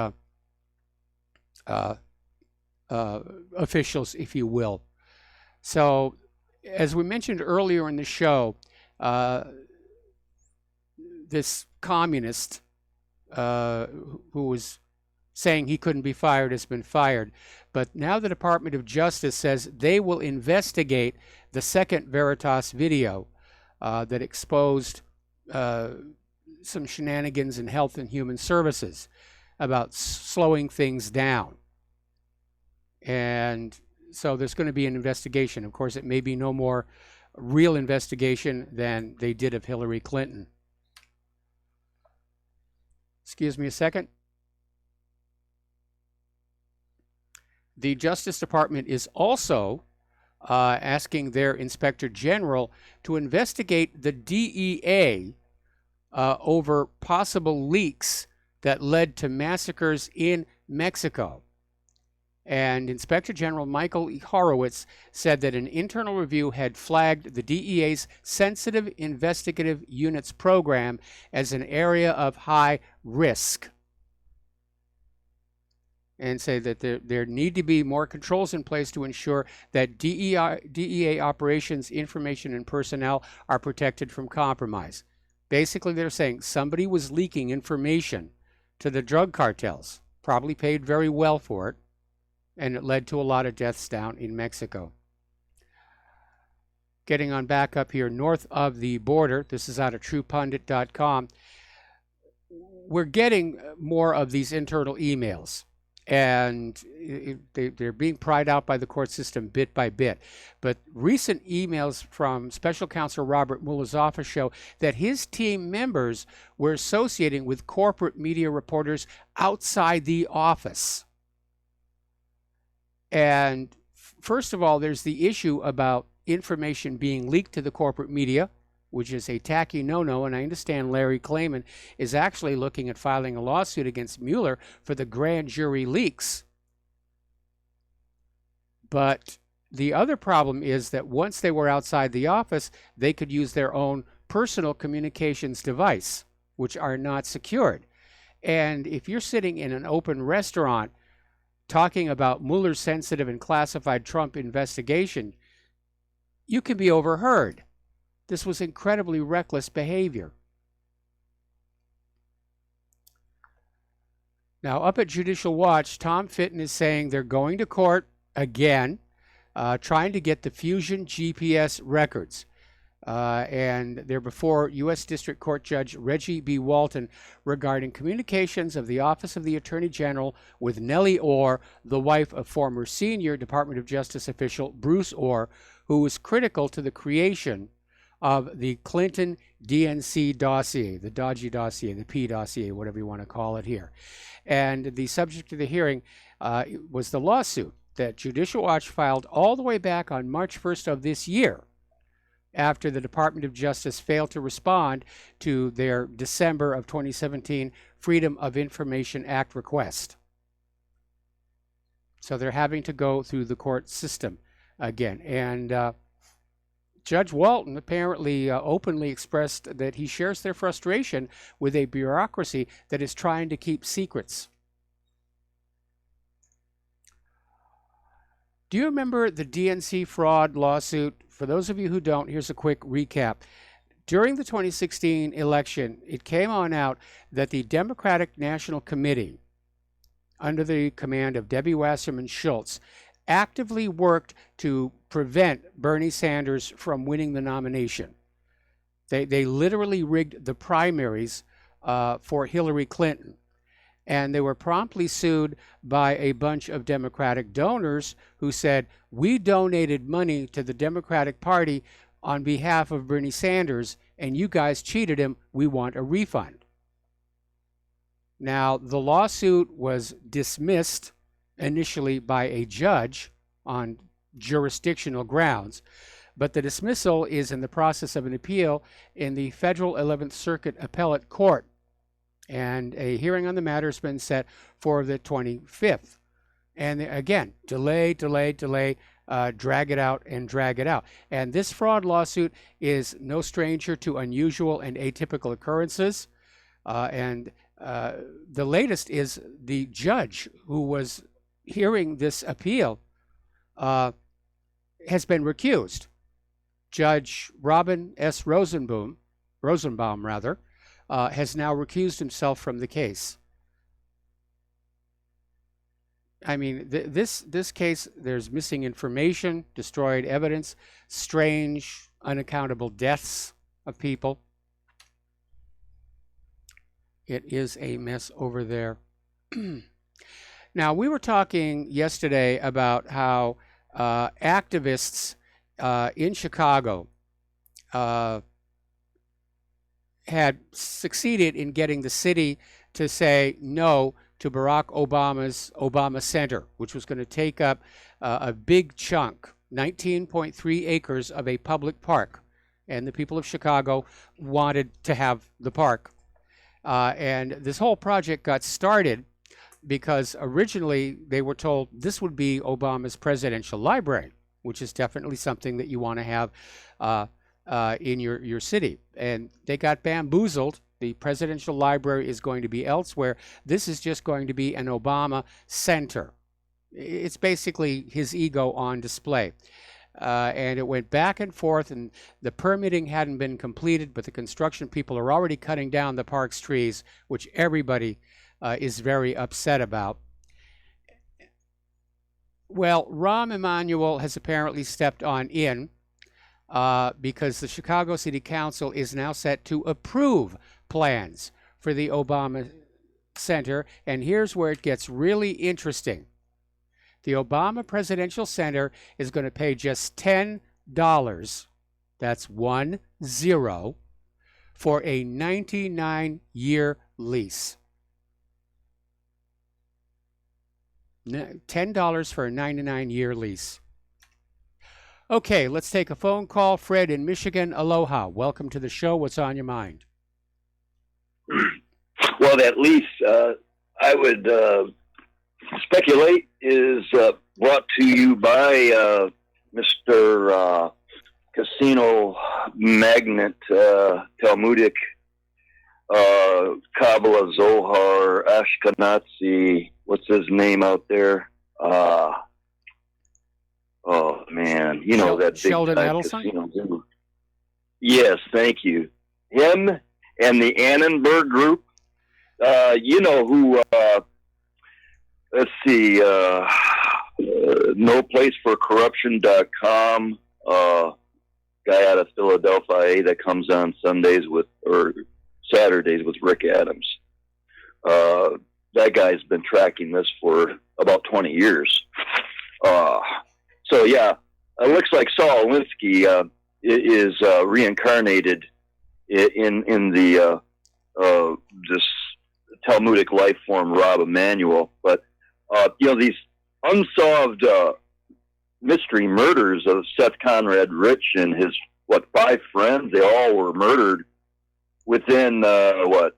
S2: officials, if you will. So, as we mentioned earlier in the show, this communist who was saying he couldn't be fired has been fired. But now the Department of Justice says they will investigate the second Veritas video that exposed some shenanigans in Health and Human Services about slowing things down. And so there's going to be an investigation. Of course, it may be no more real investigation than they did of Hillary Clinton. Excuse me a second. The Justice Department is also asking their Inspector General to investigate the DEA over possible leaks that led to massacres in Mexico. And Inspector General Michael Horowitz said that an internal review had flagged the DEA's Sensitive Investigative Units program as an area of high risk. And say that there need to be more controls in place to ensure that DEA operations, information, and personnel are protected from compromise. Basically, they're saying somebody was leaking information to the drug cartels, probably paid very well for it, and it led to a lot of deaths down in Mexico. Getting on back up here north of the border, this is out of TruePundit.com, we're getting more of these internal emails. And they're being pried out by the court system bit by bit. But recent emails from Special Counsel Robert Mueller's office show that his team members were associating with corporate media reporters outside the office. And first of all, there's the issue about information being leaked to the corporate media, which is a tacky no-no, and I understand Larry Klayman is actually looking at filing a lawsuit against Mueller for the grand jury leaks. But the other problem is that once they were outside the office, they could use their own personal communications device, which are not secured. And if you're sitting in an open restaurant talking about Mueller's sensitive and classified Trump investigation, you can be overheard. This was incredibly reckless behavior. Now, up at Judicial Watch, Tom Fitton is saying they're going to court again, trying to get the Fusion GPS records. And they're before U.S. District Court Judge Reggie B. Walton regarding communications of the Office of the Attorney General with Nellie Ohr, the wife of former senior Department of Justice official Bruce Ohr, who was critical to the creation of the Clinton DNC dossier, the dodgy dossier, the P dossier, whatever you want to call it here. And the subject of the hearing was the lawsuit that Judicial Watch filed all the way back on March 1st of this year, after the Department of Justice failed to respond to their December of 2017 Freedom of Information Act request. So they're having to go through the court system again. And Judge Walton apparently openly expressed that he shares their frustration with a bureaucracy that is trying to keep secrets. Do you remember the DNC fraud lawsuit? For those of you who don't, here's a quick recap. During the 2016 election, it came on out that the Democratic National Committee, under the command of Debbie Wasserman Schultz, actively worked to prevent Bernie Sanders from winning the nomination. They literally rigged the primaries for Hillary Clinton. And they were promptly sued by a bunch of Democratic donors who said, we donated money to the Democratic Party on behalf of Bernie Sanders, and you guys cheated him. We want a refund. Now, the lawsuit was dismissed initially by a judge on jurisdictional grounds, but the dismissal is in the process of an appeal in the Federal 11th Circuit Appellate Court. And a hearing on the matter has been set for the 25th. And again, delay, drag it out and drag it out. And this fraud lawsuit is no stranger to unusual and atypical occurrences. The latest is the judge who was hearing this appeal has been recused. Judge Robin S. Rosenbaum, has now recused himself from the case. I mean, this case, there's missing information, destroyed evidence, strange, unaccountable deaths of people. It is a mess over there. Now, we were talking yesterday about how activists in Chicago had succeeded in getting the city to say no to Barack Obama's Obama Center, which was going to take up a big chunk, 19.3 acres of a public park. And the people of Chicago wanted to have the park. And this whole project got started because originally they were told this would be Obama's presidential library, which is definitely something that you want to have in your city. And they got bamboozled. The presidential library is going to be elsewhere. This is just going to be an Obama Center. It's basically his ego on display. And it went back and forth, and the permitting hadn't been completed, but the construction people are already cutting down the park's trees, which everybody is very upset about. Well, Rahm Emanuel has apparently stepped on in because the Chicago City Council is now set to approve plans for the Obama Center. And here's where it gets really interesting. The Obama Presidential Center is going to pay just $10, that's 10, for a 99-year lease. $10 for a 99-year lease. Okay, let's take a phone call. Fred in Michigan, aloha. Welcome to the show. What's on your mind?
S10: Well, that lease, I would speculate, is brought to you by Mr. Casino Magnate, Talmudic, Kabbalah, Zohar, Ashkenazi, what's his name out there? Oh, man, you know that big
S2: Sheldon
S10: time
S2: Adelson?
S10: casino dude. Yes, thank you. Him and the Annenberg Group. You know who, let's see, NoPlaceForCorruption.com, guy out of Philadelphia that comes on Sundays or Saturdays with Rick Adams. That guy's been tracking this for about 20 years. So yeah, it looks like Saul Alinsky is reincarnated in the this Talmudic life form, Rob Emanuel. But you know, these unsolved mystery murders of Seth Conrad Rich and his 5 friends, they all were murdered within 5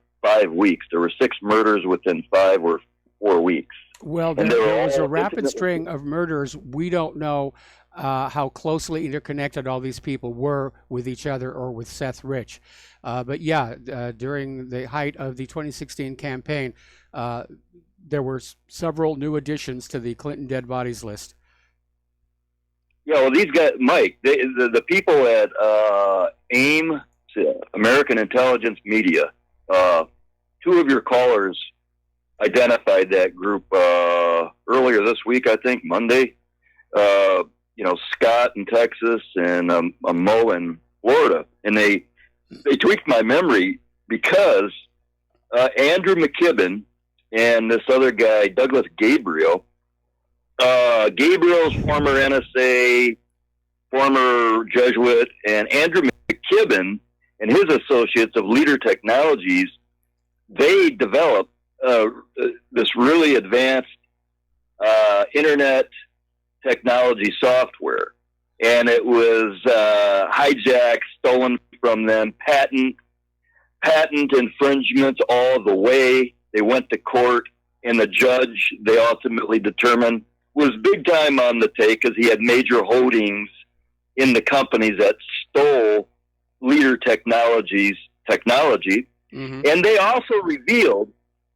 S10: weeks. There were 6 murders within 5 or 4 weeks.
S2: Well, there was a rapid string of murders. We don't know how closely interconnected all these people were with each other or with Seth Rich. But yeah, during the height of the 2016 campaign, there were several new additions to the Clinton dead bodies list.
S10: Well, these guys, Mike, the people at AIM, American Intelligence Media, two of your callers identified that group earlier this week, I think, Monday. Scott in Texas and Mo in Florida. And they tweaked my memory because Andrew McKibben and this other guy, Douglas Gabriel, Gabriel's former NSA, former Jesuit, and Andrew McKibben and his associates of Leader Technologies, they developed this really advanced internet technology software. And it was hijacked, stolen from them, patent infringements all the way. They went to court, and the judge, they ultimately determined, was big time on the take because he had major holdings in the companies that stole Leader Technology. Mm-hmm. And they also revealed,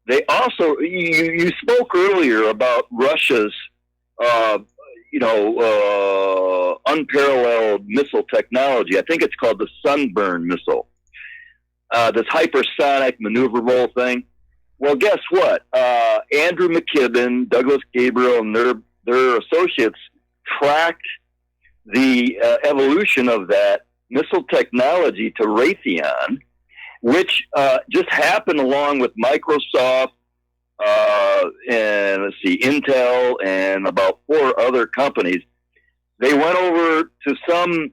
S10: you spoke earlier about Russia's, unparalleled missile technology. I think it's called the Sunburn missile. This hypersonic maneuverable thing. Well, guess what? Andrew McKibben, Douglas Gabriel, and their associates tracked the evolution of that missile technology to Raytheon, which just happened along with Microsoft, and Intel, and about 4 other companies. They went over to some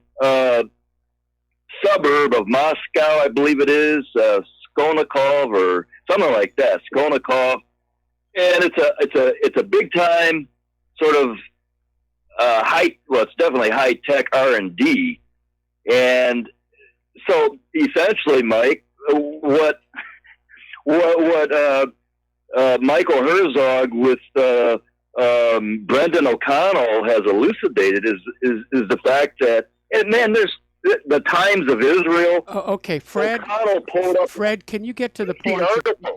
S10: suburb of Moscow, I believe it is, Skolnikov or something like that, Skolnikov, and it's a big time sort of it's definitely high tech R&D, and so essentially, Mike, what Michael Herzog with Brendan O'Connell has elucidated is the fact that, and man, there's the Times of Israel.
S2: Okay, Fred.
S10: O'Connell pulled up.
S2: Fred, can you get to the point?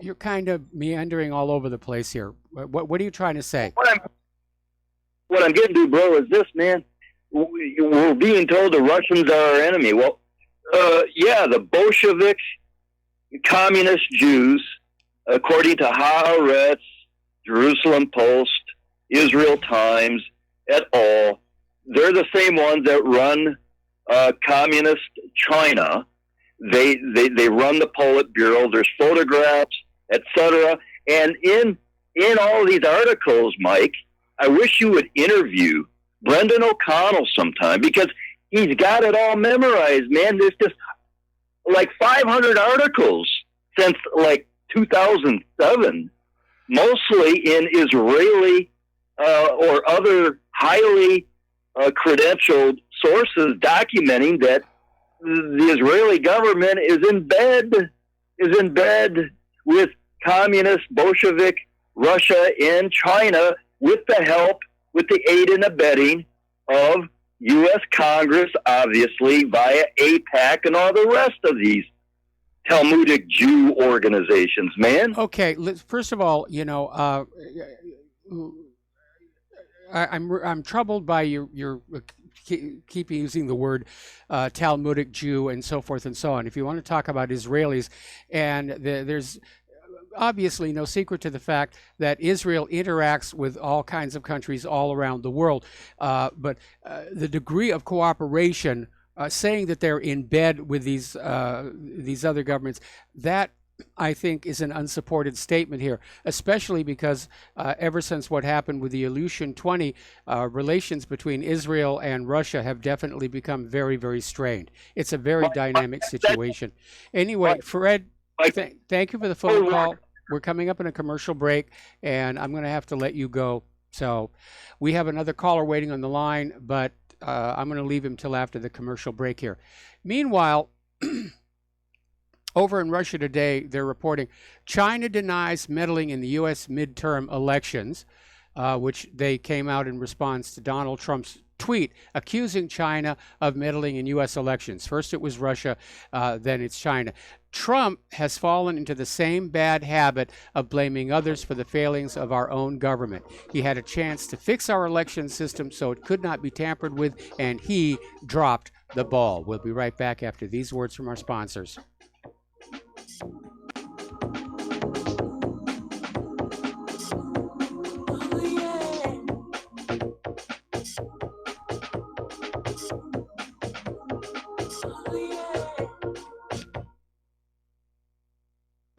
S2: You're kind of meandering all over the place here. What are you trying to say?
S10: What I'm getting to, bro, is this, man. We're being told the Russians are our enemy. Well, the Bolshevik communist Jews, according to Haaretz, Jerusalem Post, Israel Times, et al., they're the same ones that run communist China. They run the Politburo. There's photographs, etc. And in all these articles, Mike, I wish you would interview Brendan O'Connell sometime, because he's got it all memorized, man. There's just like 500 articles since like 2007, mostly in Israeli or other highly credentialed sources documenting that the Israeli government is in bed with communist Bolshevik Russia and China, with the aid and abetting of U.S. Congress, obviously, via AIPAC and all the rest of these Talmudic Jew organizations, man.
S2: Okay, first of all, I'm troubled by your keep using the word Talmudic Jew and so forth and so on. If you want to talk about Israelis, and there's obviously no secret to the fact that Israel interacts with all kinds of countries all around the world, but the degree of cooperation, saying that they're in bed with these other governments, that I think is an unsupported statement here, especially because ever since what happened with the Aleutian 20, relations between Israel and Russia have definitely become very, very strained. It's a very dynamic situation. Anyway, Fred, thank you for the phone call. We're coming up in a commercial break, and I'm going to have to let you go. So we have another caller waiting on the line, but I'm going to leave him till after the commercial break here. Meanwhile, over in Russia today, they're reporting China denies meddling in the U.S. midterm elections, which they came out in response to Donald Trump's tweet accusing China of meddling in U.S. elections. First it was Russia, then it's China. Trump has fallen into the same bad habit of blaming others for the failings of our own government. He had a chance to fix our election system so it could not be tampered with, and he dropped the ball. We'll be right back after these words from our sponsors.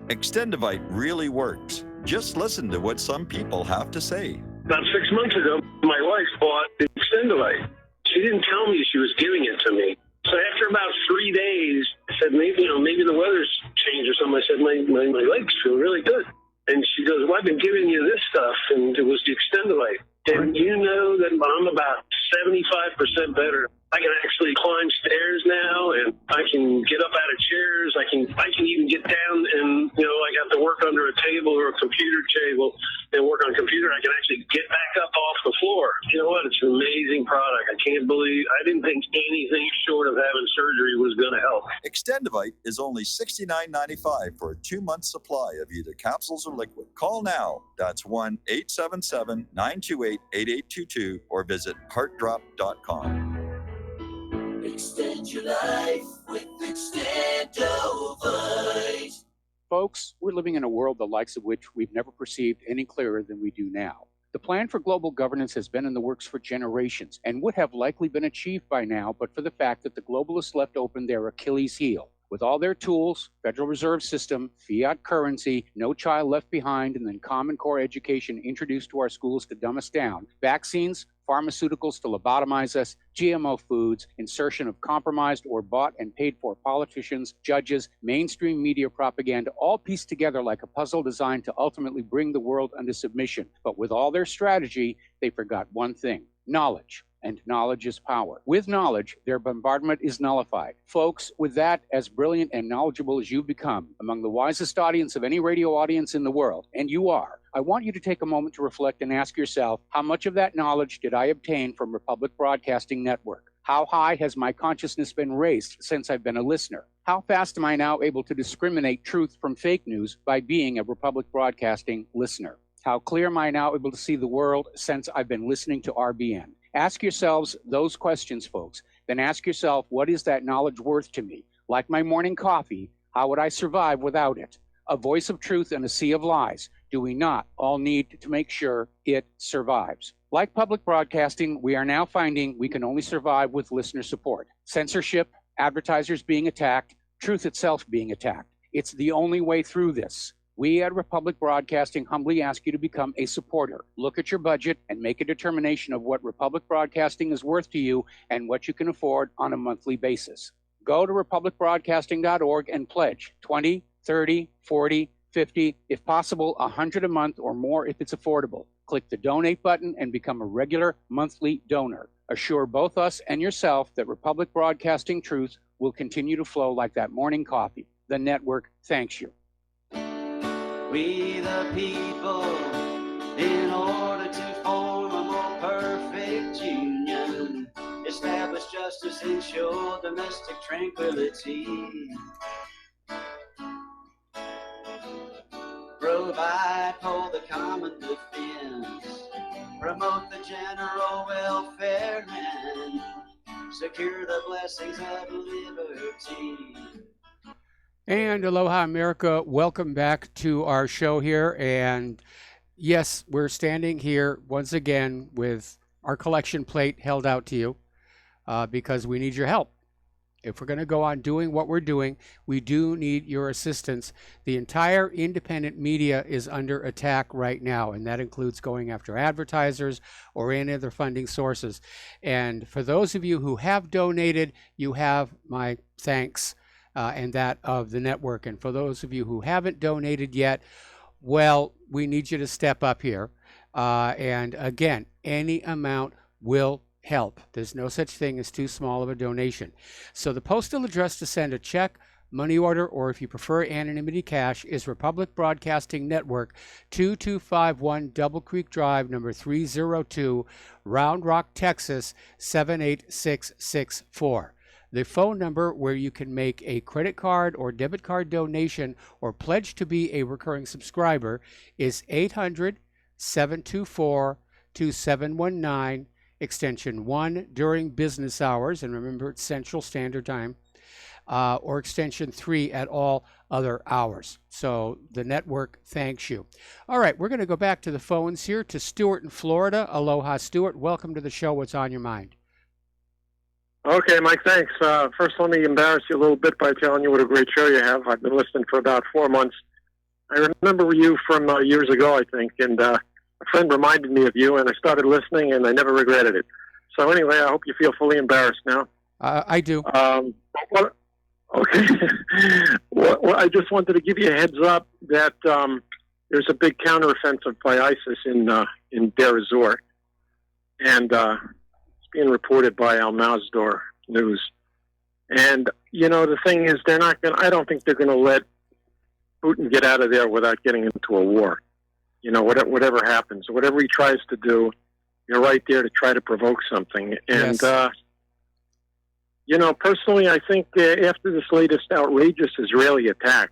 S16: Extendivite really works. Just listen to what some people have to say.
S11: About 6 months ago, my wife bought Extendivite. She didn't tell me she was giving it to me. So after about 3 days, I said, maybe the weather's changed or something. I said, my legs feel really good. And she goes, well, I've been giving you this stuff, and it was the Extendivite. And you know that I'm about 75% better. I can actually climb stairs now, and I can get up out of chairs. I can even get down and, I have to work under a table or a computer table and work on a computer. I can actually get back up off the floor. You know what? It's an amazing product. I didn't think anything short of having surgery was going to help.
S16: Extendivite is only $69.95 for a 2-month supply of either capsules or liquid. Call now. That's 1-877-928-8822 or visit heartdrop.com.
S13: Extend your life with Extendovite.
S23: Folks, we're living in a world the likes of which we've never perceived any clearer than we do now. The plan for global governance has been in the works for generations and would have likely been achieved by now, but for the fact that the globalists left open their Achilles heel. With all their tools, Federal Reserve System, fiat currency, no child left behind, and then Common Core education introduced to our schools to dumb us down, vaccines, pharmaceuticals to lobotomize us, GMO foods, insertion of compromised or bought and paid for politicians, judges, mainstream media propaganda, all pieced together like a puzzle designed to ultimately bring the world under submission. But with all their strategy, they forgot one thing: knowledge. And knowledge is power. With knowledge, their bombardment is nullified. Folks, with that, as brilliant and knowledgeable as you've become, among the wisest audience of any radio audience in the world, and you are, I want you to take a moment to reflect and ask yourself, how much of that knowledge did I obtain from Republic Broadcasting Network? How high has my consciousness been raised since I've been a listener? How fast am I now able to discriminate truth from fake news by being a Republic Broadcasting listener? How clear am I now able to see the world since I've been listening to RBN? Ask yourselves those questions, folks. Then ask yourself, what is that knowledge worth to me? Like my morning coffee, how would I survive without it? A voice of truth in a sea of lies. Do we not all need to make sure it survives? Like public broadcasting, we are now finding we can only survive with listener support. Censorship, advertisers being attacked, truth itself being attacked. It's the only way through this. We at Republic Broadcasting humbly ask you to become a supporter. Look at your budget and make a determination of what Republic Broadcasting is worth to you and what you can afford on a monthly basis. Go to republicbroadcasting.org and pledge $20, $30, $40, $50, if possible, $100 a month or more if it's affordable. Click the donate button and become a regular monthly donor. Assure both us and yourself that Republic Broadcasting truth will continue to flow like that morning coffee. The network thanks you.
S13: We the people, in order to form a more perfect union, establish justice, ensure domestic tranquility, provide for the common defense, promote the general welfare, and secure the blessings of liberty.
S2: And aloha, America. Welcome back to our show here. And yes, we're standing here once again with our collection plate held out to you because we need your help. If we're going to go on doing what we're doing, we do need your assistance. The entire independent media is under attack right now, and that includes going after advertisers or any other funding sources. And for those of you who have donated, you have my thanks. And that of the network. And for those of you who haven't donated yet, well, we need you to step up here. And again, any amount will help. There's no such thing as too small of a donation. So the postal address to send a check, money order, or if you prefer anonymity cash, is Republic Broadcasting Network, 2251 Double Creek Drive, number 302, Round Rock, Texas, 78664. The phone number where you can make a credit card or debit card donation or pledge to be a recurring subscriber is 800-724-2719, extension 1 during business hours, and remember it's Central Standard Time, or extension 3 at all other hours. So the network thanks you. All right, we're going to go back to the phones here to Stuart in Florida. Aloha, Stuart. Welcome to the show. What's on your mind?
S14: Okay, Mike, thanks. First, let me embarrass you a little bit by telling you what a great show you have. I've been listening for about 4 months. I remember you from years ago, I think, and a friend reminded me of you, and I started listening, and I never regretted it. So anyway, I hope you feel fully embarrassed now.
S2: I do.
S14: Okay. Well, I just wanted to give you a heads up that there's a big counteroffensive by ISIS in Deir ez-Zor, and being reported by Al Masdar News. And, you know, the thing is, I don't think they're going to let Putin get out of there without getting into a war. You know, whatever happens, whatever he tries to do, you're right there to try to provoke something. And,
S2: Yes.
S14: You know, personally, I think after this latest outrageous Israeli attack,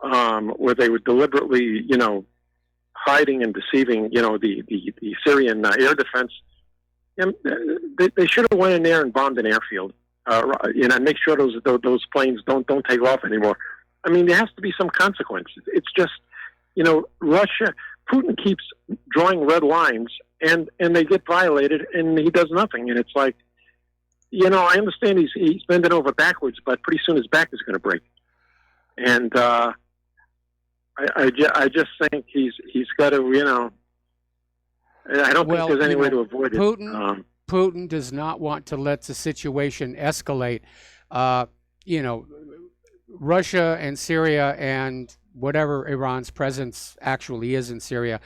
S14: where they were deliberately, you know, hiding and deceiving, you know, the Syrian air defense, they should have went in there and bombed an airfield, you know, and make sure those planes don't take off anymore. I mean, there has to be some consequence. It's just, you know, Putin keeps drawing red lines, and they get violated, and he does nothing. And it's like, you know, I understand he's bending over backwards, but pretty soon his back is going to break. And I just think he's got to, you know. I don't think there's any way to avoid it.
S2: Putin does not want to let the situation escalate. You know, Russia and Syria and whatever Iran's presence actually is in Syria,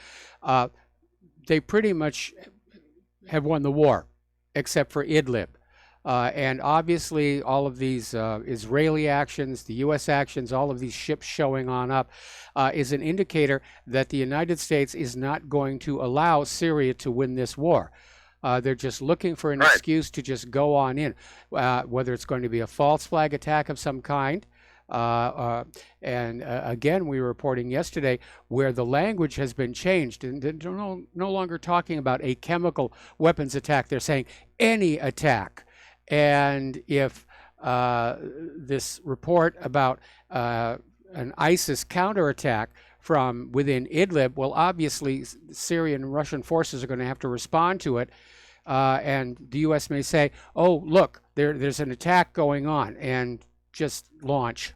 S2: they pretty much have won the war, except for Idlib. And obviously all of these Israeli actions, the U.S. actions, all of these ships showing on up is an indicator that the United States is not going to allow Syria to win this war. They're just looking for an excuse to just go on in, whether it's going to be a false flag attack of some kind. Again, we were reporting yesterday where the language has been changed, and they're no longer talking about a chemical weapons attack. They're saying any attack. And if this report about an ISIS counterattack from within Idlib, well, obviously Syrian and Russian forces are going to have to respond to it. And the U.S. may say, oh, look, there's an attack going on, and just launch.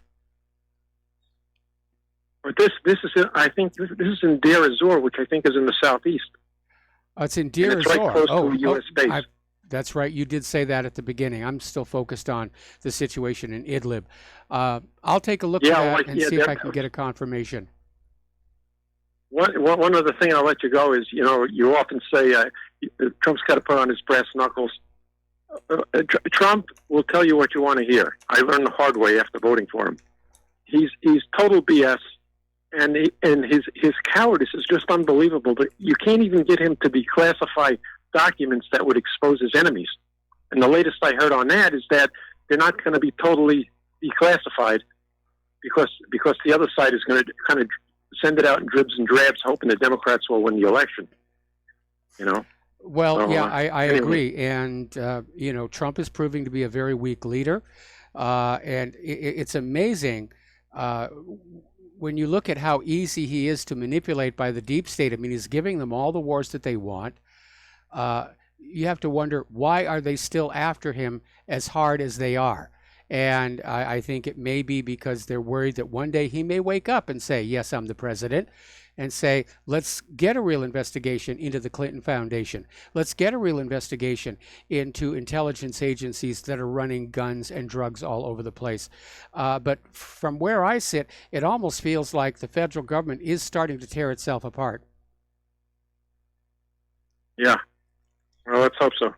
S14: But this is, I think, this is in Deir ez-Zor, which I think is in the southeast.
S2: It's in Deir ez-Zor.
S14: It's right close to a U.S. base.
S2: That's right. You did say that at the beginning. I'm still focused on the situation in Idlib. I'll take a look at that and see if I can get a confirmation.
S14: One other thing I'll let you go is, you know, you often say Trump's got to put on his brass knuckles. Trump will tell you what you want to hear. I learned the hard way after voting for him. He's total BS, and his cowardice is just unbelievable. But you can't even get him to declassify documents that would expose his enemies. And the latest I heard on that is that they're not going to be totally declassified because the other side is going to kind of send it out in dribs and drabs, hoping the Democrats will win the election. You know.
S2: Well,
S14: So,
S2: yeah, I
S14: anyway.
S2: agree. And, you know, Trump is proving to be a very weak leader. And it's amazing when you look at how easy he is to manipulate by the deep state. I mean, he's giving them all the wars that they want. You have to wonder, why are they still after him as hard as they are? And I think it may be because they're worried that one day he may wake up and say, yes, I'm the president, and say, let's get a real investigation into the Clinton Foundation. Let's get a real investigation into intelligence agencies that are running guns and drugs all over the place. But from where I sit, it almost feels like the federal government is starting to tear itself apart.
S14: Yeah. Well, let's hope so.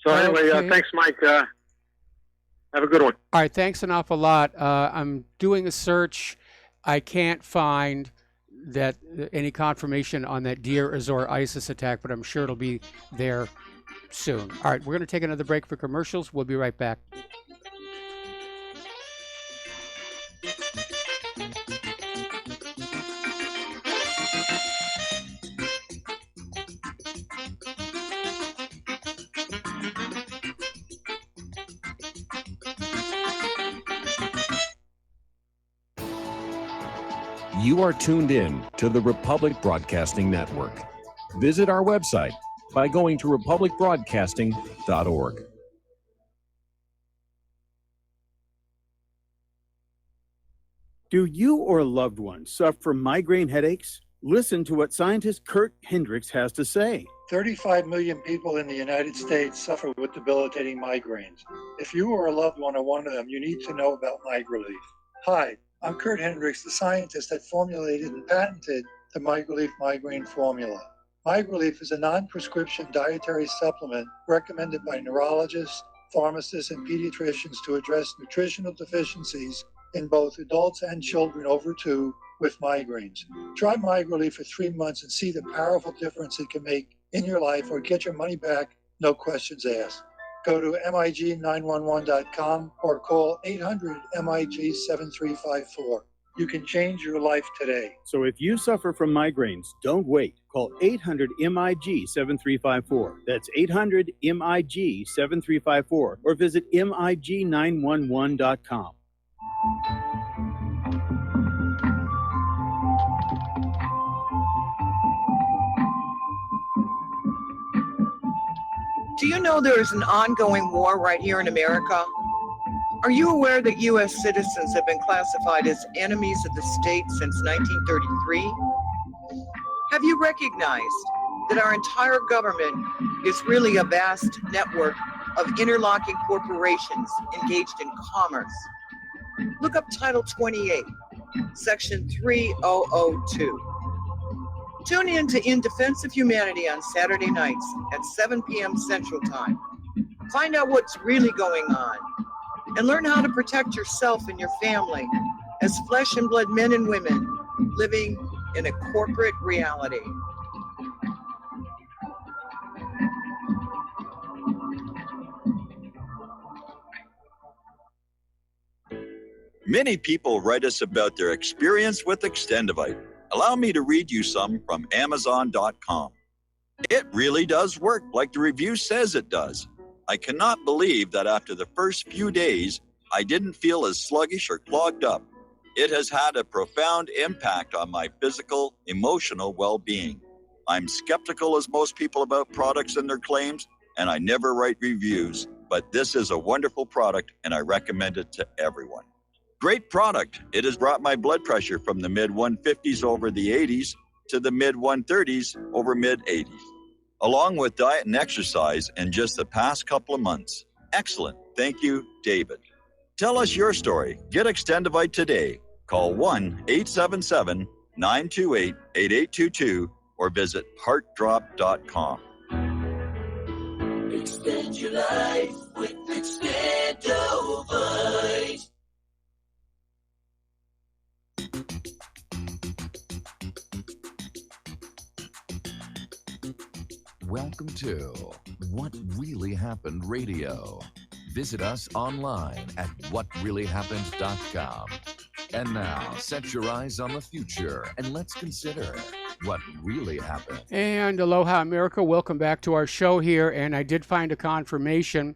S14: So anyway,
S2: Okay.
S14: thanks, Mike. Have a good one.
S2: All right, thanks an awful lot. I'm doing a search. I can't find that any confirmation on that Deir Azor ISIS attack, but I'm sure it'll be there soon. All right, we're going to take another break for commercials. We'll be right back.
S21: You are tuned in to the Republic Broadcasting Network. Visit our website by going to republicbroadcasting.org.
S9: Do you or a loved one suffer from migraine headaches? Listen to what scientist Kurt Hendricks has to say.
S18: 35 million people in the United States suffer with debilitating migraines. If you or a loved one are one of them, you need to know about MigraLief. Hi, I'm Kurt Hendricks, the scientist that formulated and patented the MigraLief migraine formula. MigraLief is a non-prescription dietary supplement recommended by neurologists, pharmacists, and pediatricians to address nutritional deficiencies in both adults and children over 2 with migraines. Try MigraLief for 3 months and see the powerful difference it can make in your life, or get your money back, no questions asked. Go to MIG911.com or call 800-MIG-7354. You can change your life today.
S9: So if you suffer from migraines, don't wait. Call 800-MIG-7354. That's 800-MIG-7354 or visit MIG911.com.
S20: Do you know there is an ongoing war right here in America? Are you aware that U.S. citizens have been classified as enemies of the state since 1933? Have you recognized that our entire government is really a vast network of interlocking corporations engaged in commerce? Look up Title 28, Section 3002. Tune in to In Defense of Humanity on Saturday nights at 7 p.m. Central Time. Find out what's really going on and learn how to protect yourself and your family as flesh and blood men and women living in a corporate reality.
S16: Many people write us about their experience with Extendivite. Allow me to read you some from Amazon.com. It really does work like the review says it does. I cannot believe that after the first few days, I didn't feel as sluggish or clogged up. It has had a profound impact on my physical, emotional well-being. I'm skeptical as most people about products and their claims, and I never write reviews, but this is a wonderful product and I recommend it to everyone. Great product. It has brought my blood pressure from the mid-150s over the 80s to the mid-130s over mid-80s, along with diet and exercise in just the past couple of months. Excellent. Thank you, David. Tell us your story. Get Extendivite today. Call 1-877-928-8822 or visit heartdrop.com.
S24: Extend your life with Extendivite.
S25: Welcome to What Really Happened Radio. Visit us online at whatreallyhappened.com. And now, set your eyes on the future and let's consider what really happened.
S2: And aloha, America. Welcome back to our show here. And I did find a confirmation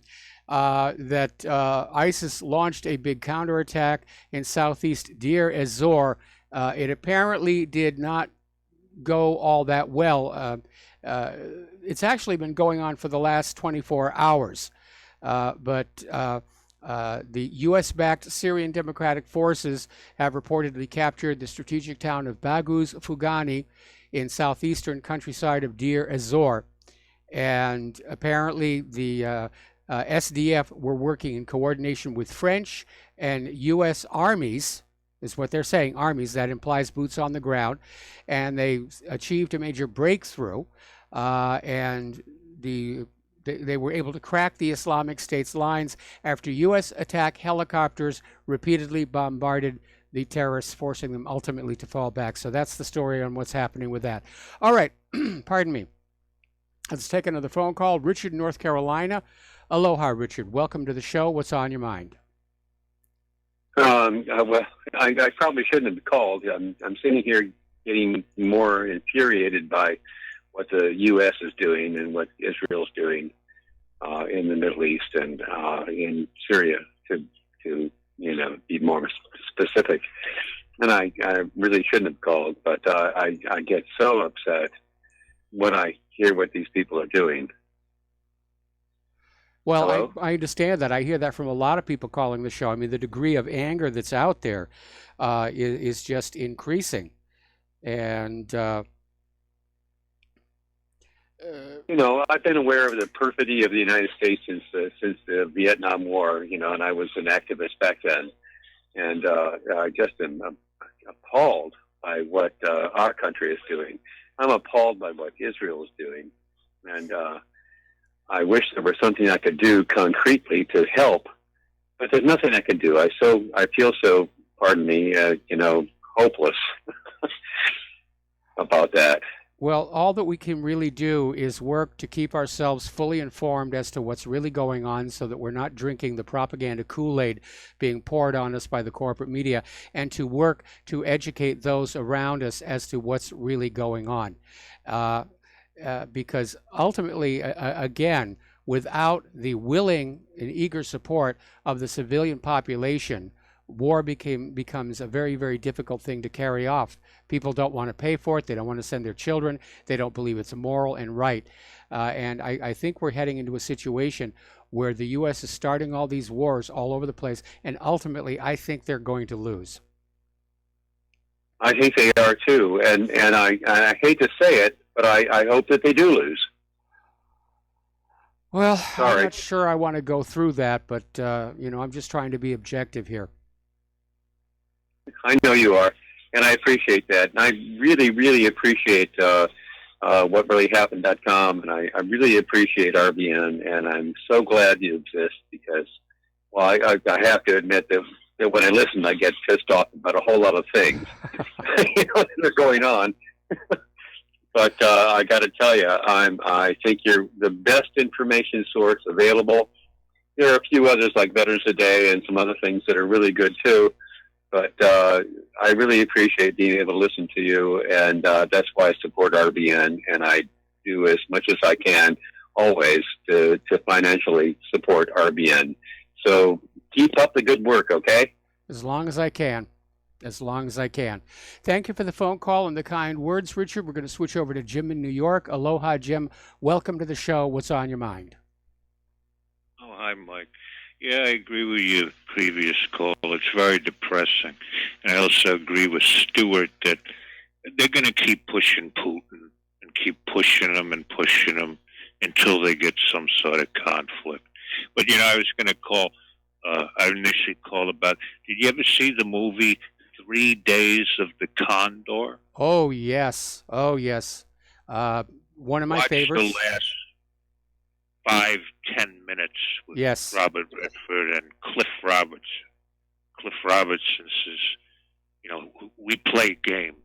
S2: that ISIS launched a big counterattack in southeast Deir ez-Zor. It apparently did not go all that well. It's actually been going on for the last 24 hours. But the U.S.-backed Syrian Democratic Forces have reportedly captured the strategic town of Baguz Fugani in southeastern countryside of Deir ez-Zor. And apparently the SDF were working in coordination with French and U.S. armies, is what they're saying, armies, that implies boots on the ground, and they achieved a major breakthrough, and the they were able to crack the Islamic State's lines after U.S. attack helicopters repeatedly bombarded the terrorists, forcing them ultimately to fall back. So that's the story on what's happening with that. All right, pardon me. Let's take another phone call. Richard, North Carolina. Aloha, Richard. Welcome to the show. What's on your mind?
S3: Well, I probably shouldn't have called. I'm sitting here getting more infuriated by what the U.S. is doing and what Israel's doing in the Middle East and in Syria, to be more specific. And I really shouldn't have called, but I get so upset when I hear what these people are doing.
S2: Well, I understand that. I hear that from a lot of people calling the show. I mean, the degree of anger that's out there is just increasing. And,
S3: I've been aware of the perfidy of the United States since the Vietnam War, and I was an activist back then. And I just am appalled by what our country is doing. I'm appalled by what Israel is doing. And I wish there was something I could do concretely to help, but there's nothing I can do. I feel so, pardon me, hopeless about that.
S2: Well, all that we can really do is work to keep ourselves fully informed as to what's really going on so that we're not drinking the propaganda Kool-Aid being poured on us by the corporate media, and to work to educate those around us as to what's really going on. Because ultimately, again, without the willing and eager support of the civilian population, war becomes a very, very difficult thing to carry off. People don't want to pay for it. They don't want to send their children. They don't believe it's moral and right. And I think we're heading into a situation where the U.S. is starting all these wars all over the place, and ultimately, I think they're going to lose.
S3: I think they are too, and I hate to say it, but I hope that they do lose.
S2: Well,
S3: Sorry.
S2: I'm not sure I want to go through that, but I'm just trying to be objective here.
S3: I know you are, and I appreciate that. And I really, really appreciate whatreallyhappened.com, and I really appreciate RBN, and I'm so glad you exist because, well, I have to admit that when I listen, I get pissed off about a whole lot of things that are going on. But I got to tell you, I think you're the best information source available. There are a few others like Veterans Today and some other things that are really good too. But I really appreciate being able to listen to you, and that's why I support RBN, and I do as much as I can always to financially support RBN. So keep up the good work, okay?
S2: As long as I can. As long as I can. Thank you for the phone call and the kind words, Richard. We're going to switch over to Jim in New York. Aloha, Jim. Welcome to the show. What's on your mind?
S4: Oh, hi, Mike. Yeah, I agree with your previous call. It's very depressing. And I also agree with Stewart that they're going to keep pushing Putin and keep pushing him until they get some sort of conflict. But, I was going to call, I initially called about, did you ever see the movie 3 Days of the Condor?
S2: Oh, yes. Oh, yes. One of my favorites.
S4: The last 5-10 minutes with
S2: yes.
S4: Robert Redford and Cliff Roberts. Cliff Robertson says, we play games.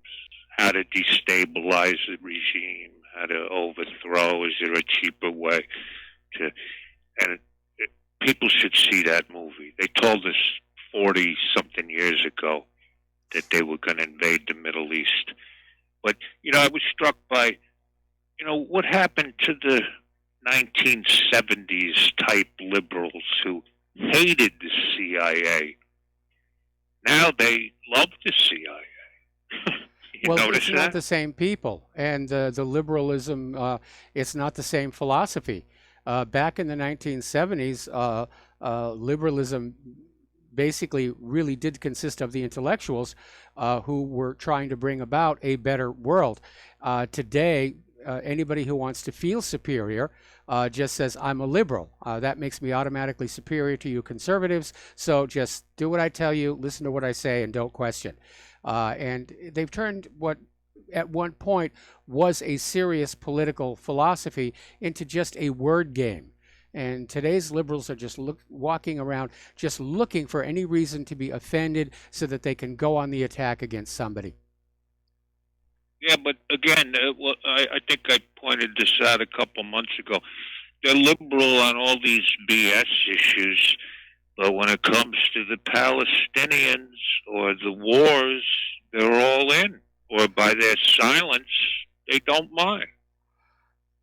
S4: How to destabilize the regime, how to overthrow. Is there a cheaper way to... And people should see that movie. They told us 40-something years ago that they were going to invade the Middle East. But, I was struck by, what happened to the 1970s type liberals who hated the CIA. Now they love the CIA.
S2: Well, it's not the same people, and the liberalism, it's not the same philosophy. Back in the 1970s, liberalism basically really did consist of the intellectuals who were trying to bring about a better world. Today, anybody who wants to feel superior just says, I'm a liberal. That makes me automatically superior to you conservatives, so just do what I tell you, listen to what I say, and don't question. And they've turned what at one point was a serious political philosophy into just a word game. And today's liberals are just walking around just looking for any reason to be offended so that they can go on the attack against somebody.
S4: Yeah, but again, I think I pointed this out a couple months ago. They're liberal on all these BS issues, but when it comes to the Palestinians or the wars, they're all in. Or by their silence, they don't mind.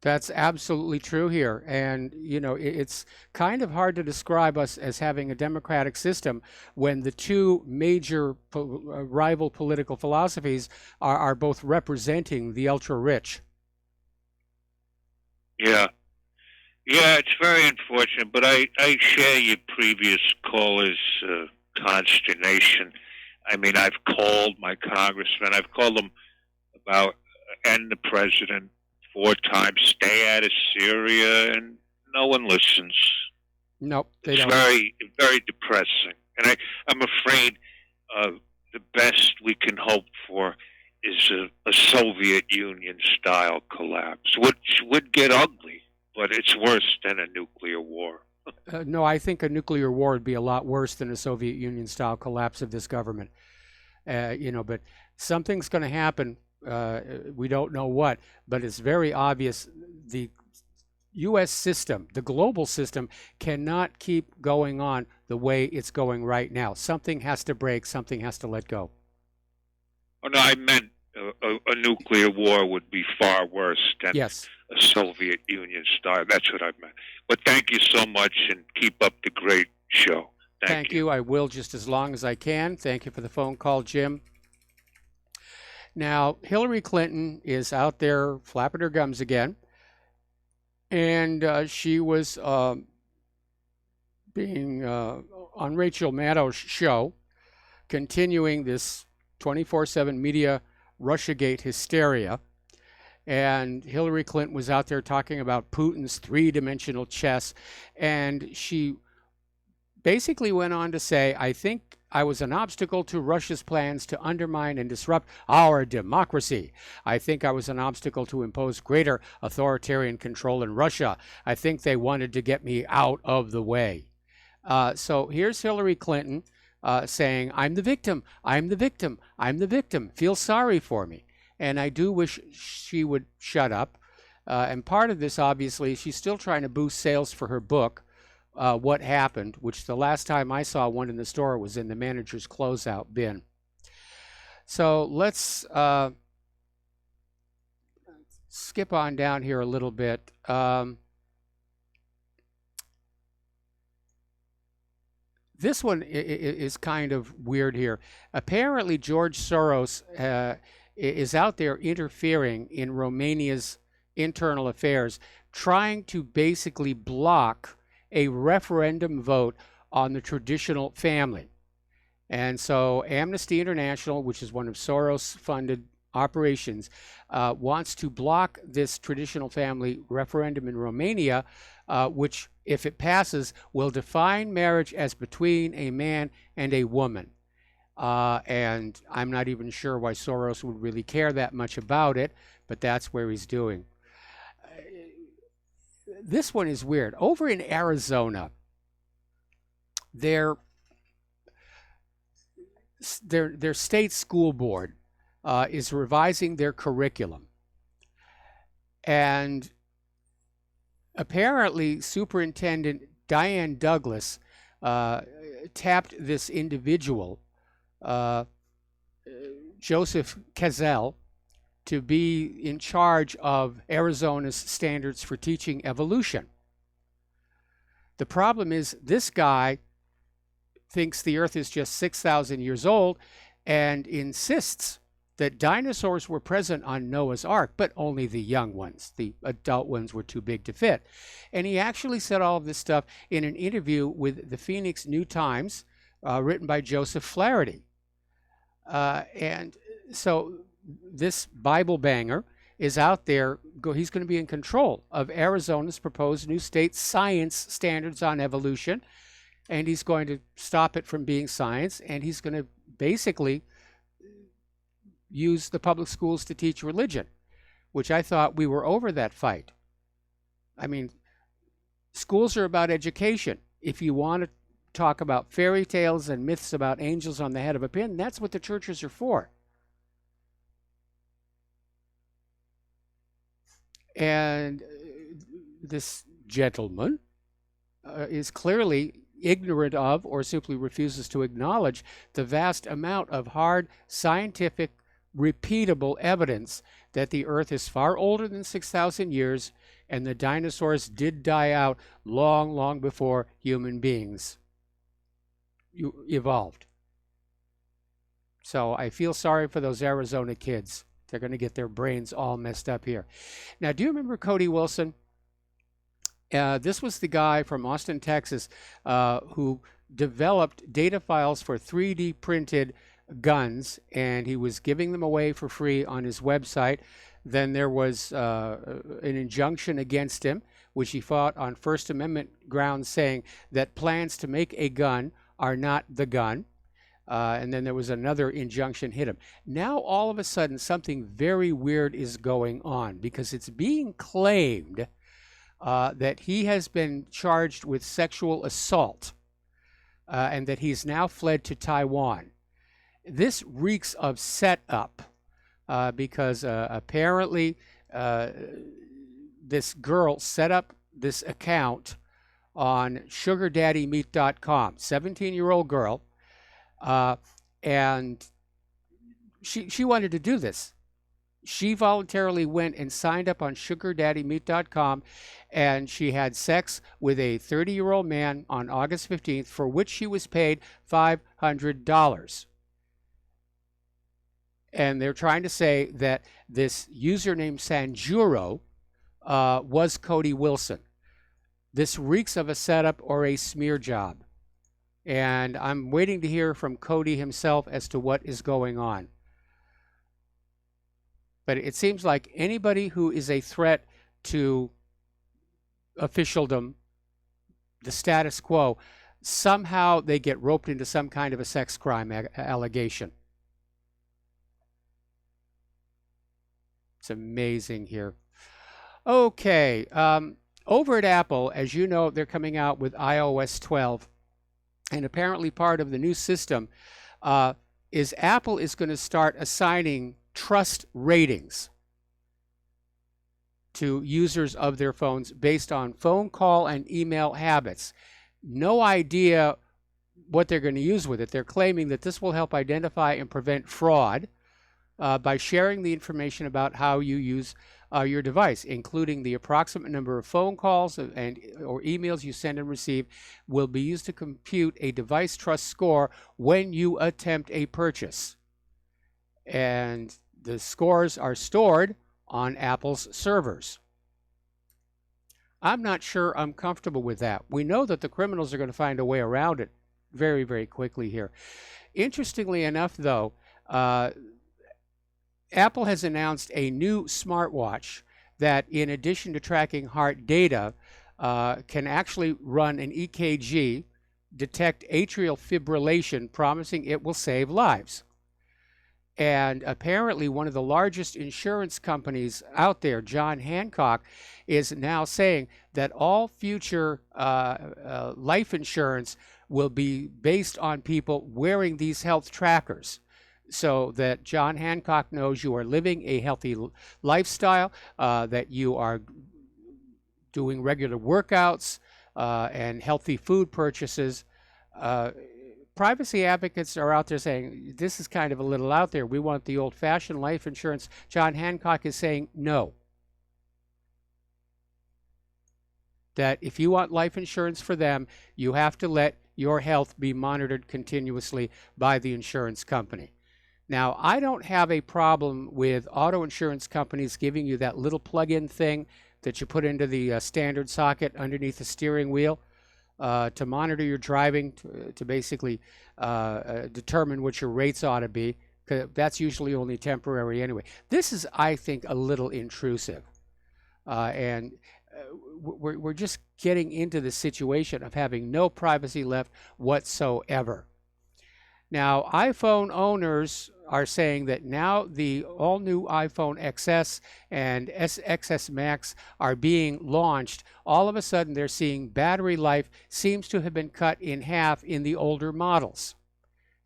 S2: That's absolutely true here. And, you know, it's kind of hard to describe us as having a democratic system when the two major rival political philosophies are both representing the ultra-rich.
S4: Yeah. Yeah, it's very unfortunate, but I share your previous caller's consternation. I mean, I've called my congressman. I've called them about, and the president, 4 times, stay out of Syria, and no one listens.
S2: Nope, they
S4: it's
S2: don't.
S4: Very, very depressing. And I'm afraid the best we can hope for is a Soviet Union-style collapse, which would get ugly, but it's worse than a nuclear war.
S2: No, I think a nuclear war would be a lot worse than a Soviet Union-style collapse of this government. You know, but something's going to happen. We don't know what, but it's very obvious the U.S. system, the global system, cannot keep going on the way it's going right now. Something has to break. Something has to let go.
S4: Oh, no, I meant a nuclear war would be far worse than
S2: yes.
S4: a Soviet Union style. That's what I meant. But thank you so much, and keep up the great show.
S2: Thank you. I will just as long as I can. Thank you for the phone call, Jim. Now, Hillary Clinton is out there flapping her gums again, and she was being on Rachel Maddow's show, continuing this 24/7 media Russiagate hysteria. And Hillary Clinton was out there talking about Putin's 3-dimensional chess, and she basically went on to say, I think I was an obstacle to Russia's plans to undermine and disrupt our democracy. I think I was an obstacle to impose greater authoritarian control in Russia. I think they wanted to get me out of the way. So here's Hillary Clinton saying, I'm the victim, I'm the victim, I'm the victim. Feel sorry for me. And I do wish she would shut up. And part of this, obviously, she's still trying to boost sales for her book, What Happened, which the last time I saw one in the store was in the manager's closeout bin. So let's skip on down here a little bit. This one is kind of weird here. Apparently, George Soros is out there interfering in Romania's internal affairs, trying to basically block a referendum vote on the traditional family. And so Amnesty International, which is one of Soros-funded operations, wants to block this traditional family referendum in Romania, which, if it passes, will define marriage as between a man and a woman. And I'm not even sure why Soros would really care that much about it, but that's where he's doing. This one is weird. Over in Arizona, their state school board is revising their curriculum. And apparently, Superintendent Diane Douglas tapped this individual, Joseph Kazel, to be in charge of Arizona's standards for teaching evolution. The problem is this guy thinks the Earth is just 6,000 years old and insists that dinosaurs were present on Noah's Ark, but only the young ones. The adult ones were too big to fit. And he actually said all of this stuff in an interview with the Phoenix New Times, written by Joseph Flaherty. And so this Bible banger is out there. He's going to be in control of Arizona's proposed new state science standards on evolution, and he's going to stop it from being science, and he's going to basically use the public schools to teach religion, which I thought we were over that fight. I mean, schools are about education. If you want to talk about fairy tales and myths about angels on the head of a pin, that's what the churches are for. And this gentleman is clearly ignorant of or simply refuses to acknowledge the vast amount of hard, scientific, repeatable evidence that the Earth is far older than 6,000 years and the dinosaurs did die out long, long before human beings evolved. So I feel sorry for those Arizona kids. They're going to get their brains all messed up here. Now, do you remember Cody Wilson? This was the guy from Austin, Texas, who developed data files for 3D printed guns, and he was giving them away for free on his website. Then there was an injunction against him, which he fought on First Amendment grounds, saying that plans to make a gun are not the gun. And then there was another injunction hit him. Now, all of a sudden, something very weird is going on, because it's being claimed that he has been charged with sexual assault and that he's now fled to Taiwan. This reeks of setup because apparently this girl set up this account on sugardaddymeat.com, 17-year-old girl, and she wanted to do this. She voluntarily went and signed up on sugardaddymeat.com, and she had sex with a 30-year-old man on August 15th, for which she was paid $500. And they're trying to say that this user named Sanjuro was Cody Wilson. This reeks of a setup or a smear job. And I'm waiting to hear from Cody himself as to what is going on. But it seems like anybody who is a threat to officialdom, the status quo, somehow they get roped into some kind of a sex crime allegation. It's amazing here. Okay. Over at Apple, as you know, they're coming out with iOS 12. And apparently part of the new system is Apple is going to start assigning trust ratings to users of their phones based on phone call and email habits. No idea what they're going to use with it. They're claiming that this will help identify and prevent fraud by sharing the information about how you use your device, including the approximate number of phone calls or emails you send and receive, will be used to compute a device trust score when you attempt a purchase. And the scores are stored on Apple's servers. I'm not sure I'm comfortable with that. We know that the criminals are going to find a way around it very, very quickly here. Interestingly enough, though, Apple has announced a new smartwatch that, in addition to tracking heart data, can actually run an EKG, detect atrial fibrillation, promising it will save lives. And apparently one of the largest insurance companies out there, John Hancock, is now saying that all future life insurance will be based on people wearing these health trackers, so that John Hancock knows you are living a healthy lifestyle, that you are doing regular workouts and healthy food purchases. Privacy advocates are out there saying, this is kind of a little out there. We want the old-fashioned life insurance. John Hancock is saying no. That if you want life insurance for them, you have to let your health be monitored continuously by the insurance company. Now, I don't have a problem with auto insurance companies giving you that little plug-in thing that you put into the standard socket underneath the steering wheel to monitor your driving, to basically determine what your rates ought to be, because that's usually only temporary anyway. This is, I think, a little intrusive. And we're just getting into the situation of having no privacy left whatsoever. Now, iPhone owners are saying that now the all-new iPhone XS and XS Max are being launched. All of a sudden, they're seeing battery life seems to have been cut in half in the older models.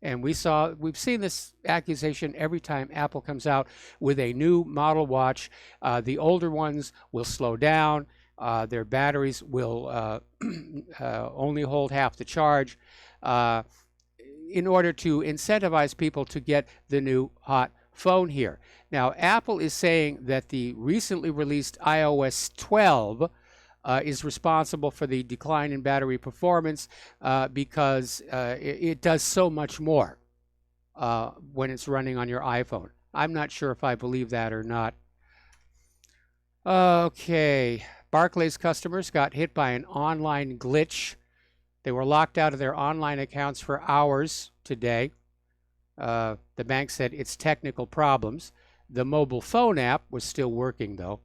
S2: And we've seen this accusation every time Apple comes out with a new model watch. The older ones will slow down. Their batteries will only hold half the charge in order to incentivize people to get the new hot phone here. Now, Apple is saying that the recently released iOS 12 is responsible for the decline in battery performance because it does so much more when it's running on your iPhone. I'm not sure if I believe that or not. Okay, Barclays customers got hit by an online glitch. They were locked out of their online accounts for hours today. The bank said it's technical problems. The mobile phone app was still working, though.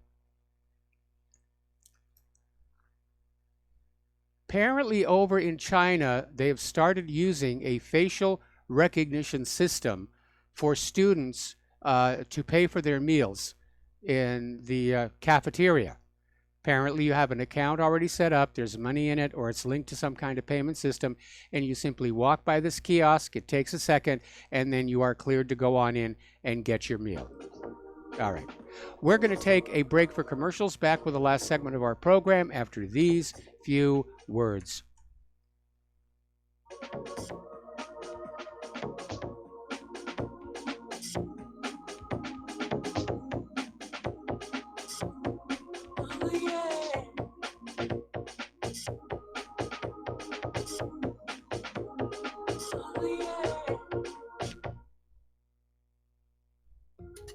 S2: Apparently over in China, they have started using a facial recognition system for students to pay for their meals in the cafeteria. Apparently you have an account already set up, there's money in it, or it's linked to some kind of payment system, and you simply walk by this kiosk, it takes a second, and then you are cleared to go on in and get your meal. All right. We're going to take a break for commercials, back with the last segment of our program after these few words.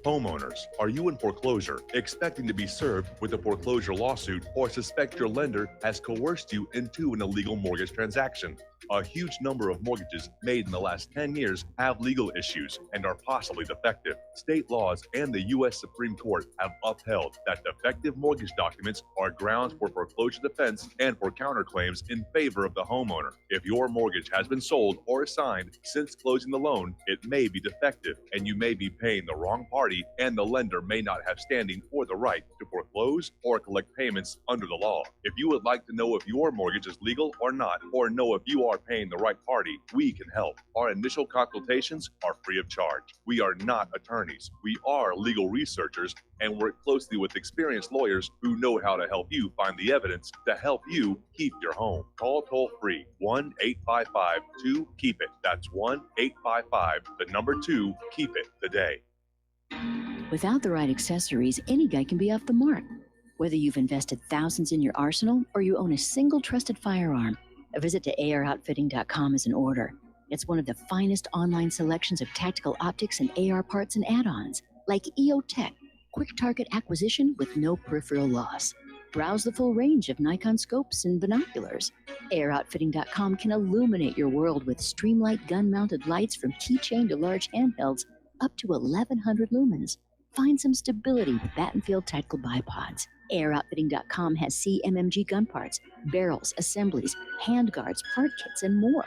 S5: Homeowners, are you in foreclosure, expecting to be served with a foreclosure lawsuit, or suspect your lender has coerced you into an illegal mortgage transaction? A huge number of mortgages made in the last 10 years have legal issues and are possibly defective. State laws and the U.S. Supreme Court have upheld that defective mortgage documents are grounds for foreclosure defense and for counterclaims in favor of the homeowner. If your mortgage has been sold or assigned since closing the loan, it may be defective and you may be paying the wrong party, and the lender may not have standing or the right to foreclose or collect payments under the law. If you would like to know if your mortgage is legal or not, or know if you are paying the right party, we can help. Our initial consultations are free of charge. We are not attorneys. We are legal researchers and work closely with experienced lawyers who know how to help you find the evidence to help you keep your home. Call toll free 1-855-2-KEEP-IT. That's 1-855-2-KEEP-IT today.
S12: Without the right accessories, any guy can be off the mark. Whether you've invested thousands in your arsenal or you own a single trusted firearm, a visit to AROutfitting.com is in order. It's one of the finest online selections of tactical optics and AR parts and add-ons, like EOTech, quick target acquisition with no peripheral loss. Browse the full range of Nikon scopes and binoculars. AROutfitting.com can illuminate your world with Streamlight gun-mounted lights from keychain to large handhelds up to 1,100 lumens. Find some stability with Battenfield tactical bipods. AirOutfitting.com has CMMG gun parts, barrels, assemblies, handguards, part kits, and more,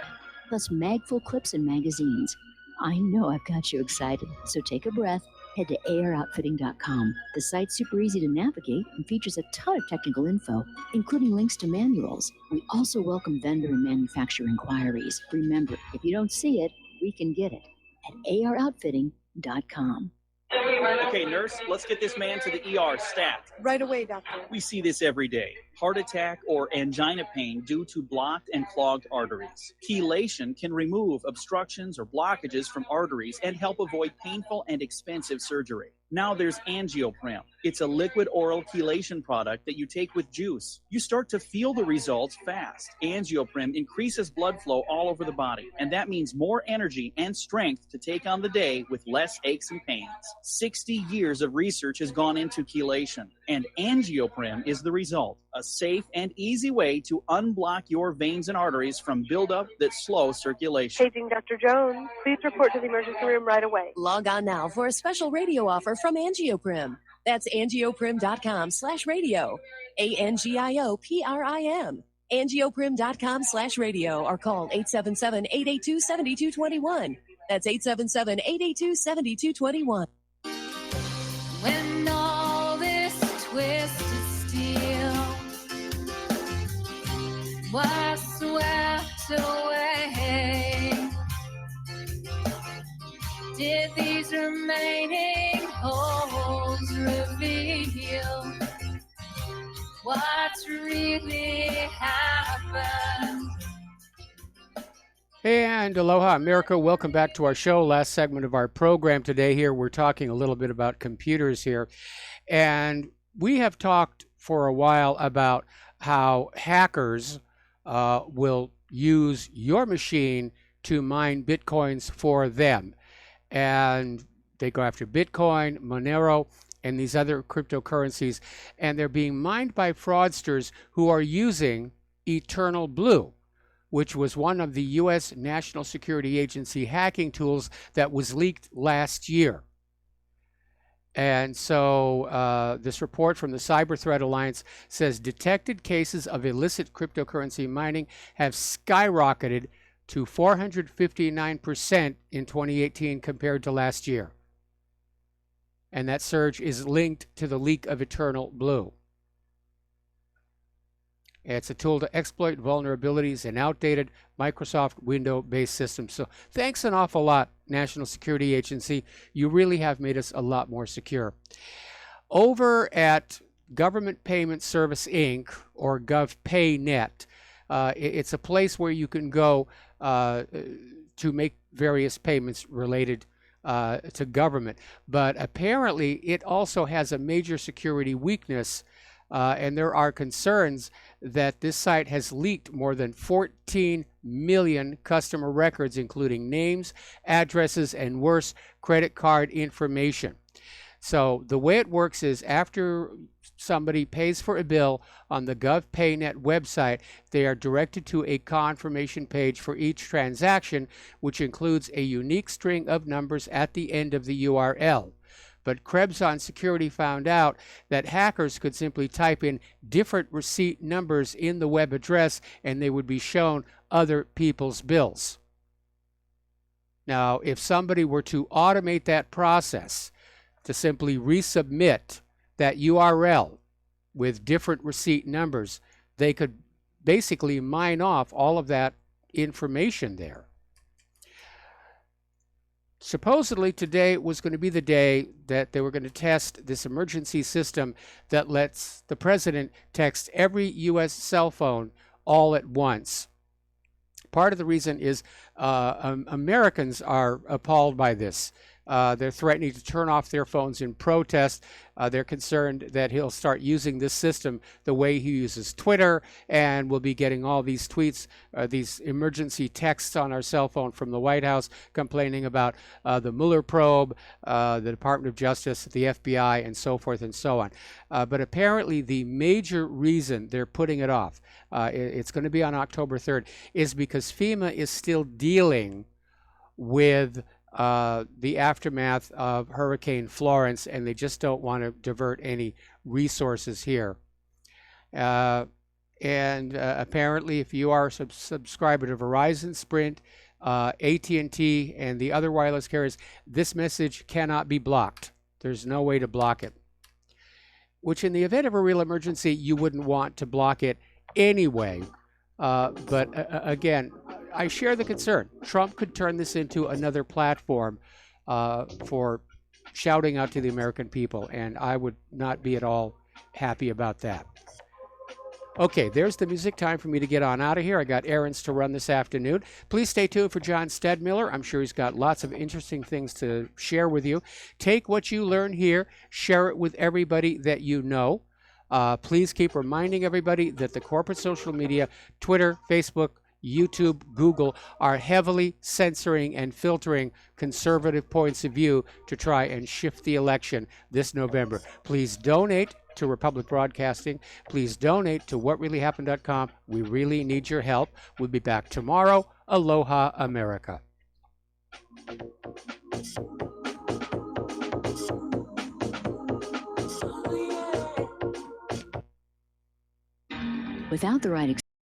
S12: plus magful clips and magazines. I know I've got you excited, so take a breath. Head to AirOutfitting.com. The site's super easy to navigate and features a ton of technical info, including links to manuals. We also welcome vendor and manufacturer inquiries. Remember, if you don't see it, we can get it at AirOutfitting.com.
S15: Okay, nurse, let's get this man to the ER stat.
S19: Right away, doctor.
S15: We see this every day. Heart attack or angina pain due to blocked and clogged arteries. Chelation can remove obstructions or blockages from arteries and help avoid painful and expensive surgery. Now there's Angioprim. It's a liquid oral chelation product that you take with juice. You start to feel the results fast. Angioprim increases blood flow all over the body, and that means more energy and strength to take on the day with less aches and pains. 60 years of research has gone into chelation, and Angioprim is the result. A safe and easy way to unblock your veins and arteries from buildup that slow circulation.
S19: Paging Dr. Jones. Please report to the emergency room right away.
S22: Log on now for a special radio offer from Angioprim. That's angioprim.com/radio. ANGIOPRIM. Angioprim.com/radio or call 877-882-7221. That's 877-882-7221.
S1: When all this twisted steel was swept away, did these remaining holes reveal what's really happened?
S2: And aloha, America. Welcome back to our show. Last segment of our program today here. We're talking a little bit about computers here. And we have talked for a while about how hackers will use your machine to mine Bitcoins for them. And they go after Bitcoin, Monero, and these other cryptocurrencies. And they're being mined by fraudsters who are using Eternal Blue, which was one of the U.S. National Security Agency hacking tools that was leaked last year. And so this report from the Cyber Threat Alliance says detected cases of illicit cryptocurrency mining have skyrocketed to 459% in 2018 compared to last year. And that surge is linked to the leak of Eternal Blue. It's a tool to exploit vulnerabilities in outdated Microsoft Windows-based systems. So thanks an awful lot, National Security Agency. You really have made us a lot more secure. Over at Government Payment Service Inc., or GovPayNet, it's a place where you can go to make various payments related to government. But apparently it also has a major security weakness, and there are concerns that this site has leaked more than 14 million customer records, including names, addresses, and worse, credit card information. So the way it works is after somebody pays for a bill on the GovPayNet website, they are directed to a confirmation page for each transaction, which includes a unique string of numbers at the end of the URL. But Krebs on Security found out that hackers could simply type in different receipt numbers in the web address and they would be shown other people's bills. Now, if somebody were to automate that process to simply resubmit that URL with different receipt numbers, they could basically mine off all of that information there. Supposedly today was going to be the day that they were going to test this emergency system that lets the president text every U.S. cell phone all at once. Part of the reason is Americans are appalled by this. They're threatening to turn off their phones in protest. They're concerned that he'll start using this system the way he uses Twitter, and we'll be getting all these tweets, these emergency texts on our cell phone from the White House complaining about the Mueller probe, the Department of Justice, the FBI, and so forth and so on. But apparently the major reason they're putting it off, it's going to be on October 3rd, is because FEMA is still dealing with the aftermath of Hurricane Florence, and they just don't want to divert any resources here. Apparently, if you are a subscriber to Verizon, Sprint, AT&T, and the other wireless carriers, this message cannot be blocked. There's no way to block it. Which, in the event of a real emergency, you wouldn't want to block it anyway. But again, I share the concern. Trump could turn this into another platform for shouting out to the American people, and I would not be at all happy about that. Okay, there's the music. Time for me to get on out of here. I got errands to run this afternoon. Please stay tuned for John Stedmiller. I'm sure he's got lots of interesting things to share with you. Take what you learn here, share it with everybody that you know. Please keep reminding everybody that the corporate social media, Twitter, Facebook, YouTube, Google, are heavily censoring and filtering conservative points of view to try and shift the election this November. Please donate to Republic Broadcasting. Please donate to whatreallyhappened.com. We really need your help. We'll be back tomorrow. Aloha, America.
S12: Without the right